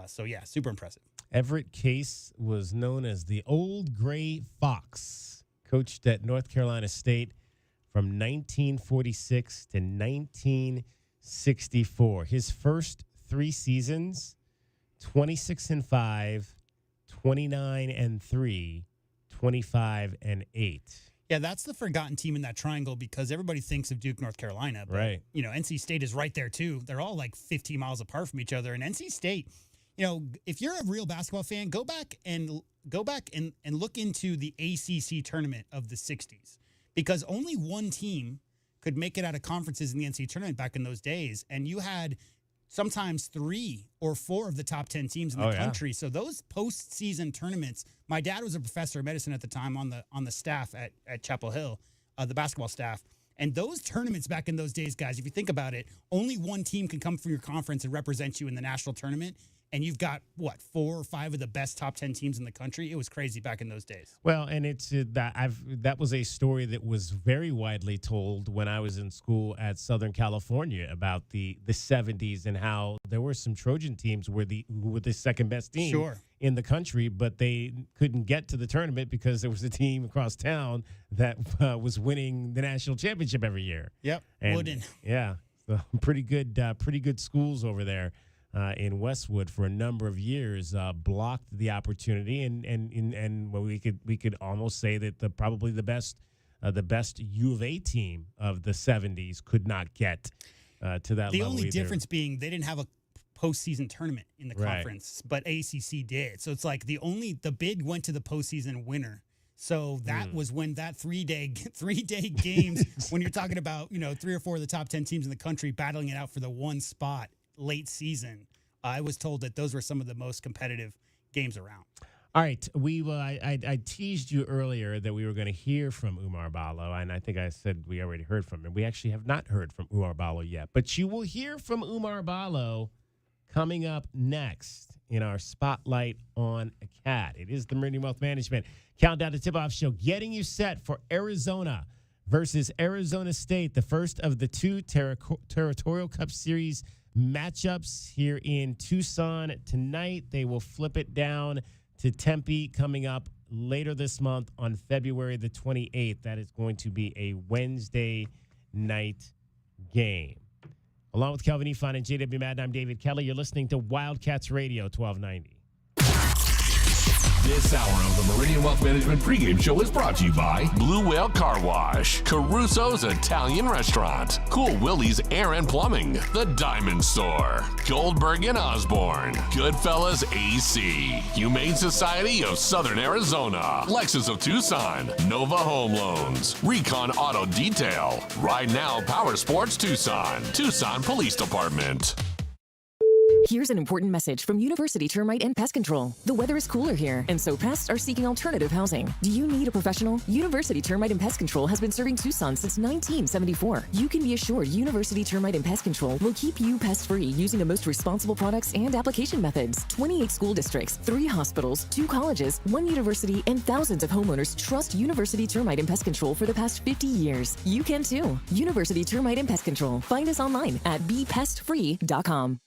So, yeah, super impressive. Everett Case was known as the Old Gray Fox, coached at North Carolina State from 1946 to 1964. His first 3 seasons, 26-5, 29-3, 25-8. Yeah, that's the forgotten team in that triangle, because everybody thinks of Duke, North Carolina. But, right. NC State is right there, too. They're all like 15 miles apart from each other. And NC State, if you're a real basketball fan, go back and look into the ACC tournament of the 60s, because only one team could make it out of conferences in the NCAA tournament back in those days. And you had sometimes 3 or 4 of the top 10 teams in the country. Yeah. So those postseason tournaments, my dad was a professor of medicine at the time on the staff at Chapel Hill, the basketball staff. And those tournaments back in those days, guys, if you think about it, only one team can come from your conference and represent you in the national tournament. And you've got, 4 or 5 of the best top 10 teams in the country. It was crazy back in those days. Well, and it's that was a story that was very widely told when I was in school at Southern California about the 70s, and how there were some Trojan teams who were the second best team in the country, but they couldn't get to the tournament because there was a team across town that was winning the national championship every year. Yep, Wooden. Yeah, so pretty good schools over there. In Westwood for a number of years, blocked the opportunity, and we could almost say that probably the best U of A team of the 70s could not get to that level. The only either. difference being they didn't have a postseason tournament in the conference, but ACC did. So it's like the bid went to the postseason winner. So that was when that 3-day games, when you're talking about 3 or 4 of the top 10 teams in the country battling it out for the one spot late season. I was told that those were some of the most competitive games around. All right, I teased you earlier that we were going to hear from Umar Ballo, and I think I said we already heard from him. We actually have not heard from Umar Ballo yet, but you will hear from Umar Ballo coming up next in our Spotlight on a Cat. It is the Meridian Wealth Management Countdown to Tip-Off Show, getting you set for Arizona versus Arizona State, the first of the 2 Territorial Cup Series matchups here in Tucson tonight. They will flip it down to Tempe coming up later this month on February the 28th. That is going to be a Wednesday night game. Along with Kelvin Efon and JW Madden, I'm David Kelly. You're listening to Wildcats Radio 1290. This hour of the Meridian Wealth Management pregame show is brought to you by Blue Whale Car Wash, Caruso's Italian Restaurant, Cool Willie's Air and Plumbing, The Diamond Store, Goldberg and Osborne, Goodfellas AC, Humane Society of Southern Arizona, Lexus of Tucson, Nova Home Loans, Recon Auto Detail, Ride Now Power Sports Tucson, Tucson Police Department. Here's an important message from University Termite and Pest Control. The weather is cooler here, and so pests are seeking alternative housing. Do you need a professional? University Termite and Pest Control has been serving Tucson since 1974. You can be assured University Termite and Pest Control will keep you pest-free using the most responsible products and application methods. 28 school districts, 3 hospitals, 2 colleges, 1 university, and thousands of homeowners trust University Termite and Pest Control for the past 50 years. You can too. University Termite and Pest Control. Find us online at bepestfree.com.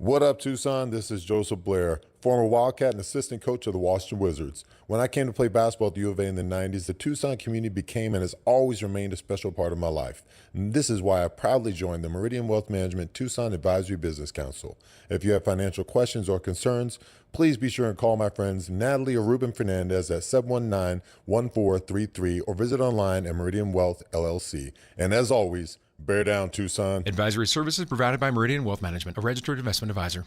What up, Tucson? This is Joseph Blair, former Wildcat and assistant coach of the Washington Wizards. When I came to play basketball at the U of A in the 90s, the Tucson community became and has always remained a special part of my life. And this is why I proudly joined the Meridian Wealth Management Tucson Advisory Business Council. If you have financial questions or concerns, please be sure and call my friends Natalie or Ruben Fernandez at 719-1433 or visit online at Meridian Wealth LLC. And as always, bear down, Tucson. Advisory services provided by Meridian Wealth Management, a registered investment advisor.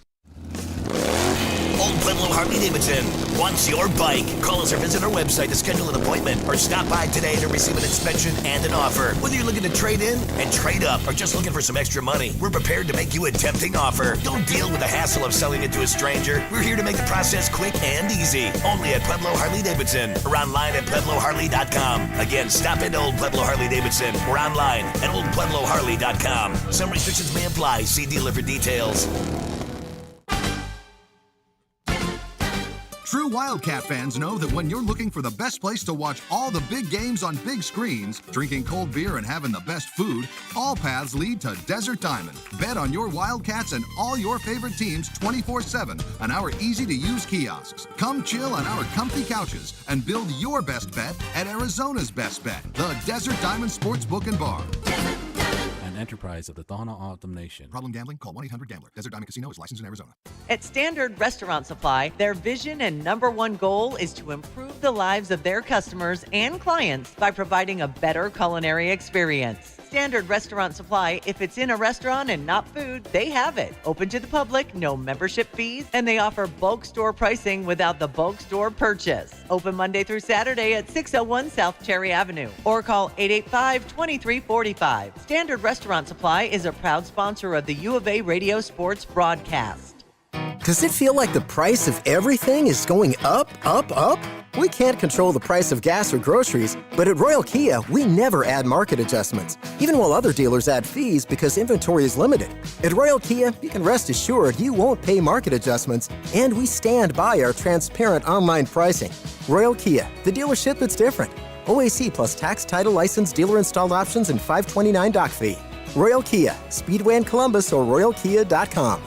Old Pueblo Harley-Davidson wants your bike. Call us or visit our website to schedule an appointment or stop by today to receive an inspection and an offer. Whether you're looking to trade in and trade up or just looking for some extra money, we're prepared to make you a tempting offer. Don't deal with the hassle of selling it to a stranger. We're here to make the process quick and easy. Only at Pueblo Harley-Davidson or online at PuebloHarley.com. Again, stop into Old Pueblo Harley-Davidson or online at OldPuebloHarley.com. Some restrictions may apply. See dealer for details. True Wildcat fans know that when you're looking for the best place to watch all the big games on big screens, drinking cold beer and having the best food, all paths lead to Desert Diamond. Bet on your Wildcats and all your favorite teams 24/7 on our easy-to-use kiosks. Come chill on our comfy couches and build your best bet at Arizona's best bet, the Desert Diamond Sportsbook and Bar. An enterprise of the Thana Autumn Nation. Problem gambling? Call 1-800-GAMBLER. Desert Diamond Casino is licensed in Arizona. At Standard Restaurant Supply, their vision and #1 goal is to improve the lives of their customers and clients by providing a better culinary experience. Standard Restaurant Supply, if it's in a restaurant and not food, they have it. Open to the public, no membership fees, and they offer bulk store pricing without the bulk store purchase. Open Monday through Saturday at 601 South Cherry Avenue or call 885-2345. Standard Restaurant Supply is a proud sponsor of the U of A Radio Sports broadcast. Does it feel like the price of everything is going up, up, up? We can't control the price of gas or groceries, but at Royal Kia, we never add market adjustments, even while other dealers add fees because inventory is limited. At Royal Kia, you can rest assured you won't pay market adjustments, and we stand by our transparent online pricing. Royal Kia, the dealership that's different. OAC plus tax, title, license, dealer-installed options, and $529 dock fee. Royal Kia, Speedway in Columbus or royalkia.com.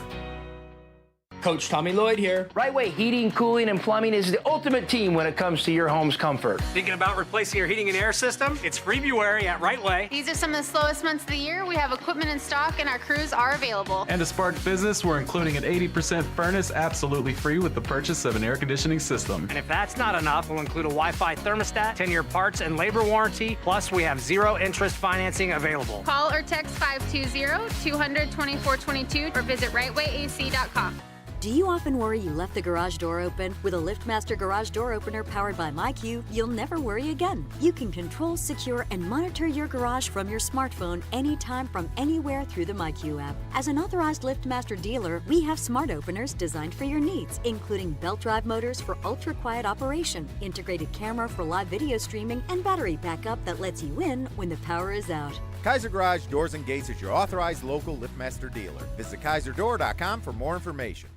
Coach Tommy Lloyd here. Right Way Heating, Cooling, and Plumbing is the ultimate team when it comes to your home's comfort. Thinking about replacing your heating and air system? It's February at Right Way. These are some of the slowest months of the year. We have equipment in stock and our crews are available. And to spark business, we're including an 80% furnace absolutely free with the purchase of an air conditioning system. And if that's not enough, we'll include a Wi-Fi thermostat, 10-year parts and labor warranty, plus we have 0 interest financing available. Call or text 520-200-2422 or visit rightwayac.com. Do you often worry you left the garage door open? With a LiftMaster garage door opener powered by MyQ, you'll never worry again. You can control, secure, and monitor your garage from your smartphone anytime from anywhere through the MyQ app. As an authorized LiftMaster dealer, we have smart openers designed for your needs, including belt drive motors for ultra-quiet operation, integrated camera for live video streaming, and battery backup that lets you in when the power is out. Kaiser Garage Doors and Gates is your authorized local LiftMaster dealer. Visit KaiserDoor.com for more information.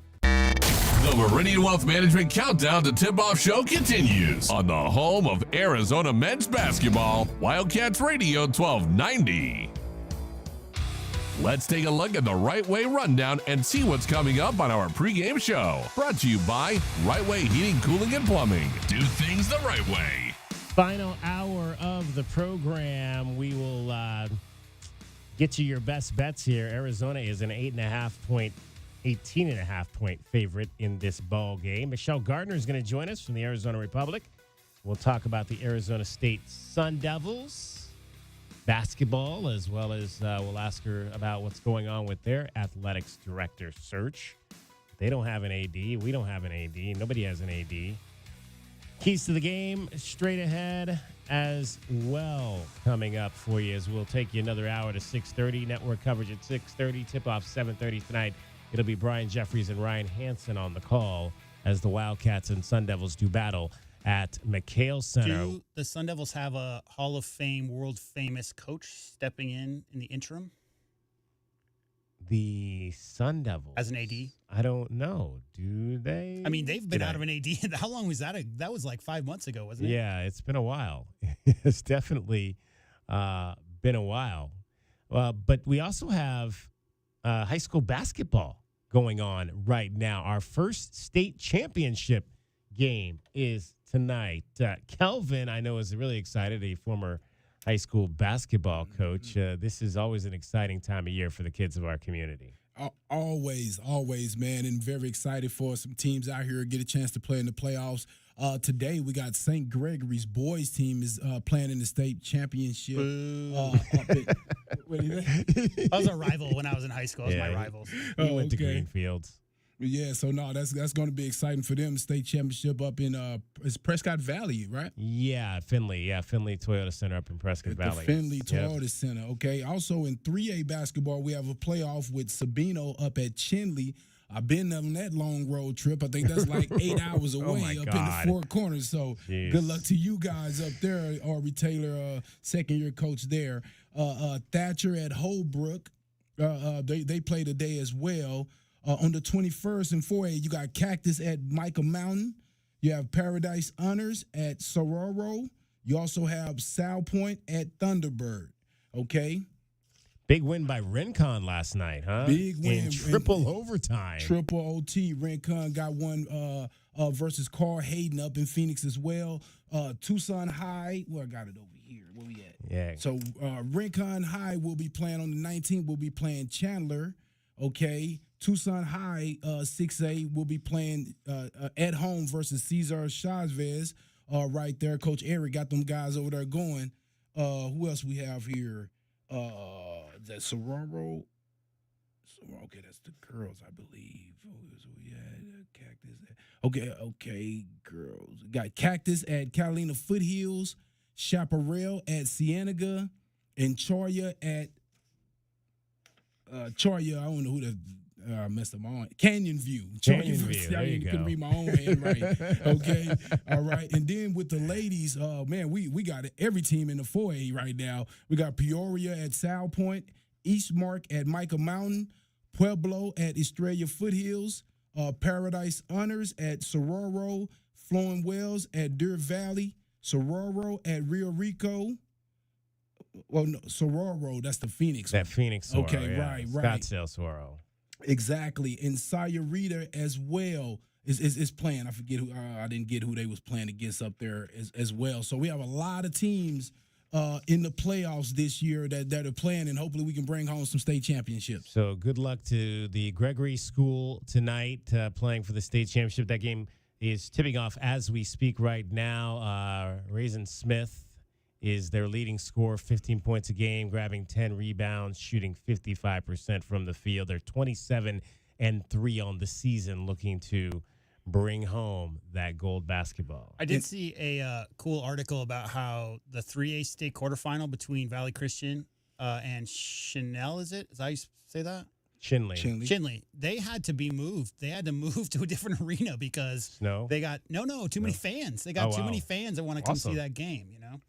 The Meridian Wealth Management Countdown to Tip-Off Show continues on the home of Arizona men's basketball, Wildcats Radio 1290. Let's take a look at the Right Way Rundown and see what's coming up on our pregame show. Brought to you by Right Way Heating, Cooling, and Plumbing. Do things the right way. Final hour of the program. We will get you your best bets here. Arizona is an 18.5-point favorite in this ball game. Michelle Gardner is going to join us from the Arizona Republic. We'll talk about the Arizona State Sun Devils basketball, as well as we'll ask her about what's going on with their athletics director search. They don't have an AD. We don't have an AD. Nobody has an AD. Keys to the game straight ahead as well coming up for you as we'll take you another hour to 6:30. Network coverage at 6:30. Tip-off 7:30 tonight It'll be Brian Jeffries and Ryan Hansen on the call as the Wildcats and Sun Devils do battle at McHale Center. Do the Sun Devils have a Hall of Fame, world famous coach stepping in the interim? The Sun Devils. As an AD? I don't know. Do they? I mean, they've been out of an AD. How long was that? That was like 5 months ago, wasn't it? Yeah, it's been a while. It's definitely been a while. But we also have high school basketball going on right now. Our first state championship game is tonight. Kelvin, I know, is really excited, a former high school basketball coach. This is always an exciting time of year for the kids of our community. Always, man, and very excited for some teams out here get a chance to play in the playoffs. Today we got St. Gregory's boys team is playing in the state championship. What do you think? I was a rival when I was in high school. That was my rivals. He went to Greenfields. Yeah, so no, that's going to be exciting for them. State championship up in is Prescott Valley, right? Yeah, Finley. Yeah, Finley Toyota Center up in Prescott Valley. The Finley Toyota Center. Okay. Also in 3A basketball, we have a playoff with Sabino up at Chinley. I've been on that long road trip. I think that's like 8 hours away up in the Four Corners. So good luck to you guys up there. Aubrey Taylor, second-year coach there. Thatcher at Holbrook. They play today as well. On the 21st and 4A, you got Cactus at Micah Mountain. You have Paradise Honors at Sororo. You also have Sal Point at Thunderbird. Okay. Big win by Rincon last night, huh? Big win. In triple overtime. Triple OT. Rincon got one versus Carl Hayden up in Phoenix as well. Tucson High. Well, I got it over here. Where we at? Yeah. So Rincon High will be playing on the 19th. We'll be playing Chandler. Okay. Tucson High 6A will be playing at home versus Cesar Chavez right there. Coach Eric got them guys over there going. Who else we have here? That Sororo. Okay, that's the girls, I believe. We had Cactus. Okay, girls. Got Cactus at Catalina Foothills, Chaparral at Cienega, and Choya at Choya. I don't know who that. Messed up my own. Canyon View. Canyon View. There you go. Couldn't read my own handwriting. Okay. All right. And then with the ladies, man, we got every team in the 4A right now. We got Peoria at Sal Point, Eastmark at Micah Mountain, Pueblo at Estrella Foothills, Paradise Honors at Sororo, Flowing Wells at Deer Valley, Sororo at Rio Rico. Well, no, Sororo, that's the Phoenix one. That Phoenix Sororo. Okay, yeah. right. Scottsdale Sororo. Exactly. And Sayurita as well is playing. I forget who I didn't get who they was playing against up there as well. So we have a lot of teams in the playoffs this year that are playing, and hopefully we can bring home some state championships. So good luck to the Gregory School tonight playing for the state championship. That game is tipping off as we speak right now. Raisin Smith is their leading scorer, 15 points a game, grabbing 10 rebounds, shooting 55% from the field. They're 27-3 on the season, looking to bring home that gold basketball. I did see a cool article about how the 3A state quarterfinal between Valley Christian and Chanel, is that how you say that? Chinley. They had to be moved. They had to move to a different arena because they got too many fans. They got too many fans that want to come see that game, you know?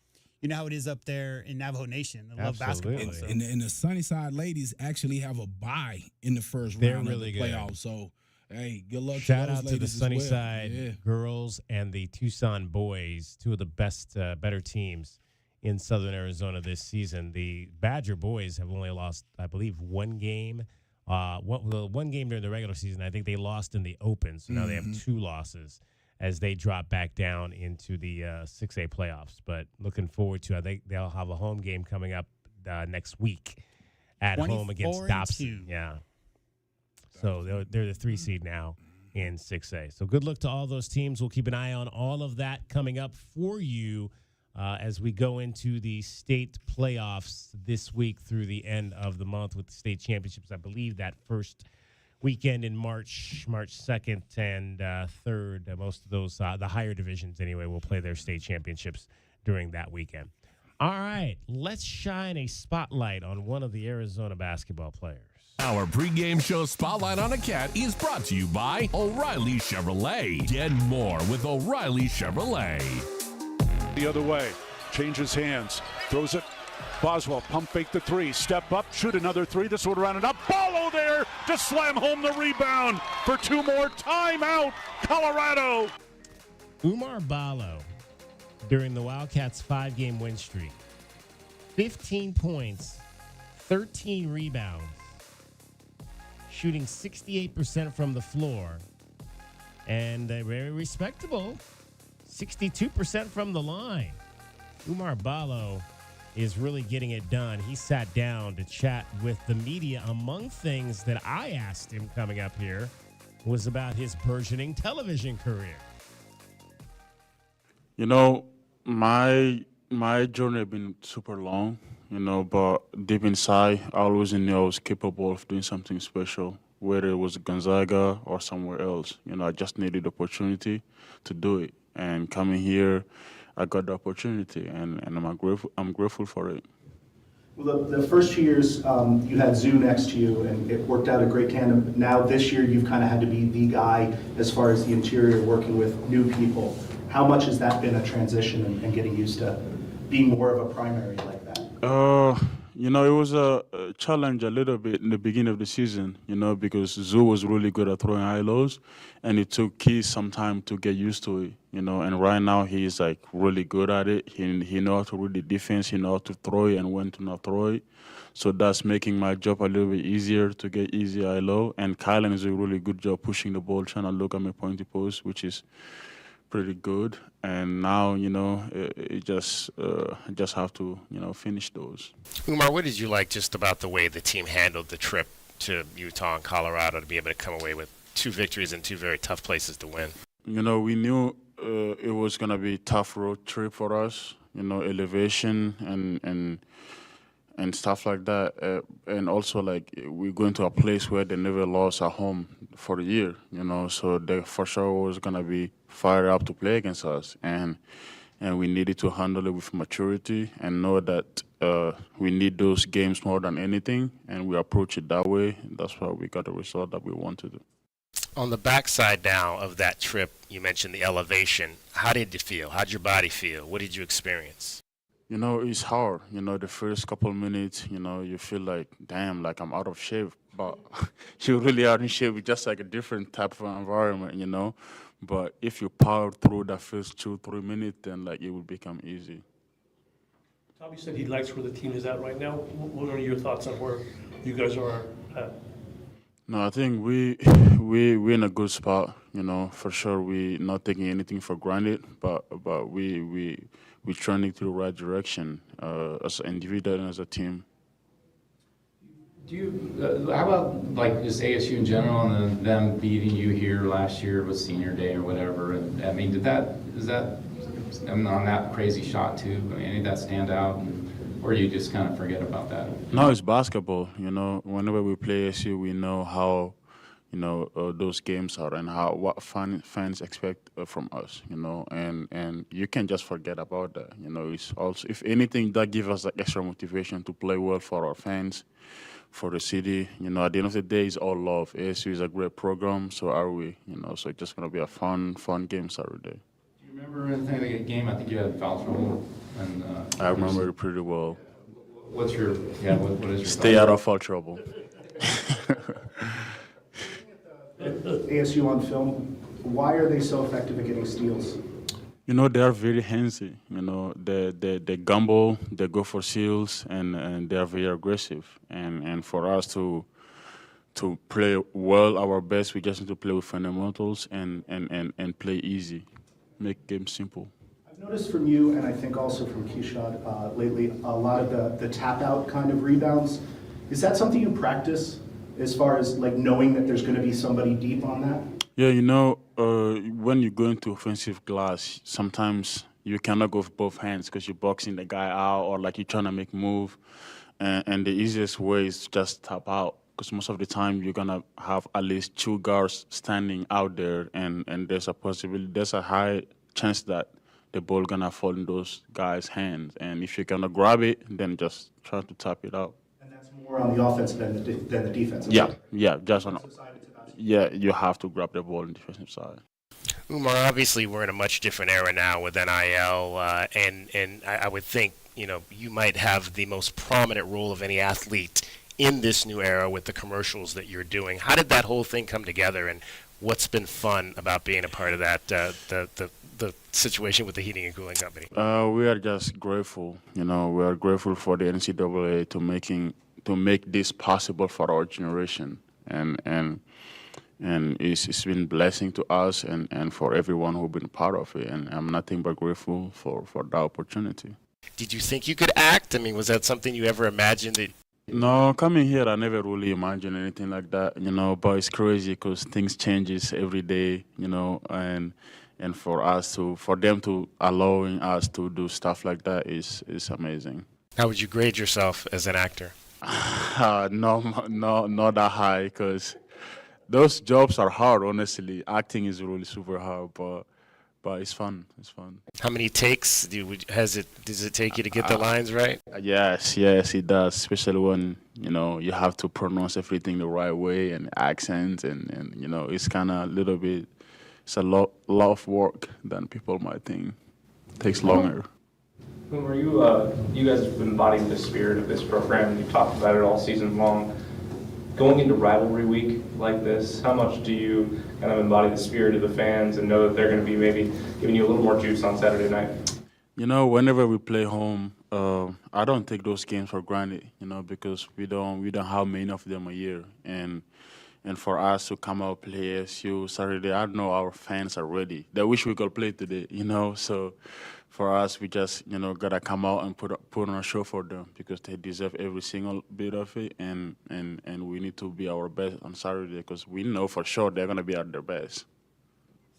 You know how it is up there in Navajo Nation. I love basketball. So. And the Sunnyside ladies actually have a bye in the first round of the playoffs. So, hey, good luck Shout to those out to the ladies Sunnyside girls and the Tucson boys, two of the best, better teams in Southern Arizona this season. The Badger boys have only lost, I believe, one game. One game during the regular season. I think they lost in the Open, so now they have 2 losses as they drop back down into the 6A playoffs. But looking forward to, I think they'll have a home game coming up next week at home against Dobson. Yeah. So they're the 3 seed now in 6A. So good luck to all those teams. We'll keep an eye on all of that coming up for you as we go into the state playoffs this week through the end of the month with the state championships. I believe that first weekend in March 2nd and 3rd. Most of those, the higher divisions anyway, will play their state championships during that weekend. All right, let's shine a spotlight on one of the Arizona basketball players. Our pregame show Spotlight on a Cat is brought to you by O'Reilly Chevrolet. Get more with O'Reilly Chevrolet. The other way, changes hands, throws it. Boswell, pump fake the three, step up, shoot another three. This would round it up. Ballo there to slam home the rebound for two more. Timeout, Colorado. Umar Ballo, during the Wildcats' 5-game win streak, 15 points, 13 rebounds, shooting 68% from the floor, and very respectable 62% from the line. Umar Ballo is really getting it done. He sat down to chat with the media. Among things that I asked him coming up here was about his burgeoning television career. You know, my journey has been super long, but deep inside, I always knew I was capable of doing something special, whether it was Gonzaga or somewhere else. I just needed the opportunity to do it. And coming here, I got the opportunity, and I'm grateful for it. Well, the first 2 years, you had Zoo next to you, and it worked out a great tandem. Now this year, you've kind of had to be the guy as far as the interior, working with new people. How much has that been a transition and getting used to being more of a primary like that? It was a challenge a little bit in the beginning of the season, because Zoo was really good at throwing high lows, and it took Keith some time to get used to it, and right now he's like really good at it. He knows how to read the defense, he knows how to throw it and when to not throw it. So that's making my job a little bit easier to get easy high low. And Kylan is a really good job pushing the ball, trying to look at my pointy post, which is pretty good. And now, it just have to, finish those. Umar, what did you like just about the way the team handled the trip to Utah and Colorado to be able to come away with 2 victories in 2 very tough places to win? We knew it was going to be a tough road trip for us, elevation and stuff like that. And also, we're going to a place where they never lost at home for a year, so they for sure was going to be fired up to play against us. And we needed to handle it with maturity and know that we need those games more than anything, and we approach it that way. That's why we got the result that we wanted. On the backside now of that trip, you mentioned the elevation. How did you feel? How did your body feel? What did you experience? It's hard. The first couple of minutes, you feel like, damn, like I'm out of shape. But you really are in shape. It's just like a different type of environment, But if you power through that first 2-3 minutes, then it will become easy. Tommy said he likes where the team is at right now. What are your thoughts on where you guys are at? No, I think we're in a good spot. For sure, we're not taking anything for granted, but we're trending to the right direction as an individual and as a team. Do you? How about just ASU in general, and then them beating you here last year with Senior Day or whatever? And I mean, is that on that crazy shot too? I mean, any of that stand out, or you just kind of forget about that? No, it's basketball. Whenever we play ASU, we know how those games are and what fans expect from us. And you can't just forget about that. It's also, if anything, that gives us extra motivation to play well for our fans, for the city. At the end of the day, it's all love. ASU is a great program, so are we. So it's just gonna be a fun game Saturday. Do you remember anything of the game? I think you had foul trouble. And I remember it pretty well. What's your what is your stay out of foul trouble? ASU on film, why are they so effective at getting steals? They are very handsy. They gamble, they go for steals, and they are very aggressive. And for us to play well, our best, we just need to play with fundamentals and play easy, make games simple. I've noticed from you, and I think also from Keshad lately, a lot of the tap out kind of rebounds. Is that something you practice as far as knowing that there's going to be somebody deep on that? Yeah, when you go into offensive glass, sometimes you cannot go with both hands because you're boxing the guy out or you're trying to make a move. And the easiest way is just tap out because most of the time you're going to have at least 2 guards standing out there and there's a high chance that the ball going to fall in those guys' hands. And if you're going to grab it, then just try to tap it out. And that's More on the offense than the defensive Yeah, side. yeah, just on. Yeah, you have to grab the ball on the defensive side. Umar, obviously we're in a much different era now with NIL, and I would think you might have the most prominent role of any athlete in this new era with the commercials that you're doing. How did that whole thing come together, and what's been fun about being a part of that the situation with the heating and cooling company? We are just grateful. We are grateful for the NCAA to make this possible for our generation, and it's been a blessing to us and for everyone who's been part of it. And I'm nothing but grateful for the opportunity. Did you think you could act? I mean, was that something you ever imagined that? No, coming here, I never really imagined anything like that, but it's crazy because things changes every day, and for them to allowing us to do stuff like that is amazing. How would you grade yourself as an actor? No, not that high, because those jobs are hard, honestly. Acting is really super hard, but it's fun. It's fun. How many takes does it take you to get the lines right? Yes, it does. Especially when you have to pronounce everything the right way and accents, and it's kind of a little bit. It's a lot of work than people might think. It takes longer. Umar, you guys have embodied the spirit of this program. You've talked about it all season long. Going into rivalry week like this, how much do you kind of embody the spirit of the fans and know that they're going to be maybe giving you a little more juice on Saturday night? Whenever we play home, I don't take those games for granted, because we don't have many of them a year. And for us to come out play ASU Saturday, I know our fans are ready. They wish we could play today, So for us, we just, gotta come out and put on a show for them because they deserve every single bit of it, and we need to be our best on Saturday because we know for sure they're gonna be at their best. Is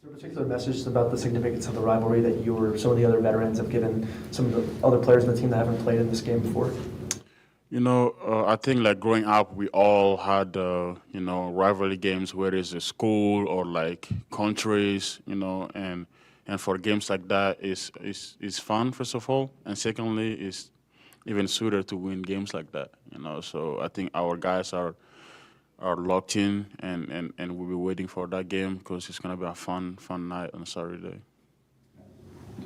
there a particular message about the significance of the rivalry that you or some of the other veterans have given some of the other players in the team that haven't played in this game before? I think like growing up, we all had, rivalry games, whether it's a school or like countries, and for games like that, it's fun, first of all. And secondly, it's even sweeter to win games like that, So I think our guys are locked in and we'll be waiting for that game because it's going to be a fun night on Saturday.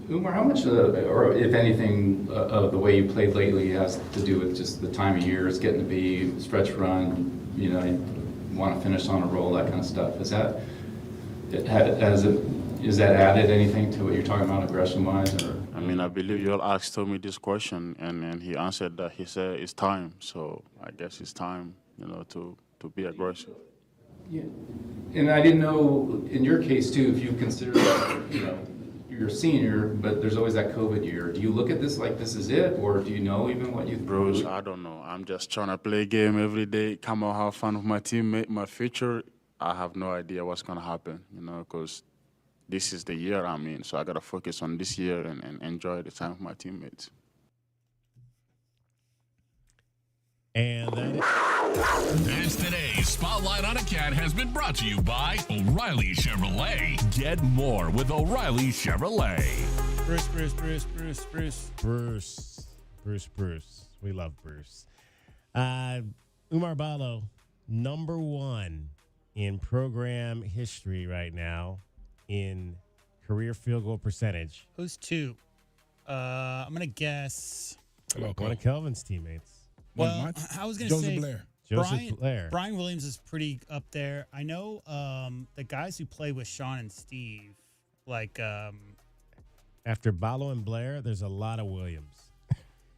Umar, how much, or if anything, of the way you played lately has to do with just the time of year? It's getting to be stretch run, you want to finish on a roll, that kind of stuff. Is that added anything to what you're talking about aggression-wise? I mean, I believe you all asked me this question, and he answered that. He said it's time. So I guess it's time, to be aggressive. Yeah, and I didn't know in your case too if you consider that, you're a senior, but there's always that COVID year. Do you look at this like this is it, or do you know even what you? Bruce, I don't know. I'm just trying to play a game every day, come out, have fun with my teammate. My future, I have no idea what's gonna happen, because this is the year I'm in. So I gotta focus on this year and enjoy the time with my teammates. And That's today's Spotlight on a Cat has been brought to you by O'Reilly Chevrolet. Get more with O'Reilly Chevrolet. Bruce. We love Bruce. Umar Ballo, number one in program history right now in career field goal percentage. Who's two? I'm going to guess. One of Kelvin's teammates. Well, I was going to say Joseph Blair. Brian Williams is pretty up there. I know the guys who play with Sean and Steve, like after Ballo and Blair, there's a lot of Williams.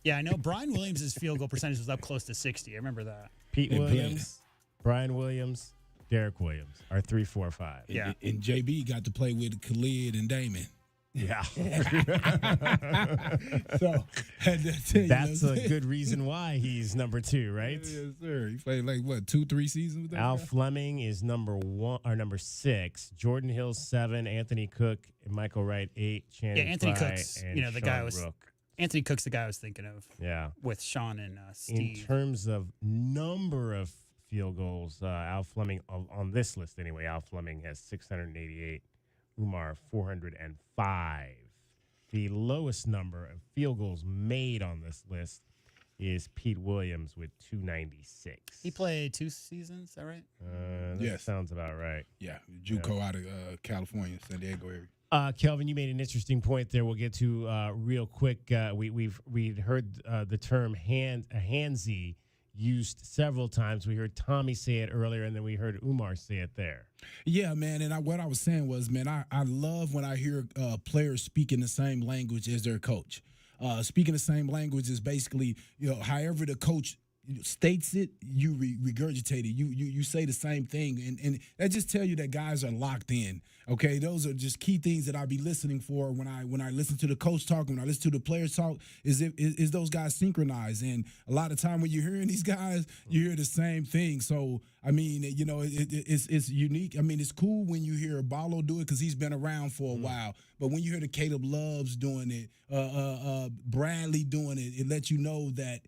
Yeah, I know Brian Williams' field goal percentage was up close to 60. I remember that. Pete Williams, Brian Williams, Derek Williams are 3, 4, 5. Yeah, and JB got to play with Khalid and Damon. Yeah. So that's a good reason why he's number 2, right? Yes, sir. He played like what, 2-3 seasons with that Al guy? Fleming is number 1 or number 6. Jordan Hill 7. Anthony Cook and Michael Wright 8. Channing Anthony Frye Cook's. and the Sean guy was. Rook. Anthony Cook's the guy I was thinking of. Yeah. With Sean and Steve. In terms of number of field goals, Al Fleming on this list anyway. Al Fleming has 688. Umar 405. The lowest number of field goals made on this list is Pete Williams with 296. He played 2 seasons, is that right? That Yes. sounds about right. Yeah, JUCO out of California, San Diego area. Kelvin, you made an interesting point there. We'll get to real quick. We'd heard the term handsy used several times. We heard Tommy say it earlier, and then we heard Umar say it there. Yeah, man. And what I was saying was, man, I love when I hear players speaking the same language as their coach. Speaking the same language is basically, however the coach states it, you regurgitate it. You say the same thing, and that just tell you that guys are locked in. Okay, those are just key things that I be listening for when I listen to the coach talk, when I listen to the players talk. Is those guys synchronized? And a lot of time when you're hearing these guys, you hear the same thing. So I mean, it's unique. I mean, it's cool when you hear Ballo do it because he's been around for a while. But when you hear the Caleb Loves doing it, Bradley doing it, it lets you know that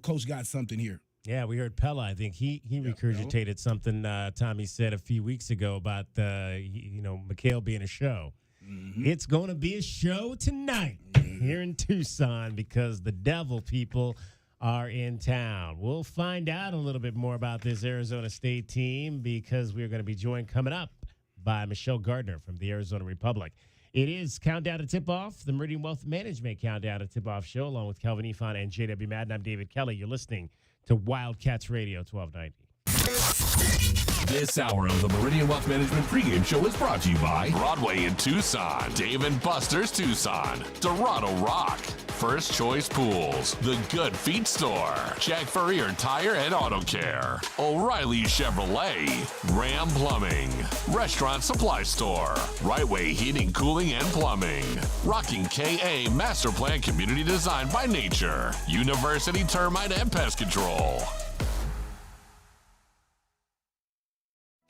Coach got something here. Yeah, we heard Pella. I think he regurgitated something Tommy said a few weeks ago about McHale being a show. Mm-hmm. It's going to be a show tonight here in Tucson because the Devil people are in town. We'll find out a little bit more about this Arizona State team because we're going to be joined coming up by Michelle Gardner from the Arizona Republic. It is Countdown to Tip-Off, the Meridian Wealth Management Countdown to Tip-Off show, along with Kelvin Ifan and J.W. Madden. I'm David Kelly. You're listening to Wildcats Radio 1290. This hour of the Meridian Wealth Management pregame show is brought to you by Broadway in Tucson, Dave & Buster's Tucson, Dorado Rock, First Choice Pools, The Good Feet Store, Jack Furrier Tire and Auto Care, O'Reilly Chevrolet, Ram Plumbing, Restaurant Supply Store, Right Way Heating, Cooling, and Plumbing, Rocking KA Master Plan Community Design by Nature, University Termite and Pest Control.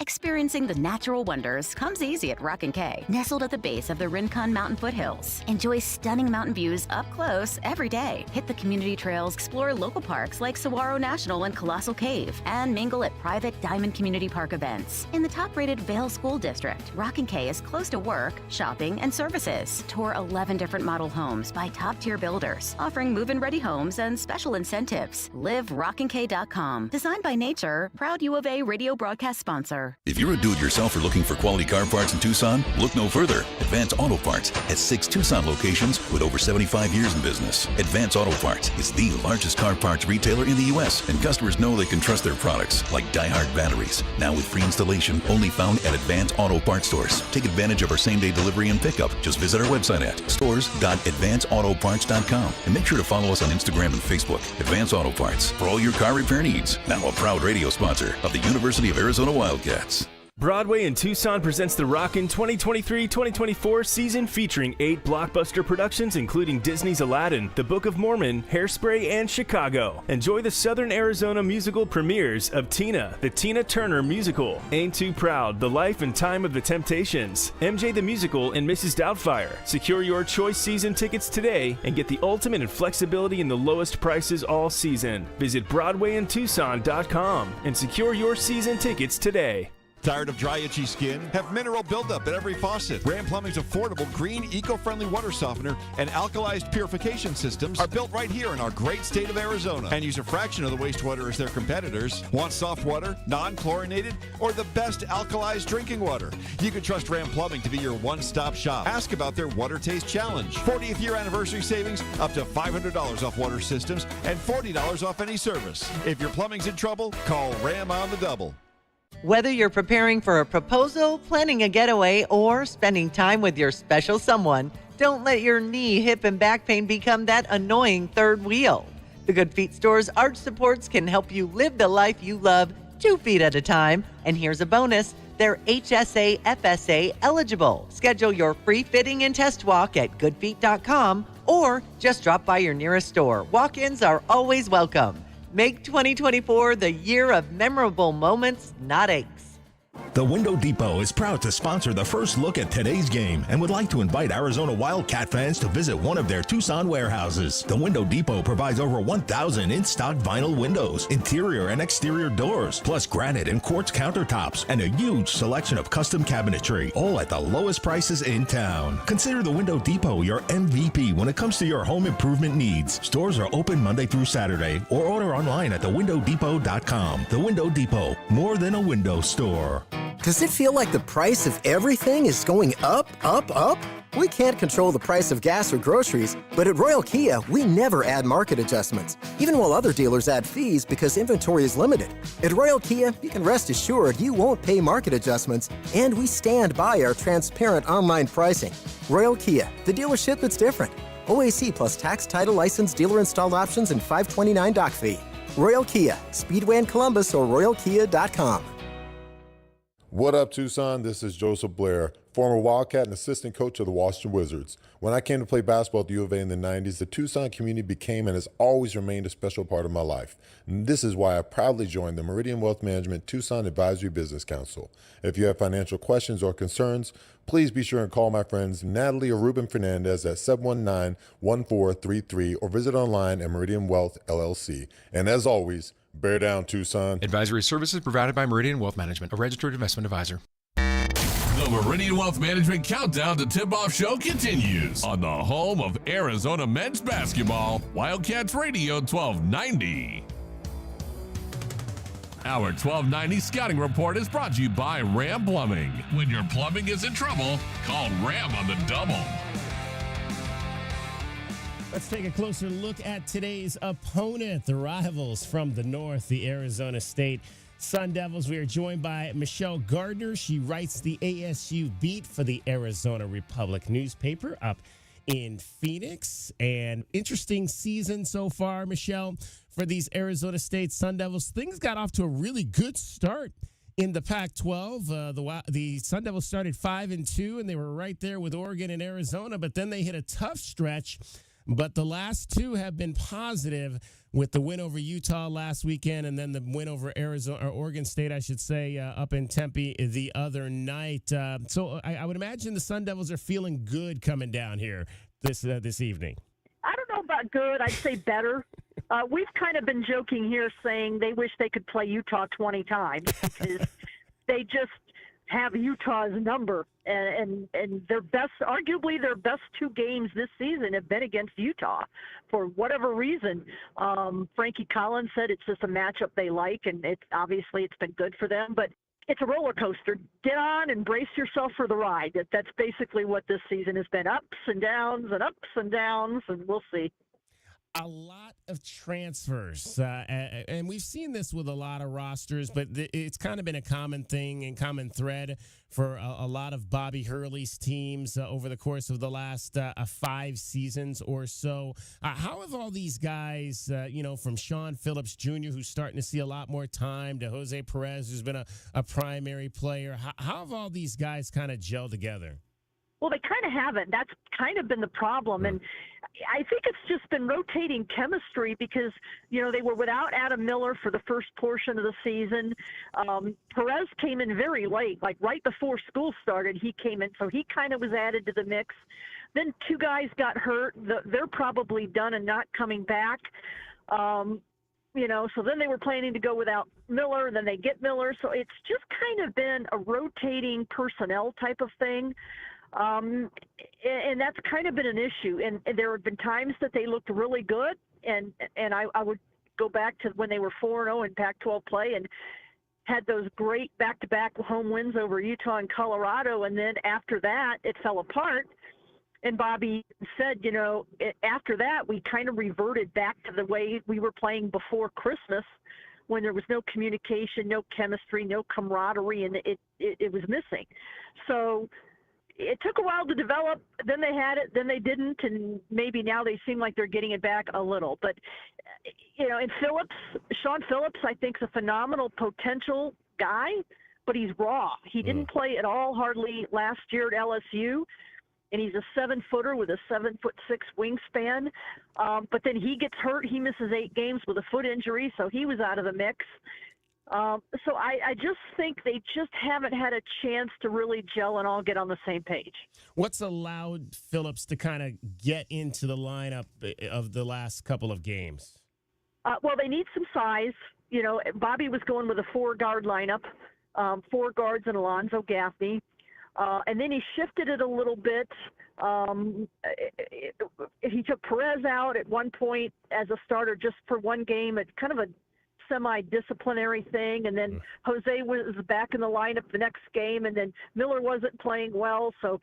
Experiencing the natural wonders comes easy at Rock & K. Nestled at the base of the Rincon Mountain foothills. Enjoy stunning mountain views up close every day. Hit the community trails, explore local parks like Saguaro National and Colossal Cave, and mingle at private Diamond Community Park events. In the top-rated Vail School District, Rock & K is close to work, shopping, and services. Tour 11 different model homes by top-tier builders, offering move-in-ready homes and special incentives. Live RockandK.com. Designed by Nature, proud U of A radio broadcast sponsor. If you're a do-it-yourselfer looking for quality car parts in Tucson, look no further. Advance Auto Parts has 6 Tucson locations with over 75 years in business. Advance Auto Parts is the largest car parts retailer in the U.S., and customers know they can trust their products, like Die-Hard batteries. Now with free installation, only found at Advance Auto Parts stores. Take advantage of our same-day delivery and pickup. Just visit our website at stores.advanceautoparts.com and make sure to follow us on Instagram and Facebook. Advance Auto Parts for all your car repair needs. Now a proud radio sponsor of the University of Arizona Wildcats. Broadway in Tucson presents the Rockin' 2023-2024 season featuring 8 blockbuster productions including Disney's Aladdin, The Book of Mormon, Hairspray, and Chicago. Enjoy the Southern Arizona musical premieres of Tina, the Tina Turner Musical, Ain't Too Proud, The Life and Time of the Temptations, MJ the Musical, and Mrs. Doubtfire. Secure your choice season tickets today and get the ultimate in flexibility and the lowest prices all season. Visit BroadwayInTucson.com and secure your season tickets today. Tired of dry, itchy skin? Have mineral buildup at every faucet. Ram Plumbing's affordable, green, eco-friendly water softener and alkalized purification systems are built right here in our great state of Arizona and use a fraction of the wastewater as their competitors. Want soft water, non-chlorinated, or the best alkalized drinking water? You can trust Ram Plumbing to be your one-stop shop. Ask about their Water Taste Challenge. 40th year anniversary savings, up to $500 off water systems and $40 off any service. If your plumbing's in trouble, call Ram on the double. Whether you're preparing for a proposal, planning a getaway, or spending time with your special someone, don't let your knee, hip, and back pain become that annoying third wheel. The Good Feet Store's arch supports can help you live the life you love 2 feet at a time. And here's a bonus. They're HSA FSA eligible. Schedule your free fitting and test walk at goodfeet.com or just drop by your nearest store. Walk-ins are always welcome. Make 2024 the year of memorable moments, not aches. The Window Depot is proud to sponsor the first look at today's game and would like to invite Arizona Wildcat fans to visit one of their Tucson warehouses. The Window Depot provides over 1,000 in-stock vinyl windows, interior and exterior doors, plus granite and quartz countertops, and a huge selection of custom cabinetry, all at the lowest prices in town. Consider the Window Depot your MVP when it comes to your home improvement needs. Stores are open Monday through Saturday, or order online at thewindowdepot.com. The Window Depot, more than a window store. Does it feel like the price of everything is going up, up, up? We can't control the price of gas or groceries, but at Royal Kia, we never add market adjustments, even while other dealers add fees because inventory is limited. At Royal Kia, you can rest assured you won't pay market adjustments, and we stand by our transparent online pricing. Royal Kia, the dealership that's different. OAC plus tax, title, license, dealer installed options, and $529 doc fee. Royal Kia, Speedway in Columbus or royalkia.com. What up, Tucson? This is Joseph Blair, former Wildcat and assistant coach of the Washington Wizards. When I came to play basketball at the U of A in the 90s, the Tucson community became and has always remained a special part of my life. And this is why I proudly joined the Meridian Wealth Management Tucson Advisory Business Council. If you have financial questions or concerns, please be sure and call my friends Natalie or Ruben Fernandez at 719-1433 or visit online at Meridian Wealth LLC. And as always, bear down, Tucson. Advisory services provided by Meridian Wealth Management, a registered investment advisor. The Meridian Wealth Management Countdown to Tip-Off Show continues on the home of Arizona men's basketball, Wildcats Radio 1290. Our 1290 scouting report is brought to you by Ram Plumbing. When your plumbing is in trouble, call Ram on the double. Let's take a closer look at today's opponent, the rivals from the north, the Arizona State Sun Devils. We are joined by Michelle Gardner. She writes the ASU beat for the Arizona Republic newspaper up in Phoenix. And interesting season so far, Michelle, for these Arizona State Sun Devils. Things got off to a really good start in the Pac-12. The Sun Devils started 5-2, and they were right there with Oregon and Arizona, but then they hit a tough stretch. But the last two have been positive, with the win over Utah last weekend and then the win over Oregon State, I should say, up in Tempe the other night. So I would imagine the Sun Devils are feeling good coming down here this evening. I don't know about good. I'd say better. We've kind of been joking here saying they wish they could play Utah 20 times because they just have Utah's number, and their best, arguably their best two games this season have been against Utah for whatever reason. Frankie Collins said it's just a matchup they like, and it's been good for them, but it's a roller coaster. Get on and brace yourself for the ride. That's basically what this season has been, ups and downs, and we'll see. A lot of transfers, and we've seen this with a lot of rosters, but it's kind of been a common thing and common thread for a lot of Bobby Hurley's teams over the course of the last 5 seasons or so. How have all these guys, from Sean Phillips Jr., who's starting to see a lot more time, to Jose Perez, who's been a primary player, how have all these guys kind of gelled together? Well, they kind of haven't. That's kind of been the problem. And I think it's just been rotating chemistry because, they were without Adam Miller for the first portion of the season. Perez came in very late, like right before school started, he came in. So he kind of was added to the mix. Then 2 guys got hurt. They're probably done and not coming back. So then they were planning to go without Miller, and then they get Miller. So it's just kind of been a rotating personnel type of thing. And that's kind of been an issue. And there have been times that they looked really good. And I would go back to when they were 4-0 in Pac-12 play and had those great back-to-back home wins over Utah and Colorado. And then after that, it fell apart. And Bobby said, after that, we kind of reverted back to the way we were playing before Christmas, when there was no communication, no chemistry, no camaraderie, and it was missing. So it took a while to develop. Then they had it, then they didn't, and maybe now they seem like they're getting it back a little. But, and Sean Phillips, I think, is a phenomenal potential guy, but he's raw. He didn't play at all hardly last year at LSU, and he's a 7-footer with a 7'6" wingspan. But then he gets hurt. He misses 8 games with a foot injury, so he was out of the mix. So I just think they just haven't had a chance to really gel and all get on the same page. What's allowed Phillips to kind of get into the lineup of the last couple of games? Well, they need some size. You know, Bobby was going with a 4-guard lineup, 4 guards and Alonzo Gaffney. And then he shifted it a little bit. He took Perez out at one point as a starter just for one game. It's kind of a semi-disciplinary thing. And then Jose was back in the lineup the next game, and then Miller wasn't playing well, so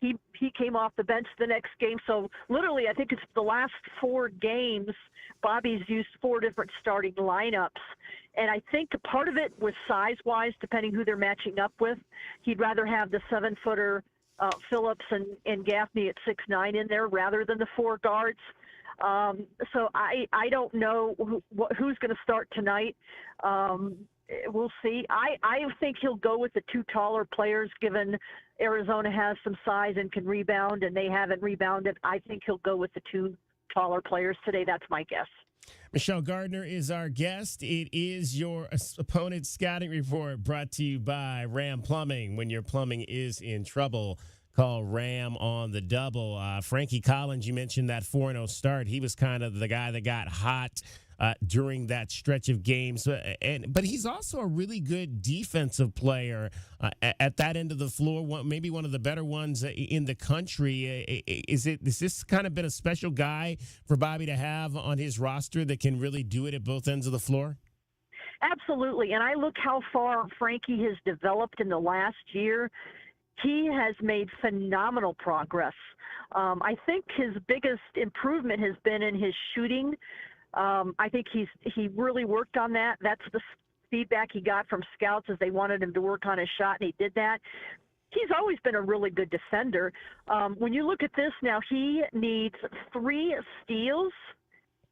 he came off the bench the next game. So literally, I think it's the last 4 games, Bobby's used 4 different starting lineups. And I think part of it was size-wise, depending who they're matching up with. He'd rather have the 7-footer Phillips and Gaffney at 6'9" in there rather than the 4 guards. So I don't know who's going to start tonight. We'll see. I think he'll go with the 2 taller players, given Arizona has some size and can rebound, and they haven't rebounded. I think he'll go with the 2 taller players today. That's my guess. Michelle Gardner is our guest. It is your opponent scouting report brought to you by Ram Plumbing. When your plumbing is in trouble, call Ram on the double. Frankie Collins, you mentioned that 4-0 start. He was kind of the guy that got hot during that stretch of games. But he's also a really good defensive player at that end of the floor, maybe one of the better ones in the country. Is this kind of been a special guy for Bobby to have on his roster that can really do it at both ends of the floor? Absolutely. And I look how far Frankie has developed in the last year. He has made phenomenal progress. I think his biggest improvement has been in his shooting. I think he really worked on that. That's the feedback he got from scouts, as they wanted him to work on his shot, and he did that. He's always been a really good defender. When you look at this now, he needs 3 steals,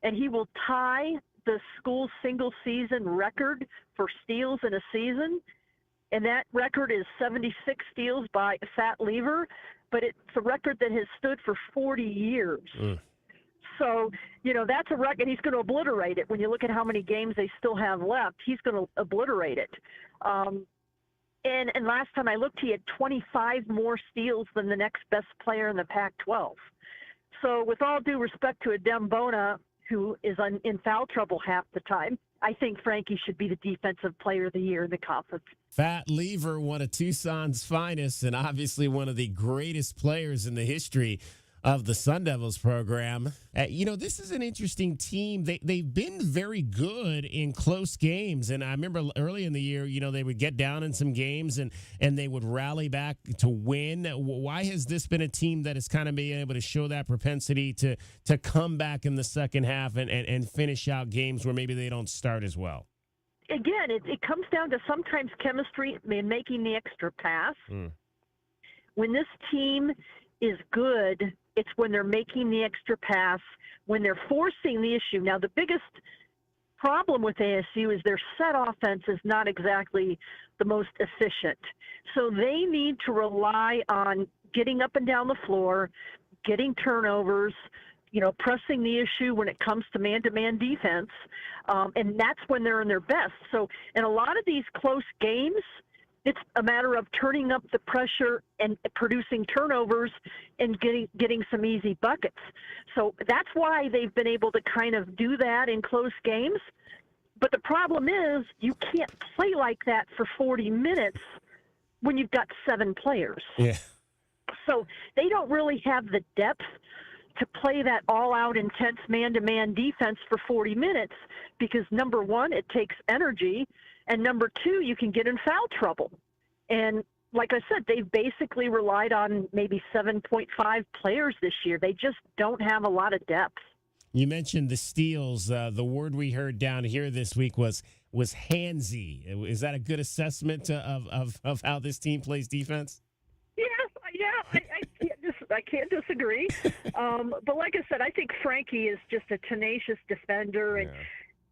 and he will tie the school single-season record for steals in a season. And that record is 76 steals by Fat Lever, but it's a record that has stood for 40 years. So, you know, that's a record. He's going to obliterate it. When you look at how many games they still have left, he's going to obliterate it. And last time I looked, he had 25 more steals than the next best player in the Pac-12. So with all due respect to Adem Bona, who is in foul trouble half the time, I think Frankie should be the defensive player of the year in the conference. Fat Lever, one of Tucson's finest, and obviously one of the greatest players in the history of the Sun Devils program. You know, this is an interesting team. They've been very good in close games. And I remember early in the year, you know, they would get down in some games and they would rally back to win. Why has this been a team that has kind of been able to show that propensity to come back in the second half and finish out games where maybe they don't start as well? Again, it comes down to sometimes chemistry and making the extra pass. When this team is good, it's when they're making the extra pass, when they're forcing the issue. Now, the biggest problem with ASU is their set offense is not exactly the most efficient. So they need to rely on getting up and down the floor, getting turnovers, you know, pressing the issue when it comes to man-to-man defense, and that's when they're in their best. So in a lot of these close games, it's a matter of turning up the pressure and producing turnovers and getting some easy buckets. So that's why they've been able to kind of do that in close games. But the problem is you can't play like that for 40 minutes when you've got 7 players. Yeah. So they don't really have the depth to play that all-out intense man-to-man defense for 40 minutes because, number one, it takes energy, and number 2, you can get in foul trouble. And like I said, they've basically relied on maybe 7.5 players this year. They just don't have a lot of depth. You mentioned the steals. The word we heard down here this week was handsy. Is that a good assessment of how this team plays defense? Yeah, I can't disagree. But like I said, I think Frankie is just a tenacious defender. And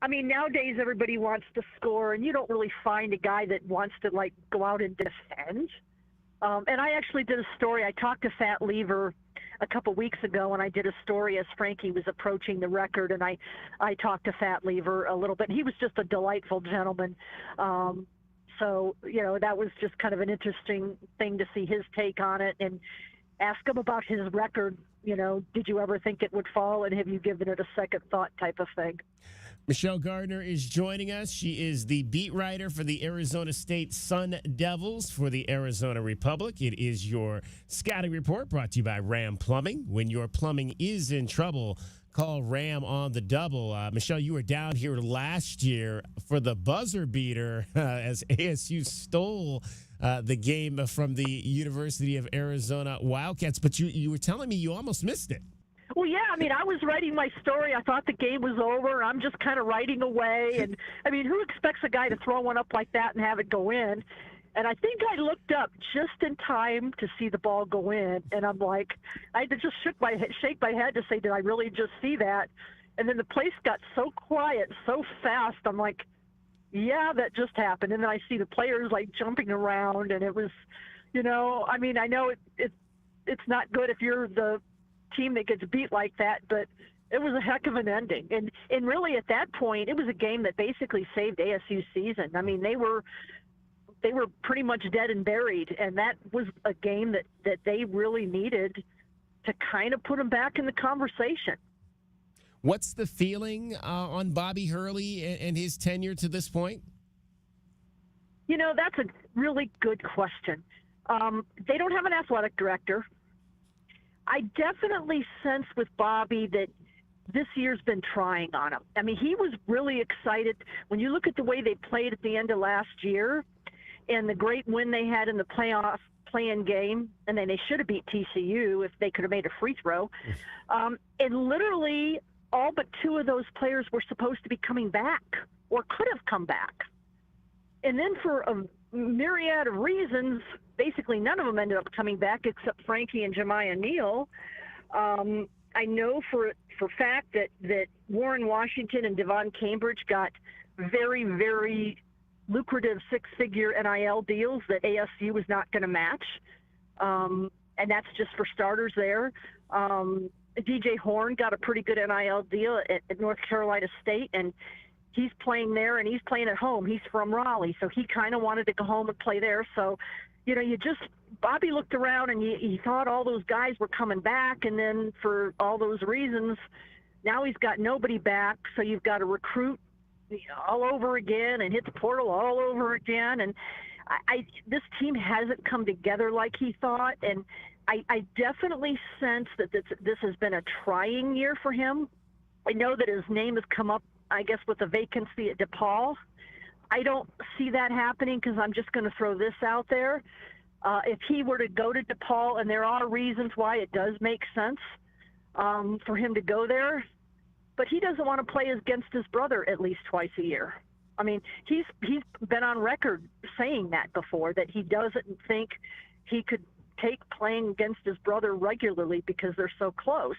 I mean, nowadays everybody wants to score, and you don't really find a guy that wants to, like, go out and defend. And I actually did a story. I talked to Fat Lever a couple weeks ago, and I did a story as Frankie was approaching the record, and I talked to Fat Lever a little bit. He was just a delightful gentleman. So, that was just kind of an interesting thing to see his take on it and ask him about his record. Did you ever think it would fall, and have you given it a second thought type of thing? Michelle Gardner is joining us. She is the beat writer for the Arizona State Sun Devils for the Arizona Republic. It is your scouting report brought to you by Ram Plumbing. When your plumbing is in trouble, call Ram on the double. Michelle, you were down here last year for the buzzer beater as ASU stole the game from the University of Arizona Wildcats, but you were telling me you almost missed it. Well, yeah, I was writing my story. I thought the game was over. I'm just kind of writing away. And, who expects a guy to throw one up like that and have it go in? And I think I looked up just in time to see the ball go in. And I'm like, I had to just shake my head to say, did I really just see that? And then the place got so quiet, so fast. I'm like, yeah, that just happened. And then I see the players like jumping around. And it was, I know it's not good if you're the team that gets beat like that, but it was a heck of an ending. And really at that point, it was a game that basically saved ASU's season. They were pretty much dead and buried, and that was a game that they really needed to kind of put them back in the conversation. What's the feeling on Bobby Hurley and his tenure to this point? That's a really good question. They don't have an athletic director. I definitely sense with Bobby that this year's been trying on him. He was really excited. When you look at the way they played at the end of last year and the great win they had in the playoff play-in game, and then they should have beat TCU if they could have made a free throw. And literally all but two of those players were supposed to be coming back or could have come back. And then for a myriad of reasons, basically none of them ended up coming back except Frankie and Jemiah Neal. I know for fact that Warren Washington and Devon Cambridge got very, very lucrative six-figure NIL deals that ASU was not going to match. And that's just for starters there. DJ Horn got a pretty good NIL deal at North Carolina State, and he's playing there, and he's playing at home. He's from Raleigh, so he kind of wanted to go home and play there. So, Bobby looked around, and he thought all those guys were coming back, and then for all those reasons, now he's got nobody back, so you've got to recruit all over again and hit the portal all over again. And this team hasn't come together like he thought, and I definitely sense that this has been a trying year for him. I know that his name has come up, I guess, with a vacancy at DePaul. I don't see that happening because I'm just going to throw this out there. If he were to go to DePaul, and there are reasons why it does make sense for him to go there, but he doesn't want to play against his brother at least twice a year. He's been on record saying that before, that he doesn't think he could take playing against his brother regularly because they're so close.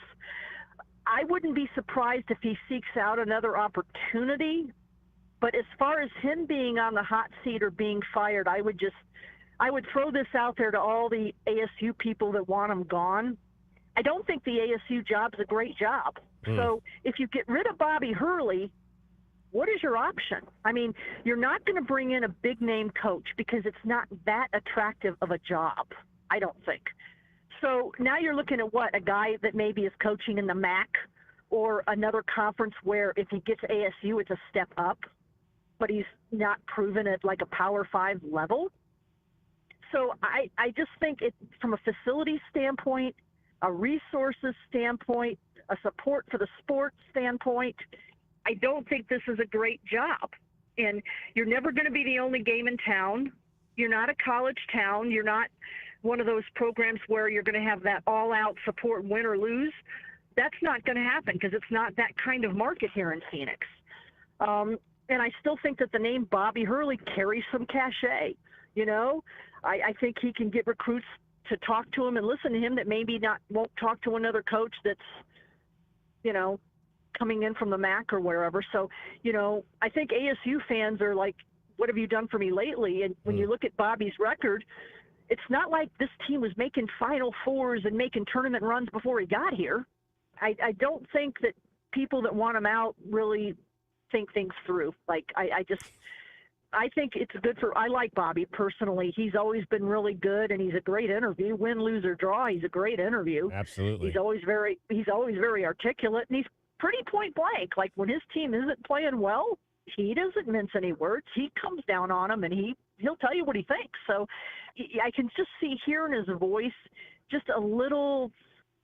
I wouldn't be surprised if he seeks out another opportunity, but as far as him being on the hot seat or being fired, I would throw this out there to all the ASU people that want him gone. I don't think the ASU job's a great job. So if you get rid of Bobby Hurley, what is your option? You're not going to bring in a big-name coach because it's not that attractive of a job, I don't think. So now you're looking at a guy that maybe is coaching in the MAC or another conference where if he gets ASU, it's a step up, but he's not proven at like a Power 5 level. So I just think from a facility standpoint, a resources standpoint, a support for the sports standpoint, I don't think this is a great job. And you're never going to be the only game in town. You're not a college town. You're not one of those programs where you're going to have that all-out support, win or lose. That's not going to happen because it's not that kind of market here in Phoenix. And I still think that the name Bobby Hurley carries some cachet. I think he can get recruits to talk to him and listen to him that maybe won't talk to another coach that's, coming in from the MAC or wherever. So, I think ASU fans are like, what have you done for me lately? And when you look at Bobby's record, it's not like this team was making Final Fours and making tournament runs before he got here. I don't think that people that want him out really think things through. Like, I think it's good I like Bobby personally. He's always been really good, and he's a great interview. Win, lose, or draw, he's a great interview. Absolutely. He's always very articulate, and he's pretty point blank. Like, when his team isn't playing well, he doesn't mince any words. He comes down on them, and he'll tell you what he thinks. So I can just hear in his voice just a little,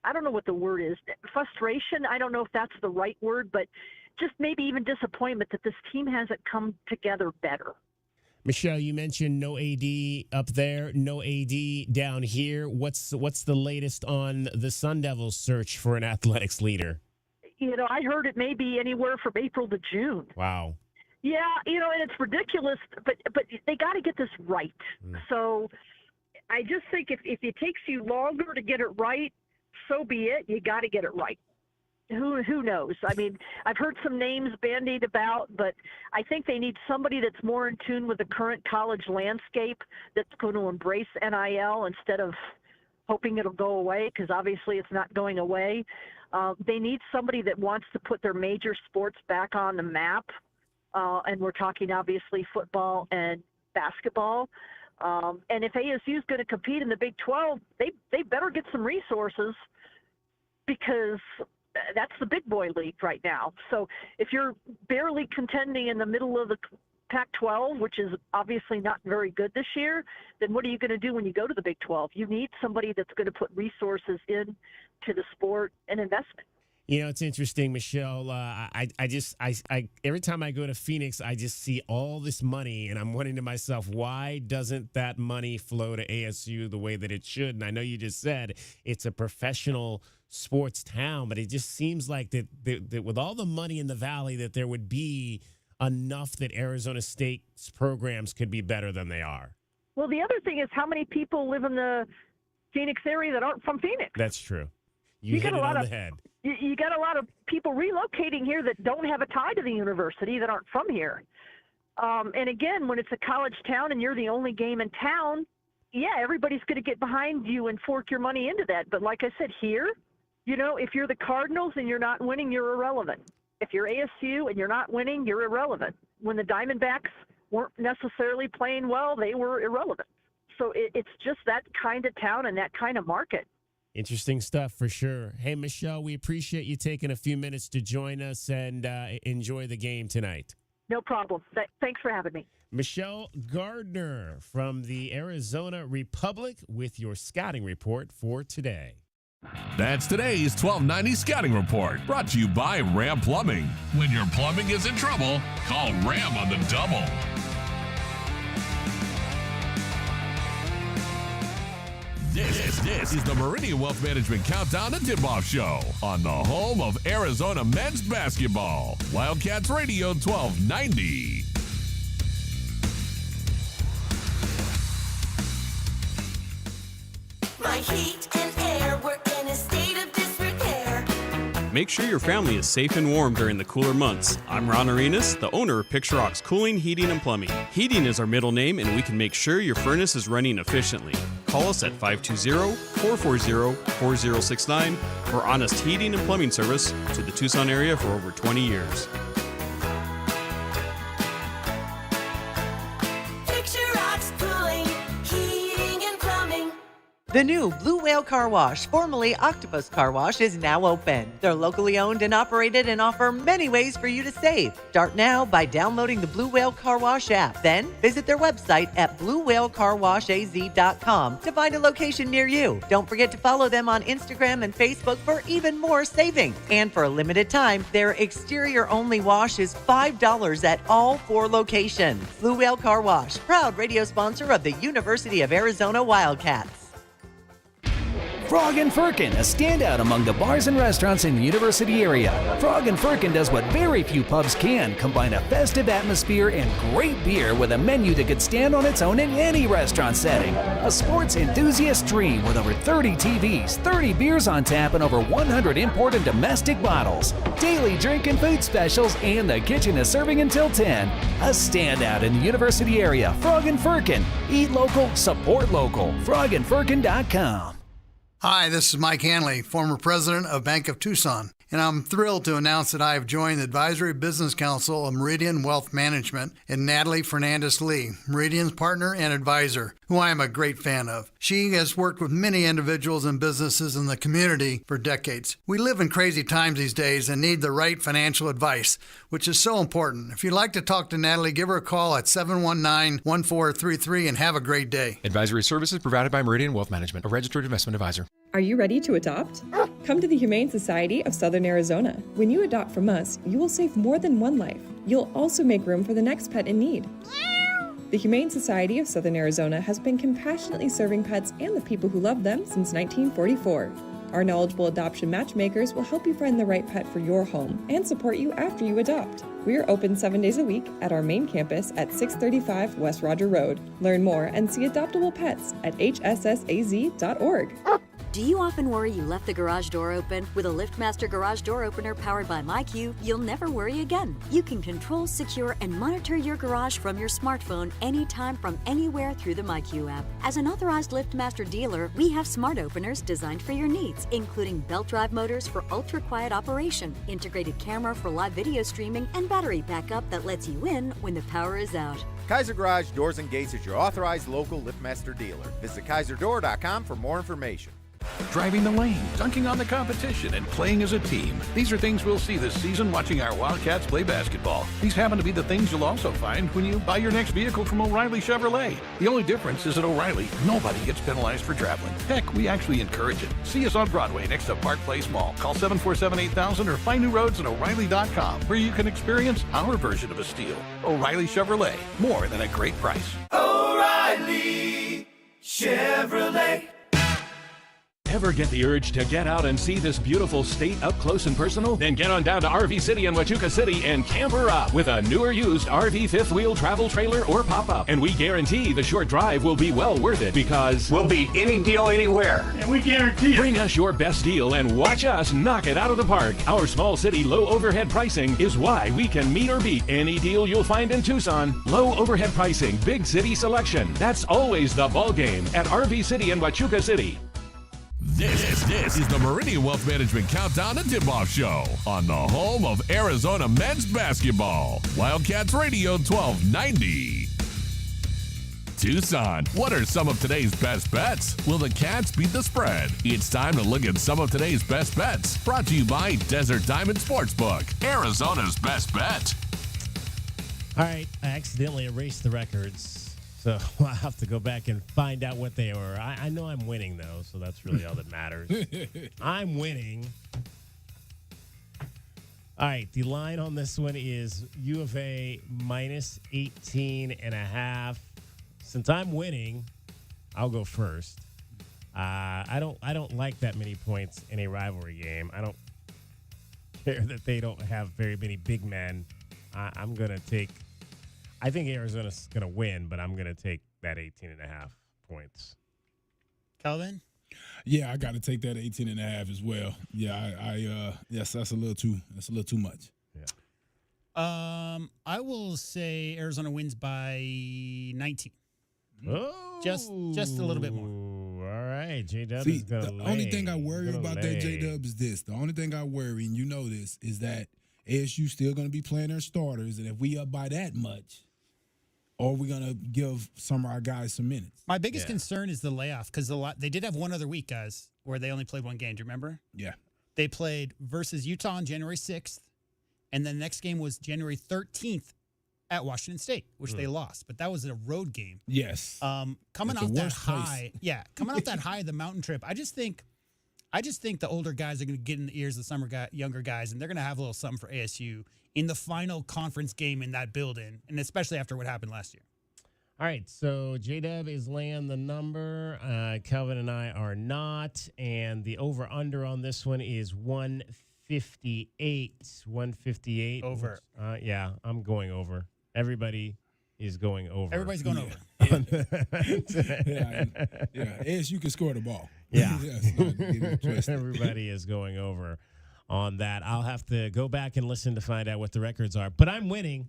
I don't know what the word is, frustration. I don't know if that's the right word, but just maybe even disappointment that this team hasn't come together better. Michelle, you mentioned no AD up there, no AD down here. What's the latest on the Sun Devils' search for an athletics leader? I heard it may be anywhere from April to June. Wow. Yeah, and it's ridiculous, but they got to get this right. So I just think if it takes you longer to get it right, so be it. You got to get it right. Who knows? I mean, I've heard some names bandied about, but I think they need somebody that's more in tune with the current college landscape that's going to embrace NIL instead of hoping it'll go away, because obviously it's not going away. They need somebody that wants to put their major sports back on the map, and we're talking obviously football and basketball. And if ASU is going to compete in the Big 12, they better get some resources, because that's the big boy league right now. So if you're barely contending in the middle of the Pac-12, which is obviously not very good this year, then what are you going to do when you go to the Big 12? You need somebody that's going to put resources into the sport and investment. It's interesting, Michelle. I every time I go to Phoenix, I just see all this money, and I'm wondering to myself, why doesn't that money flow to ASU the way that it should? And I know you just said it's a professional sports town, but it just seems like that with all the money in the Valley, that there would be enough that Arizona State's programs could be better than they are. Well, the other thing is how many people live in the Phoenix area that aren't from Phoenix. That's true. You hit it on the head. You got a lot of people relocating here that don't have a tie to the university, that aren't from here. And again, when it's a college town and you're the only game in town, yeah, everybody's going to get behind you and fork your money into that. But like I said, here, if you're the Cardinals and you're not winning, you're irrelevant. If you're ASU and you're not winning, you're irrelevant. When the Diamondbacks weren't necessarily playing well, they were irrelevant. So it's just that kind of town and that kind of market. Interesting stuff for sure. Hey, Michelle, we appreciate you taking a few minutes to join us and enjoy the game tonight. No problem. Thanks for having me. Michelle Gardner from the Arizona Republic with your scouting report for today. That's today's 1290 Scouting Report, brought to you by Ram Plumbing. When your plumbing is in trouble, call Ram on the double. This is the Meridian Wealth Management Countdown to Tipoff Show on the home of Arizona men's basketball. Wildcats Radio 1290. My heat and air were in a state of disrepair. Make sure your family is safe and warm during the cooler months. I'm Ron Arenas, the owner of Picture Rocks Cooling, Heating, and Plumbing. Heating is our middle name, and we can make sure your furnace is running efficiently. Call us at 520-440-4069 for honest heating and plumbing service to the Tucson area for over 20 years. Picture Rocks Cooling, Heating, and Plumbing. The new Blue Whale Car Wash, formerly Octopus Car Wash, is now open. They're locally owned and operated and offer many ways for you to save. Start now by downloading the Blue Whale Car Wash app. Then visit their website at bluewhalecarwashaz.com to find a location near you. Don't forget to follow them on Instagram and Facebook for even more savings. And for a limited time, their exterior-only wash is $5 at all 4 locations. Blue Whale Car Wash, proud radio sponsor of the University of Arizona Wildcats. Frog and Firkin, a standout among the bars and restaurants in the University area. Frog and Firkin does what very few pubs can, combine a festive atmosphere and great beer with a menu that could stand on its own in any restaurant setting. A sports enthusiast dream with over 30 TVs, 30 beers on tap, and over 100 import and domestic bottles. Daily drink and food specials, and the kitchen is serving until 10. A standout in the University area. Frog and Firkin. Eat local, support local. frogandfirkin.com. Hi, this is Mike Hanley, former president of Bank of Tucson, and I'm thrilled to announce that I have joined the Advisory Business Council of Meridian Wealth Management and Natalie Fernandez-Lee, Meridian's partner and advisor, who I am a great fan of. She has worked with many individuals and businesses in the community for decades. We live in crazy times these days and need the right financial advice, which is so important. If you'd like to talk to Natalie, give her a call at 719-1433 and have a great day. Advisory services provided by Meridian Wealth Management, a registered investment advisor. Are you ready to adopt? Come to the Humane Society of Southern Arizona. When you adopt from us, you will save more than one life. You'll also make room for the next pet in need. The Humane Society of Southern Arizona has been compassionately serving pets and the people who love them since 1944. Our knowledgeable adoption matchmakers will help you find the right pet for your home and support you after you adopt. We are open 7 days a week at our main campus at 635 West Roger Road. Learn more and see adoptable pets at hssaz.org. Do you often worry you left the garage door open? With a LiftMaster garage door opener powered by MyQ, you'll never worry again. You can control, secure, and monitor your garage from your smartphone anytime from anywhere through the MyQ app. As an authorized LiftMaster dealer, we have smart openers designed for your needs, including belt drive motors for ultra-quiet operation, integrated camera for live video streaming, and battery backup that lets you in when the power is out. Kaiser Garage Doors and Gates is your authorized local LiftMaster dealer. Visit KaiserDoor.com for more information. Driving the lane, dunking on the competition, and playing as a team. These are things we'll see this season watching our Wildcats play basketball. These happen to be the things you'll also find when you buy your next vehicle from O'Reilly Chevrolet. The only difference is at O'Reilly, nobody gets penalized for traveling. Heck, we actually encourage it. See us on Broadway next to Park Place Mall. Call 747-8000 or find new roads at O'Reilly.com, where you can experience our version of a steal. O'Reilly Chevrolet, more than a great price. O'Reilly Chevrolet. Ever get the urge to get out and see this beautiful state up close and personal? Then get on down to RV City in Huachuca City and camper up with a new or used RV fifth wheel travel trailer or pop-up. And we guarantee the short drive will be well worth it because we'll beat any deal anywhere. And we guarantee it. Bring us your best deal and watch us knock it out of the park. Our small city low overhead pricing is why we can meet or beat any deal you'll find in Tucson. Low overhead pricing, big city selection. That's always the ball game at RV City in Huachuca City. This is the Meridian Wealth Management Countdown and Tipoff Show on the home of Arizona men's basketball. Wildcats Radio 1290. Tucson, what are some of today's best bets? Will the Cats beat the spread? It's time to look at some of today's best bets. Brought to you by Desert Diamond Sportsbook, Arizona's best bet. All right, I accidentally erased the records. So I'll have to go back and find out what they were. I know I'm winning, though, so that's really all that matters. I'm winning. All right, the line on this one is U of A minus 18.5. Since I'm winning, I'll go first. I don't like that many points in a rivalry game. I don't care that they don't have very many big men. I'm going to take... I think Arizona's going to win, but I'm going to take that 18.5 points. Calvin? Yeah, I got to take that 18.5 as well. Yeah, yes, that's a little too much. Yeah. I will say Arizona wins by 19. Oh, just a little bit more. All right, J-Dub See, is going to the only thing I worry about that J-Dub is this. The only thing I worry, and you know this, is that ASU still going to be playing their starters, and if we up by that much, or we're going to give some of our guys some minutes. My biggest concern is the layoff, because they did have one other week, guys, where they only played one game. Do you remember? Yeah. They played versus Utah on January 6th, and the next game was January 13th at Washington State, which they lost. But that was a road game. Yes. Coming off that high. Yeah, coming off that high of the mountain trip, I just think the older guys are going to get in the ears of the younger guys, and they're going to have a little something for ASU in the final conference game in that building, and especially after what happened last year. All right, so J-Dub is laying the number. Kelvin and I are not. And the over-under on this one is 158. 158. Over. Yeah, I'm going over. Everybody is going over. Everybody's going over. Yeah, As you can score the ball. Yeah. Yes, Everybody is going over on that. I'll have to go back and listen to find out what the records are. But I'm winning.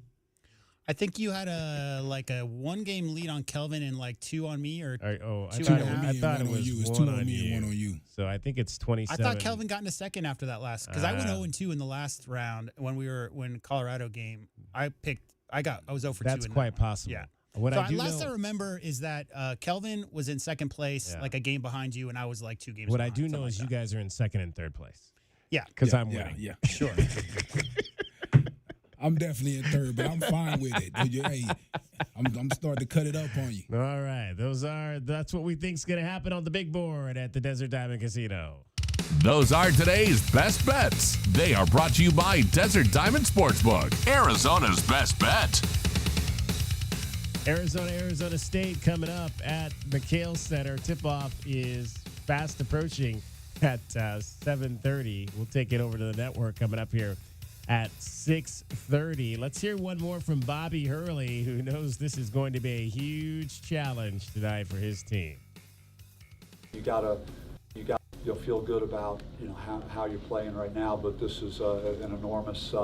I think you had a 1-game lead on Kelvin and 2 on me, or I two thought, and a half. I thought it one on was you. It's one 2 on me you. and 1 on you. So I think it's 27. I thought Kelvin got in a second after that last, because I went 0-2 in the last round when Colorado game. I was 0 for 2. That's quite possible. Yeah. Last I remember is that Kelvin was in second place, a game behind you, and I was 2 games. What behind, I do know is like you guys are in second and third place. Yeah, because I'm winning. Yeah, sure. I'm definitely in third, but I'm fine with it. Hey, I'm starting to cut it up on you. All right, that's what we think's going to happen on the big board at the Desert Diamond Casino. Those are today's best bets. They are brought to you by Desert Diamond Sportsbook, Arizona's best bet. Arizona State coming up at McHale Center. Tip-off is fast approaching at 7:30. We'll take it over to the network coming up here at 6:30. Let's hear one more from Bobby Hurley, who knows this is going to be a huge challenge tonight for his team. You'll feel good about how you're playing right now, but this is an enormous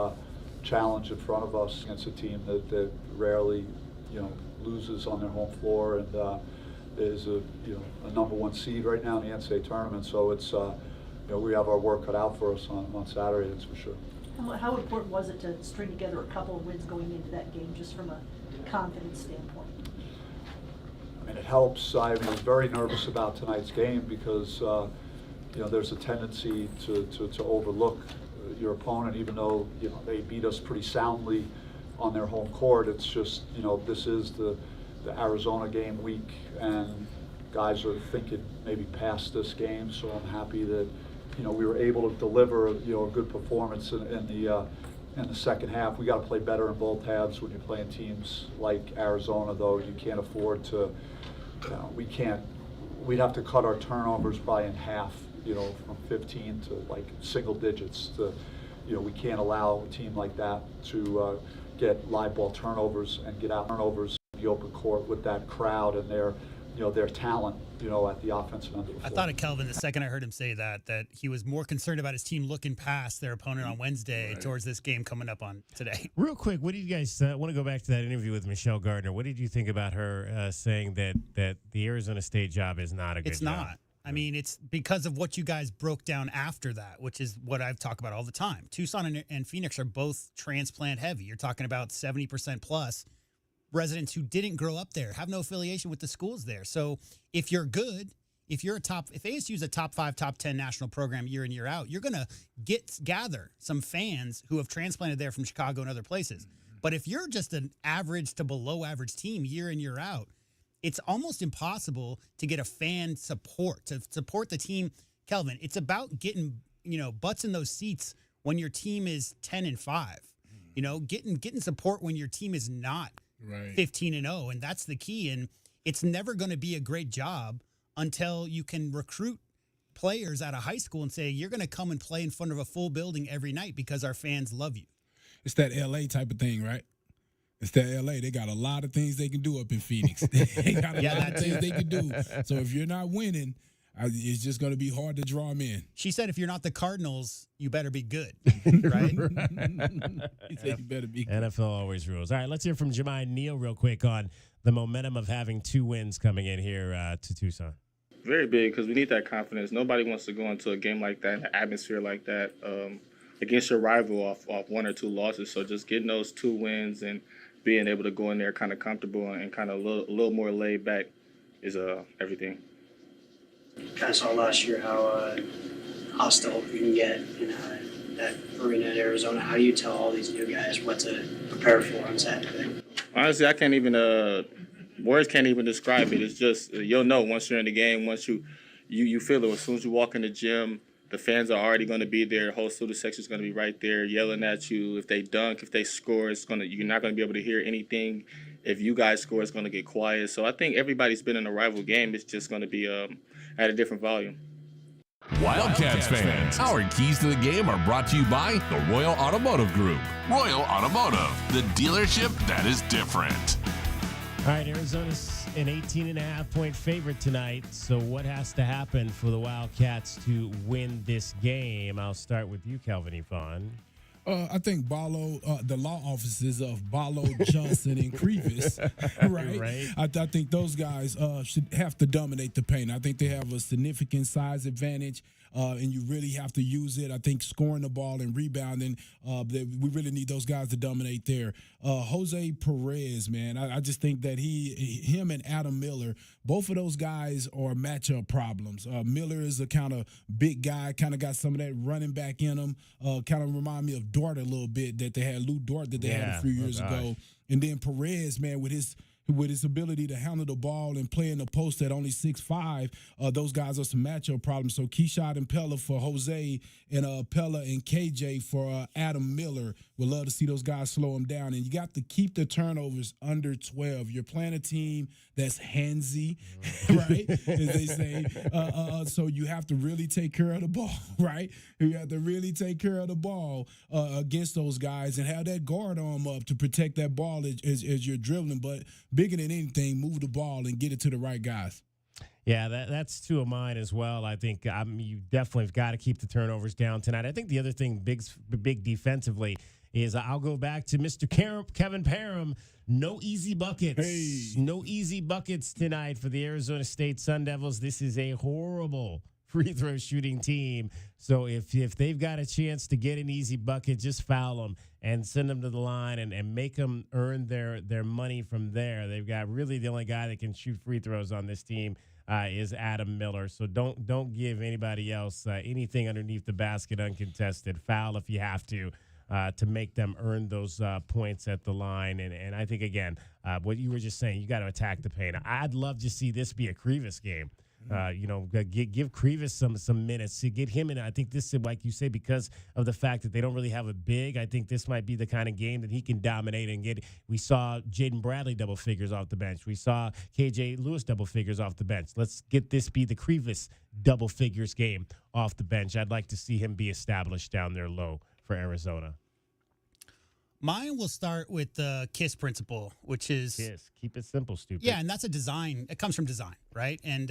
challenge in front of us against a team that rarely loses on their home floor and is a number 1 seed right now in the NCAA tournament. So it's we have our work cut out for us on Saturday, that's for sure. How important was it to string together a couple of wins going into that game, just from a confidence standpoint? I mean, it helps. I was very nervous about tonight's game because there's a tendency to overlook your opponent, even though they beat us pretty soundly on their home court. It's just this is the Arizona game week, and guys are thinking maybe past this game. So I'm happy that we were able to deliver a good performance in the second half. We got to play better in both halves when you're playing teams like Arizona, though. You can't afford to. We'd have to cut our turnovers probably in half. From 15 to single digits. We can't allow a team like that to get live ball turnovers and get out turnovers in the open court with that crowd and their talent, at the offensive end of the floor. I thought of Kelvin the second I heard him say that he was more concerned about his team looking past their opponent on Wednesday towards this game coming up on today. Real quick, what did you guys want to go back to that interview with Michelle Gardner? What did you think about her saying that the Arizona State job is not a good job? It's not. I mean, it's because of what you guys broke down after that, which is what I've talked about all the time. Tucson and Phoenix are both transplant heavy. You're talking about 70% plus residents who didn't grow up there, have no affiliation with the schools there. So if you're good, if ASU is a top 5, top 10 national program year in, year out, you're going to gather some fans who have transplanted there from Chicago and other places. But if you're just an average to below average team year in, year out, it's almost impossible to get a fan support, to support the team. Kelvin, it's about getting, butts in those seats when your team is 10-5. Getting support when your team is not 15-0, and that's the key. And it's never going to be a great job until you can recruit players out of high school and say, you're going to come and play in front of a full building every night because our fans love you. It's that LA type of thing, right? It's that LA. They got a lot of things they can do up in Phoenix. They got a lot of things they can do. So if you're not winning, it's just going to be hard to draw them in. She said if you're not the Cardinals, you better be good, right? He said you better be good. NFL always rules. All right, let's hear from Jemai Neal real quick on the momentum of having 2 wins coming in here to Tucson. Very big because we need that confidence. Nobody wants to go into a game like that, an atmosphere like that, against your rival off 1 or 2 losses. So just getting those 2 wins and being able to go in there kind of comfortable and kind of a little more laid back is everything. I saw last year how hostile you can get in that arena in Arizona. How do you tell all these new guys what to prepare for on Saturday? Honestly, I can't even words can't even describe it. It's just you'll know once you're in the game, once you feel it. As soon as you walk in the gym, the fans are already going to be there. The whole student section is going to be right there yelling at you. If they dunk, if they score, you're not going to be able to hear anything. If you guys score, it's going to get quiet. So I think everybody's been in a rival game. It's just going to be at a different volume. Wildcats fans, our keys to the game are brought to you by the Royal Automotive Group. Royal Automotive, the dealership that is different. All right, Arizona's an 18.5-point favorite tonight. So what has to happen for the Wildcats to win this game? I'll start with you, Kelvin Yvonne. I think the law offices of Barlow, Johnson, and Crevis, right? I think those guys should have to dominate the paint. I think they have a significant size advantage, and you really have to use it. I think scoring the ball and rebounding, we really need those guys to dominate there. Jose Perez, man, I just think that him and Adam Miller, both of those guys are matchup problems. Miller is a kind of big guy, kind of got some of that running back in him, kind of remind me of Dort a little bit that they had, Lou Dort that they had a few years ago. And then Perez, man, with his ability to handle the ball and play in the post at only 6'5", those guys are some matchup problems. So Keyshawn and Pella for Jose, and Pella and KJ for Adam Miller. Would love to see those guys slow them down. And you got to keep the turnovers under 12. You're playing a team that's handsy, right, as they say. So you have to really take care of the ball, right? You have to really take care of the ball against those guys and have that guard arm up to protect that ball as you're dribbling. But bigger than anything, move the ball and get it to the right guys. Yeah, that's two of mine as well. I think you definitely have got to keep the turnovers down tonight. I think the other thing big defensively is I'll go back to Mr. Kevin Parham. No easy buckets. Hey. No easy buckets tonight for the Arizona State Sun Devils. This is a horrible free throw shooting team. So if they've got a chance to get an easy bucket, just foul them and send them to the line and make them earn their money from there. They've got really the only guy that can shoot free throws on this team is Adam Miller. So don't give anybody else anything underneath the basket uncontested. Foul if you have to make them earn those points at the line. And I think, again, what you were just saying, you got to attack the paint. I'd love to see this be a Crevis game. Give Crevis some minutes to get him in. I think this is, like you say, because of the fact that they don't really have a big, I think this might be the kind of game that he can dominate and get. We saw Jaden Bradley double figures off the bench. We saw KJ Lewis double figures off the bench. Let's get this be the Crevis double figures game off the bench. I'd like to see him be established down there low for Arizona. Mine will start with the KISS principle, which is KISS. Keep it simple, stupid. Yeah, and that's a design. It comes from design, right? And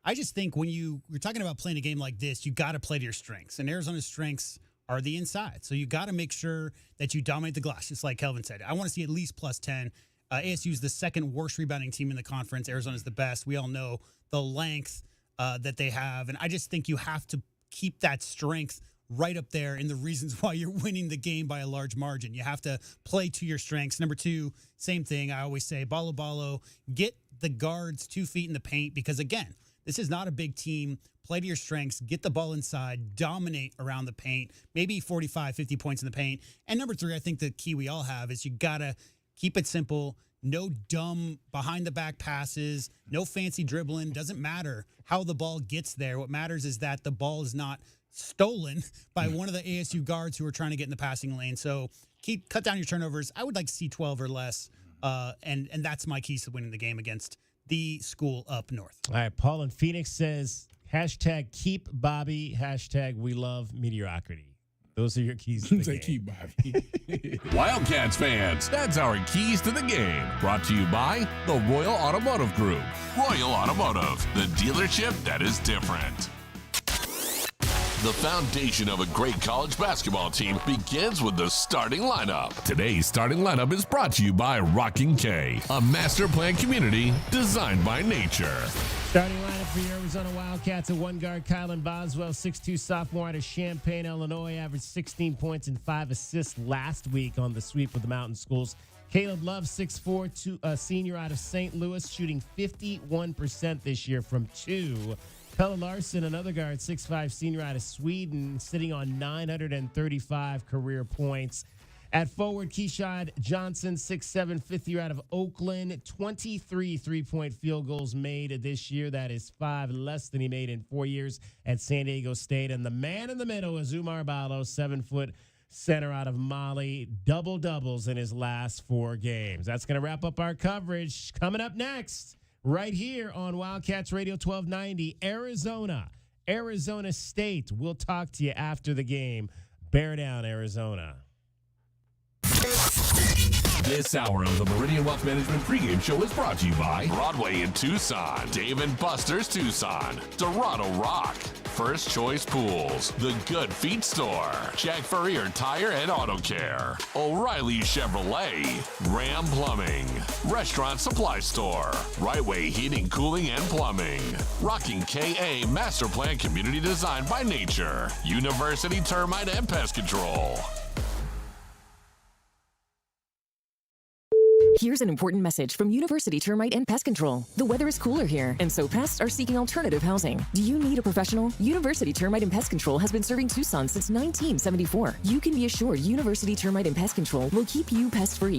I just think when you're talking about playing a game like this, you got to play to your strengths. And Arizona's strengths are the inside. So you got to make sure that you dominate the glass, just like Kelvin said. I want to see at least plus 10. ASU is the second worst rebounding team in the conference. Arizona's the best. We all know the length that they have. And I just think you have to keep that strength right up there in the reasons why you're winning the game by a large margin. You have to play to your strengths. Number two, same thing. I always say, Balo, get the guards 2 feet in the paint because, again, this is not a big team. Play to your strengths. Get the ball inside. Dominate around the paint. Maybe 45, 50 points in the paint. And number three, I think the key we all have is you got to keep it simple. No dumb behind-the-back passes. No fancy dribbling. Doesn't matter how the ball gets there. What matters is that the ball is not stolen by one of the ASU guards who are trying to get in the passing lane. So cut down your turnovers. I would like to see 12 or less, and that's my keys to winning the game against the school up north. All right, Paul in Phoenix says, #keep Bobby, #we love mediocrity. Those are your keys to the game. Keep Bobby. Wildcats fans, that's our keys to the game. Brought to you by the Royal Automotive Group. Royal Automotive, the dealership that is different. The foundation of a great college basketball team begins with the starting lineup. Today's starting lineup is brought to you by Rockin' K, a master plan community designed by nature. Starting lineup for your Arizona Wildcats at one guard, Kylan Boswell, 6'2" sophomore out of Champaign, Illinois, averaged 16 points and 5 assists last week on the sweep with the Mountain Schools. Caleb Love, 6'4", senior out of St. Louis, shooting 51% this year from 2. Pelle Larsson, another guard, 6'5", senior out of Sweden, sitting on 935 career points. At forward, Keyshawn Johnson, 6'7", fifth year out of Oakland, 23 three-point field goals made this year. That is 5 less than he made in 4 years at San Diego State. And the man in the middle is Umar Ballo, 7-foot center out of Mali, double-doubles in his last 4 games. That's going to wrap up our coverage. Coming up next, right here on Wildcats Radio 1290, Arizona State. We'll talk to you after the game. Bear down, Arizona. This hour of the Meridian Wealth Management pregame show is brought to you by Broadway in Tucson, Dave & Buster's Tucson, Dorado Rock, First Choice Pools, The Good Feet Store, Jack Furrier Tire and Auto Care, O'Reilly Chevrolet, Ram Plumbing, Restaurant Supply Store, Right Way Heating, Cooling, and Plumbing, Rocking KA Master Plan Community Design by Nature, University Termite and Pest Control. Here's an important message from University Termite and Pest Control. The weather is cooler here, and so pests are seeking alternative housing. Do you need a professional? University Termite and Pest Control has been serving Tucson since 1974. You can be assured University Termite and Pest Control will keep you pest-free.